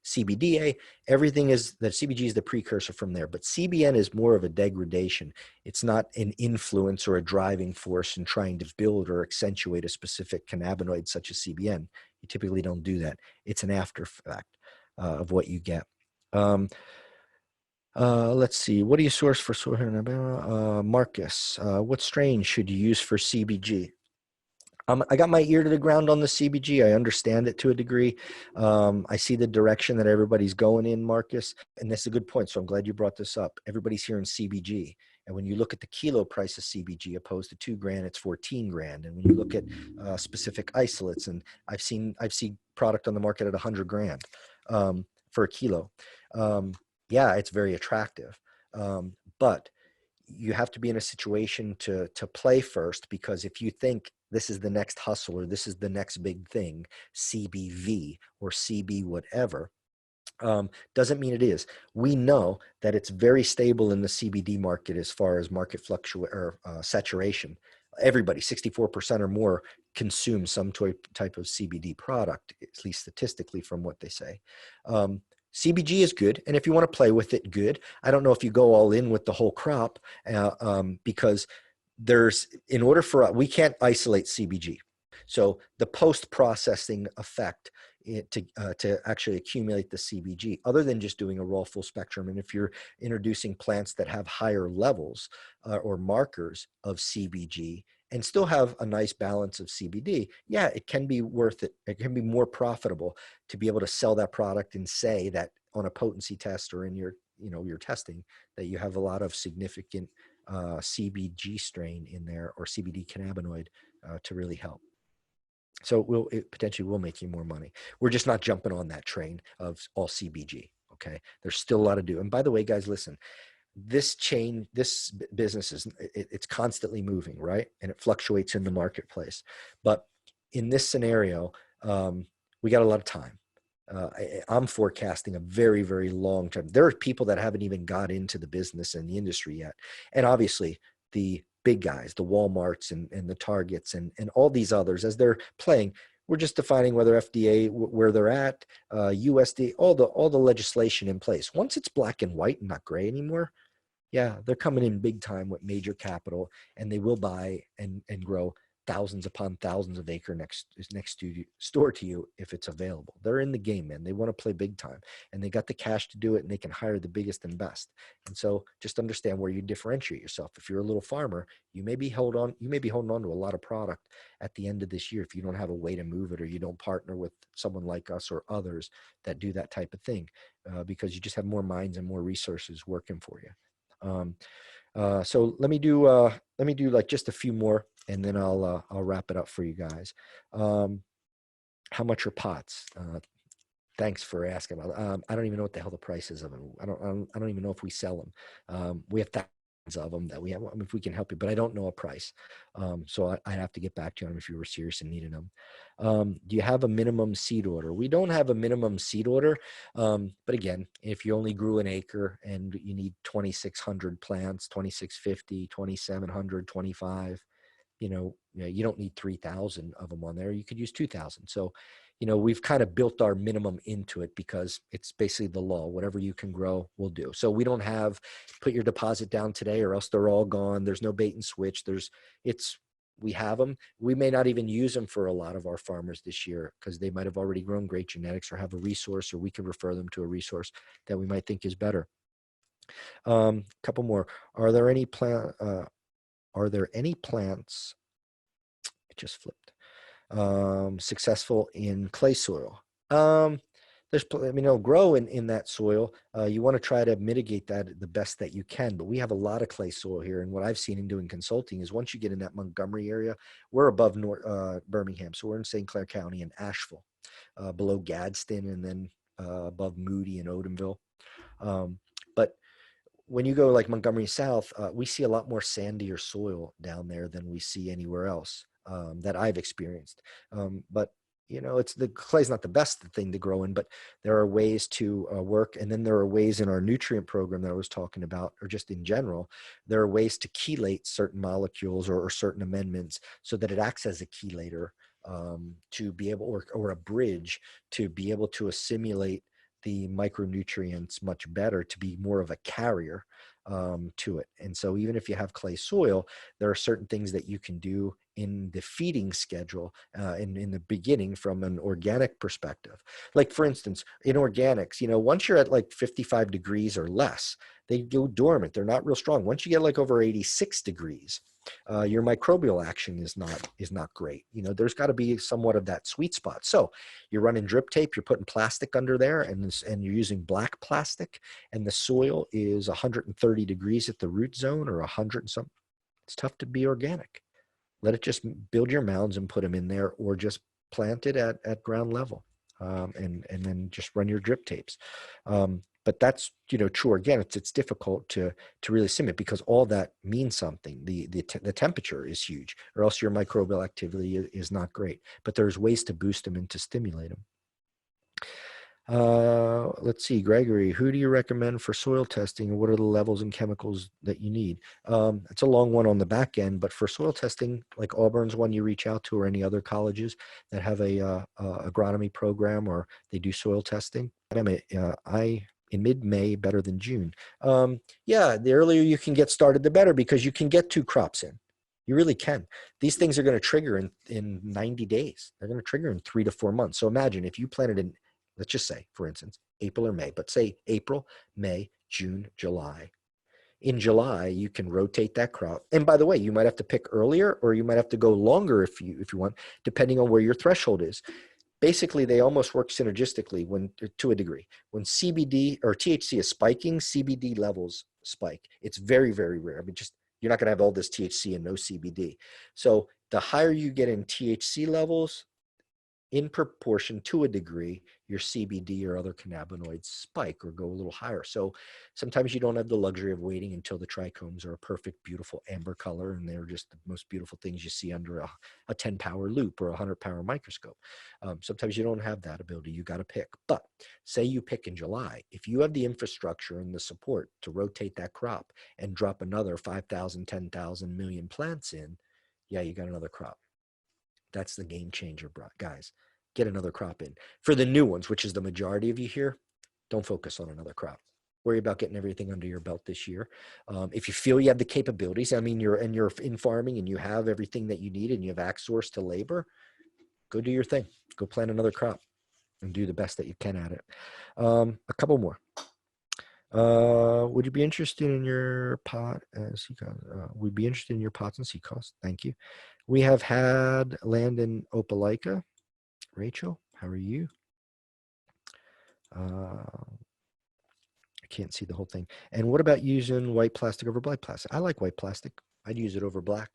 CBDA, everything is that. CBG is the precursor from there, but CBN is more of a degradation. It's not an influence or a driving force in trying to build or accentuate a specific cannabinoid such as CBN. You typically don't do that. It's an after fact of what you get. Let's see. What do you source for Marcus? What strain should you use for CBG? I got my ear to the ground on the CBG. I understand it to a degree. I see the direction that everybody's going in, Marcus, and that's a good point. So I'm glad you brought this up. Everybody's hearing CBG. And when you look at the kilo price of CBG opposed to $2,000, it's 14 grand. And when you look at specific isolates, and I've seen product on the market at 100 grand for a kilo. Yeah, it's very attractive. But you have to be in a situation to play first, because if you think this is the next hustle, or this is the next big thing, CBV or CB whatever, doesn't mean it is. We know that it's very stable in the CBD market as far as market saturation. Everybody, 64% or more, consume some type of CBD product, at least statistically from what they say. CBG is good, and if you want to play with it, good. I don't know if you go all in with the whole crop, because we can't isolate CBG. So the post-processing effect to actually accumulate the CBG, other than just doing a raw full spectrum. And if you're introducing plants that have higher levels or markers of CBG and still have a nice balance of CBD, yeah, it can be worth it. It can be more profitable to be able to sell that product and say that on a potency test or in your, your testing, that you have a lot of significant CBG strain in there, or CBD cannabinoid, to really help. So it potentially will make you more money. We're just not jumping on that train of all CBG. Okay. There's still a lot to do. And by the way, guys, listen, this business it's constantly moving, right? And it fluctuates in the marketplace. But in this scenario, we got a lot of time. I'm forecasting a very, very long term. There are people that haven't even got into the business and the industry yet. And obviously the big guys, the Walmarts and the Targets and all these others, as they're playing, we're just defining whether FDA, where they're at, USD, all the legislation in place. Once it's black and white and not gray anymore, yeah, they're coming in big time with major capital, and they will buy and grow thousands upon thousands of acre next store to you if it's available. They're in the game, man. They want to play big time, and they got the cash to do it, and they can hire the biggest and best. And so just understand where you differentiate yourself. If you're a little farmer, you may be holding on to a lot of product at the end of this year if you don't have a way to move it, or you don't partner with someone like us or others that do that type of thing, because you just have more minds and more resources working for you. So let me do like just a few more, and then I'll wrap it up for you guys. How much are pots? Thanks for asking about. I don't even know what the hell the price is of them. I don't even know if we sell them. We have thousands of them that we have. I mean, if we can help you, but I don't know a price. So I'd have to get back to you on them if you were serious and needed them. Do you have a minimum seed order? We don't have a minimum seed order. But again, if you only grew an acre and you need 2,600 plants, 2,650, 2,700, 25, you don't need 3,000 of them on there. You could use 2,000. So, we've kind of built our minimum into it because it's basically the law. Whatever you can grow, we'll do. So we don't have put your deposit down today or else they're all gone. There's no bait and switch. We have them. We may not even use them for a lot of our farmers this year because they might have already grown great genetics or have a resource, or we can refer them to a resource that we might think is better. Couple more. Are there any plants? It just flipped. Successful in clay soil? There's, grow in that soil. You want to try to mitigate that the best that you can, but we have a lot of clay soil here. And what I've seen in doing consulting is once you get in that Montgomery area, we're above Birmingham. So we're in St. Clair County and Asheville, below Gadsden, and then above Moody and Odenville. But when you go like Montgomery South, we see a lot more sandier soil down there than we see anywhere else that I've experienced. But the clay's not the best thing to grow in, but there are ways to work. And then there are ways in our nutrient program that I was talking about, or just in general, there are ways to chelate certain molecules or certain amendments so that it acts as a chelator to be able, or a bridge to be able to assimilate the micronutrients much better, to be more of a carrier to it. And so even if you have clay soil, there are certain things that you can do in the feeding schedule in the beginning from an organic perspective. Like for instance, in organics, once you're at like 55 degrees or less, they go dormant. They're not real strong. Once you get like over 86 degrees, your microbial action is not great. There's got to be somewhat of that sweet spot. So you're running drip tape, you're putting plastic under there, and you're using black plastic, and the soil is 130 degrees at the root zone, or 100 and something. It's tough to be organic. Let it just build your mounds and put them in there, or just plant it at ground level, and then just run your drip tapes. But that's, true organic. It's difficult to really simulate because all that means something. The temperature is huge, or else your microbial activity is not great. But there's ways to boost them and to stimulate them. Let's see, Gregory, who do you recommend for soil testing, and what are the levels and chemicals that you need? It's a long one on the back end, but for soil testing, like Auburn's one you reach out to, or any other colleges that have a agronomy program, or they do soil testing. In mid-May, better than June. Yeah, the earlier you can get started, the better, because you can get 2 crops in. You really can. These things are going to trigger in 90 days. They're going to trigger in 3 to 4 months. So imagine if you planted in, let's just say, for instance, April or May, but say April, May, June, July. In July, you can rotate that crop. And by the way, you might have to pick earlier, or you might have to go longer if you want, depending on where your threshold is. Basically, they almost work synergistically to a degree. When CBD or THC is spiking, CBD levels spike. It's very, very rare. I mean, just you're not going to have all this THC and no CBD. So the higher you get in THC levels, in proportion to a degree, your CBD or other cannabinoids spike or go a little higher. So sometimes you don't have the luxury of waiting until the trichomes are a perfect, beautiful amber color, and they're just the most beautiful things you see under a 10-power loop or a 100-power microscope. Sometimes you don't have that ability. You got to pick. But say you pick in July. If you have the infrastructure and the support to rotate that crop and drop another 5,000, 10,000 million plants in, yeah, you got another crop. That's the game changer, guys. Get another crop in. For the new ones, which is the majority of you here, don't focus on another crop. Worry about getting everything under your belt this year. If you feel you have the capabilities, I mean, you're in farming and you have everything that you need and you have access to labor, go do your thing. Go plant another crop and do the best that you can at it. A couple more. Would you be interested in your pot and seed cost? We'd be interested in your pots and seed costs. Thank you. We have had land in Opelika. Rachel, how are you? I can't see the whole thing. And what about using white plastic over black plastic? I like white plastic. I'd use it over black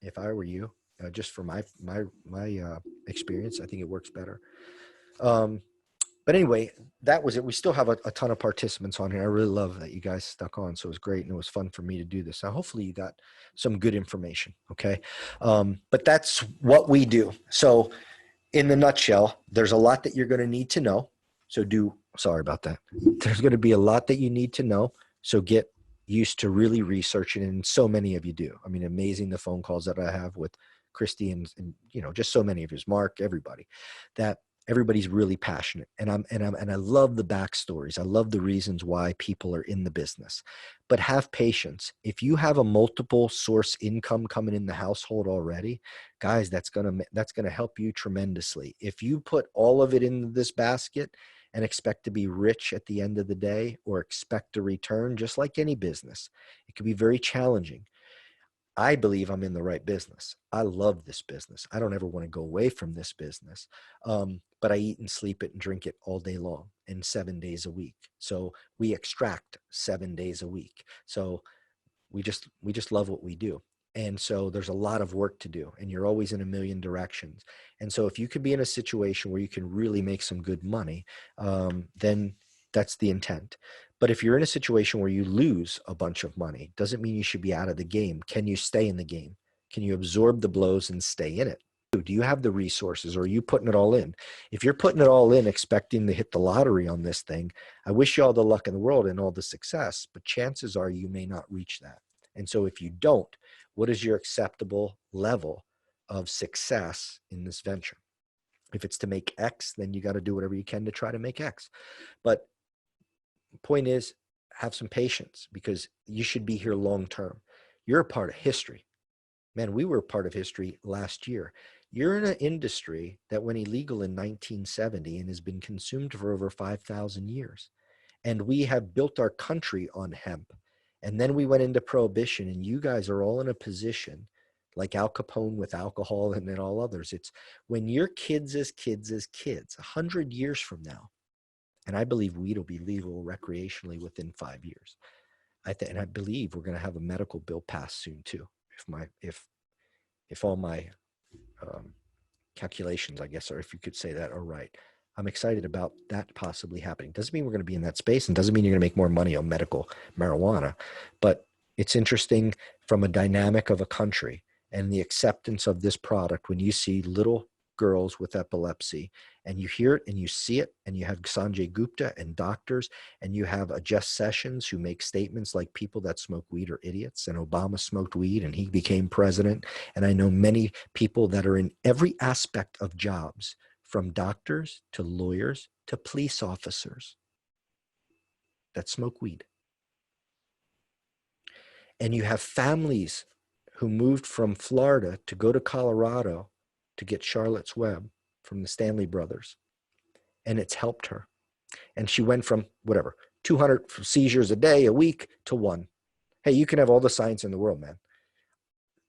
if I were you. Just for my experience, I think it works better. But anyway, that was it. We still have a ton of participants on here. I really love that you guys stuck on. So it was great. And it was fun for me to do this. Now, hopefully you got some good information. Okay. But that's what we do. So in the nutshell, there's a lot that you're going to need to know. So sorry about that. There's going to be a lot that you need to know. So get used to really researching. And so many of you do. I mean, amazing the phone calls that I have with Christy and just so many of you, Mark, everybody, that everybody's really passionate. And I love the backstories. I love the reasons why people are in the business, but have patience. If you have a multiple source income coming in the household already, guys, that's going to help you tremendously. If you put all of it in this basket and expect to be rich at the end of the day, or expect a return, just like any business, it can be very challenging. I believe I'm in the right business. I love this business. I don't ever want to go away from this business. But I eat and sleep it and drink it all day long and 7 days a week. So we extract 7 days a week. So we just love what we do. And so there's a lot of work to do, and you're always in a million directions. And so if you could be in a situation where you can really make some good money, then that's the intent. But if you're in a situation where you lose a bunch of money, doesn't mean you should be out of the game. Can you stay in the game? Can you absorb the blows and stay in it? Do you have the resources, or are you putting it all in? If you're putting it all in, expecting to hit the lottery on this thing, I wish you all the luck in the world and all the success, but chances are you may not reach that. And so if you don't, what is your acceptable level of success in this venture? If it's to make X, then you got to do whatever you can to try to make X. But the point is, have some patience, because you should be here long term. You're a part of history. Man, we were a part of history last year. You're in an industry that went illegal in 1970 and has been consumed for over 5,000 years. And we have built our country on hemp. And then we went into prohibition, and you guys are all in a position like Al Capone with alcohol and then all others. It's when your kids as kids 100 years from now, and I believe weed will be legal recreationally within 5 years. And I believe we're going to have a medical bill passed soon too. If all my calculations, I guess, or if you could say that, are right. I'm excited about that possibly happening. Doesn't mean we're going to be in that space, and doesn't mean you're going to make more money on medical marijuana, but it's interesting from a dynamic of a country and the acceptance of this product. When you see little girls with epilepsy and you hear it and you see it, and you have Sanjay Gupta and doctors, and you have a Jeff Sessions who makes statements like people that smoke weed are idiots, and Obama smoked weed and he became president. And I know many people that are in every aspect of jobs, from doctors to lawyers to police officers, that smoke weed. And you have families who moved from Florida to go to Colorado to get Charlotte's Web from the Stanley brothers, and it's helped her. And she went from whatever 200 seizures a day, a week, to one. Hey, you can have all the science in the world, man.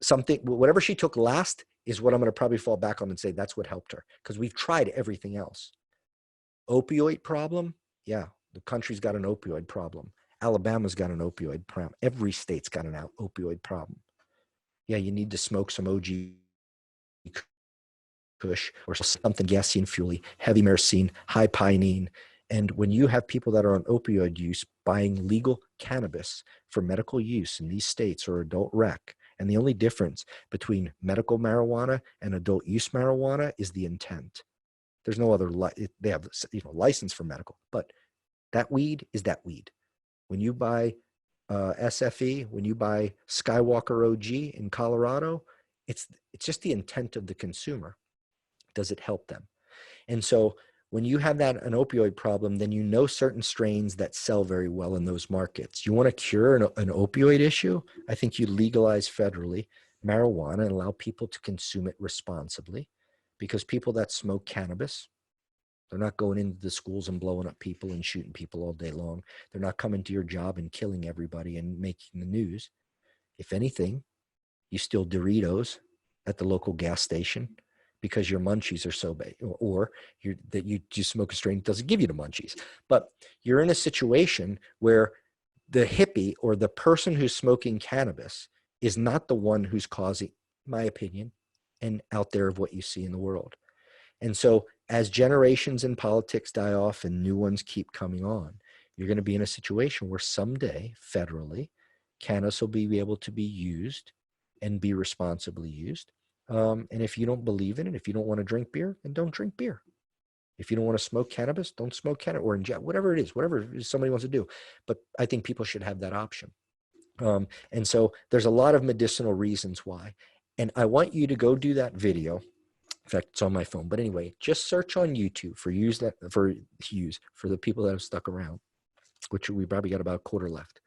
Something, whatever she took last is what I'm going to probably fall back on and say that's what helped her, because we've tried everything else. Opioid problem, yeah, the country's got an opioid problem. Alabama's got an opioid problem. Every state's got an opioid problem. Yeah, you need to smoke some OG Kush or something gassy and fuely, heavy myrcene, high pinene. And when you have people that are on opioid use buying legal cannabis for medical use in these states or adult rec, and the only difference between medical marijuana and adult use marijuana is the intent. There's no other, they have license for medical, but that weed is that weed. When you buy SFE, when you buy Skywalker OG in Colorado, it's just the intent of the consumer. Does it help them? And so when you have an opioid problem, then you know certain strains that sell very well in those markets. You want to cure an opioid issue? I think you legalize federally marijuana and allow people to consume it responsibly, because people that smoke cannabis, they're not going into the schools and blowing up people and shooting people all day long. They're not coming to your job and killing everybody and making the news. If anything, you steal Doritos at the local gas station because your munchies are so bad, or that you just smoke a strain that doesn't give you the munchies. But you're in a situation where the hippie or the person who's smoking cannabis is not the one who's causing, my opinion, and out there of what you see in the world. And so as generations in politics die off and new ones keep coming on, you're going to be in a situation where someday federally, cannabis will be able to be used and be responsibly used. And if you don't believe in it, if you don't want to drink beer, then don't drink beer. If you don't want to smoke cannabis, don't smoke cannabis, or inject, whatever it is, whatever somebody wants to do. But I think people should have that option. And so there's a lot of medicinal reasons why. And I want you to go do that video. In fact, it's on my phone. But anyway, just search on YouTube for the people that have stuck around, which we probably got about a quarter left.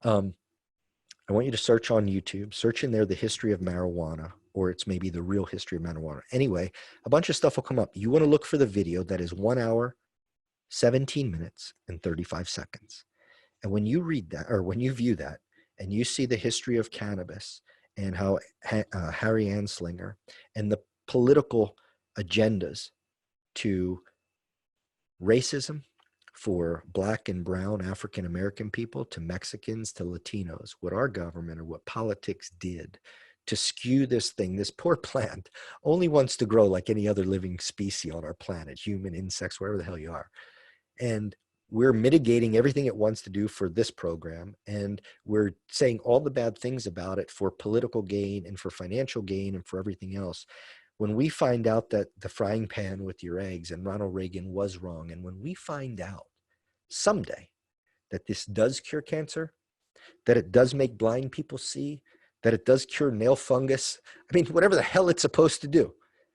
I want you to search on YouTube, search in there the history of marijuana, or it's maybe the real history of marijuana. Anyway, a bunch of stuff will come up. You want to look for the video that is 1 hour, 17 minutes, and 35 seconds. And when you read that, or when you view that, and you see the history of cannabis and how Harry Anslinger and the political agendas to racism for Black and brown African American people, to Mexicans, to Latinos, what our government or what politics did to skew this thing. This poor plant only wants to grow like any other living species on our planet, human, insects, wherever the hell you are. And we're mitigating everything it wants to do for this program. And we're saying all the bad things about it for political gain and for financial gain and for everything else. When we find out that the frying pan with your eggs and Ronald Reagan was wrong, and when we find out someday that this does cure cancer, that it does make blind people see, that it does cure nail fungus, I mean, whatever the hell it's supposed to do.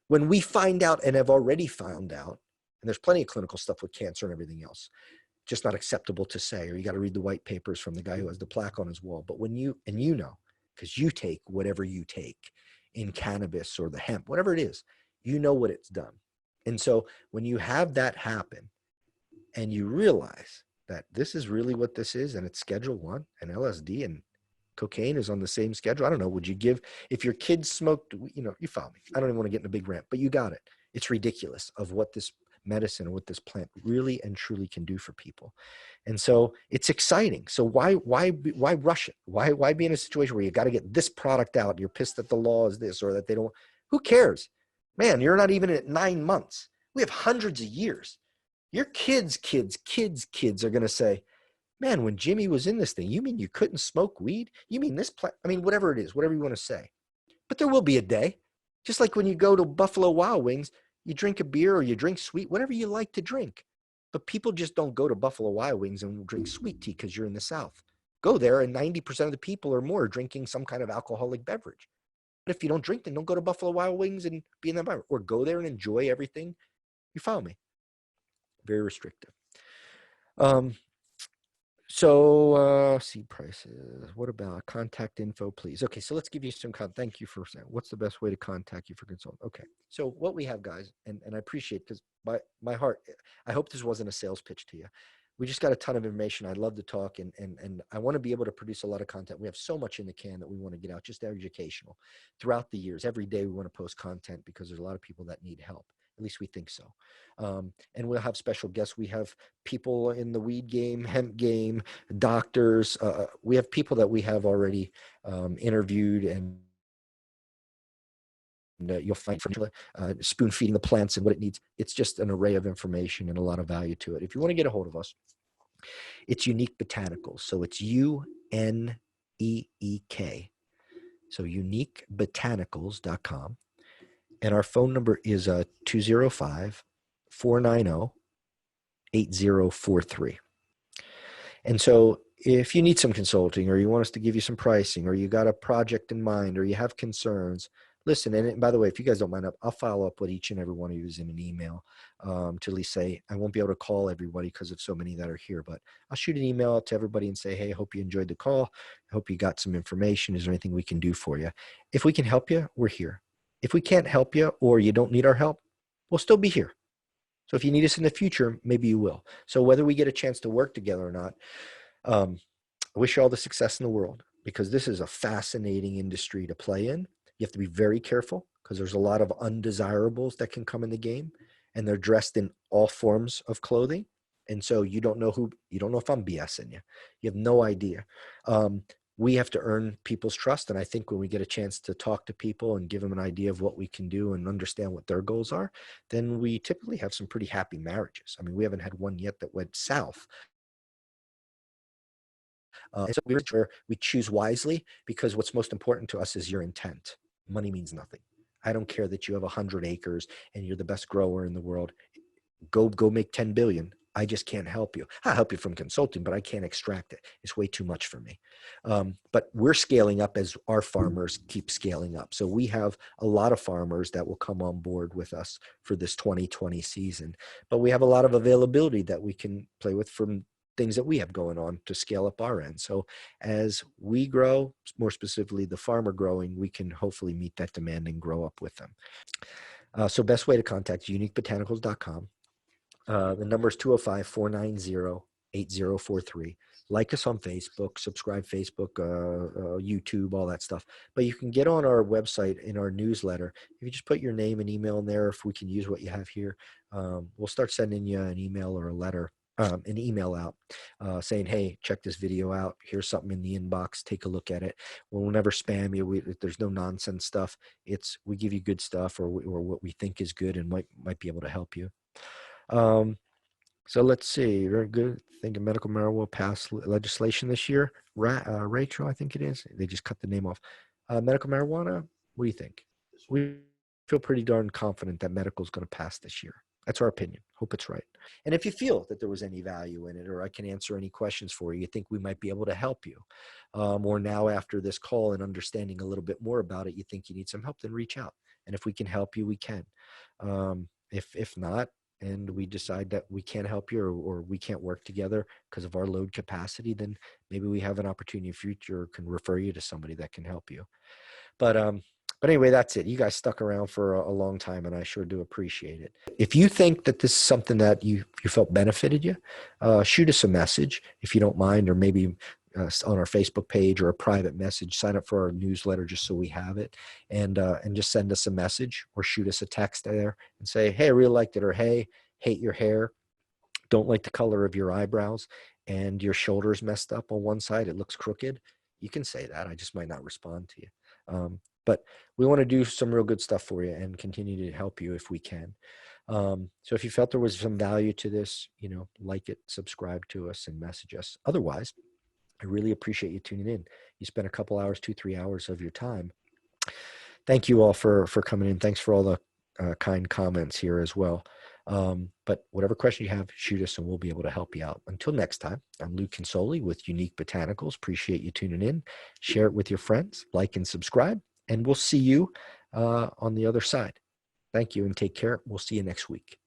When we find out, and have already found out, and there's plenty of clinical stuff with cancer and everything else, just not acceptable to say, or you got to read the white papers from the guy who has the plaque on his wall. But when you know, because you take whatever you take in cannabis or the hemp, whatever it is, you know what it's done. And so when you have that happen and you realize that this is really what this is, and it's Schedule 1, and LSD and cocaine is on the same schedule. I don't know. Would you give, if your kids smoked, you follow me. I don't even want to get in a big rant, but you got it. It's ridiculous of what this medicine or what this plant really and truly can do for people. And so it's exciting. So why rush it? Why be in a situation where you got to get this product out? You're pissed that the law is this, or that they don't, who cares? Man, you're not even at 9 months. We have hundreds of years. Your kids are going to say, man, when Jimmy was in this thing, you mean you couldn't smoke weed? You mean this plant? I mean, whatever it is, whatever you want to say. But there will be a day, just like when you go to Buffalo Wild Wings, you drink a beer or you drink sweet, whatever you like to drink. But people just don't go to Buffalo Wild Wings and drink sweet tea because you're in the South. Go there and 90% of the people or more are drinking some kind of alcoholic beverage. But if you don't drink, then don't go to Buffalo Wild Wings and be in that beverage. Or go there and enjoy everything. You follow me? Very restrictive. So seed prices. What about contact info, please? Okay, so let's give you some thank you for saying what's the best way to contact you for consult. Okay, so what we have, guys, and I appreciate, because my heart, I hope this wasn't a sales pitch to you. We just got a ton of information. I'd love to talk, and I want to be able to produce a lot of content. We have so much in the can that we want to get out, just educational. Throughout the years, every day we want to post content because there's a lot of people that need help. At least we think so. And we'll have special guests. We have people in the weed game, hemp game, doctors. We have people that we have already interviewed, and you'll find from spoon feeding the plants and what it needs. It's just an array of information and a lot of value to it. If you want to get a hold of us, it's Unique Botanicals. So it's UNEEK. So uniquebotanicals.com. And our phone number is 205 490 8043. And so if you need some consulting, or you want us to give you some pricing, or you got a project in mind, or you have concerns, listen. And by the way, if you guys don't mind, I'll follow up with each and every one of you in an email to at least say, I won't be able to call everybody because of so many that are here, but I'll shoot an email out to everybody and say, hey, I hope you enjoyed the call. I hope you got some information. Is there anything we can do for you? If we can help you, we're here. If we can't help you, or you don't need our help, we'll still be here. So if you need us in the future, maybe you will. So whether we get a chance to work together or not, I wish you all the success in the world, because this is a fascinating industry to play in. You have to be very careful because there's a lot of undesirables that can come in the game, and they're dressed in all forms of clothing. And so you don't know if I'm BSing you. You have no idea. We have to earn people's trust. And I think when we get a chance to talk to people and give them an idea of what we can do and understand what their goals are, then we typically have some pretty happy marriages. I mean, we haven't had one yet that went south. And so we choose wisely, because what's most important to us is your intent. Money means nothing. I don't care that you have 100 acres and you're the best grower in the world. Go make 10 billion. I just can't help you. I'll help you from consulting, but I can't extract it. It's way too much for me. But we're scaling up as our farmers keep scaling up. So we have a lot of farmers that will come on board with us for this 2020 season. But we have a lot of availability that we can play with from things that we have going on to scale up our end. So as we grow, more specifically the farmer growing, we can hopefully meet that demand and grow up with them. So best way to contact uniquebotanicals.com. The number is 205 490 8043. Like us on Facebook, subscribe Facebook, YouTube, all that stuff. But you can get on our website in our newsletter. If you just put your name and email in there, if we can use what you have here, we'll start sending you an email or a letter, an email out saying, hey, check this video out. Here's something in the inbox. Take a look at it. We'll never spam you. There's no nonsense stuff. We give you good stuff, or what we think is good and might be able to help you. So let's see. Very good. I think medical marijuana will pass legislation this year. Rachel, I think it is. They just cut the name off. Medical marijuana, what do you think? We feel pretty darn confident that medical is going to pass this year. That's our opinion. Hope it's right. And if you feel that there was any value in it, or I can answer any questions for you, you think we might be able to help you, or now after this call and understanding a little bit more about it, you think you need some help, then reach out. And if we can help you, we can. If not, and we decide that we can't help you, or we can't work together because of our load capacity, then maybe we have an opportunity in the future, or can refer you to somebody that can help you. But anyway, that's it. You guys stuck around for a long time, and I sure do appreciate it. If you think that this is something that you felt benefited you, shoot us a message if you don't mind, or maybe on our Facebook page, or a private message. Sign up for our newsletter just so we have it, and just send us a message or shoot us a text there and say, hey, I really liked it, or hey, hate your hair, don't like the color of your eyebrows, and your shoulders messed up on one side, it looks crooked. You can say that. I just might not respond to you. But we want to do some real good stuff for you and continue to help you if we can. So if you felt there was some value to this, like it, subscribe to us, and message us. Otherwise, I really appreciate you tuning in. You spent a couple hours, 2-3 hours of your time. Thank you all for coming in. Thanks for all the kind comments here as well. But whatever question you have, shoot us and we'll be able to help you out. Until next time, I'm Lou Consoli with Unique Botanicals. Appreciate you tuning in. Share it with your friends, like and subscribe, and we'll see you on the other side. Thank you and take care. We'll see you next week.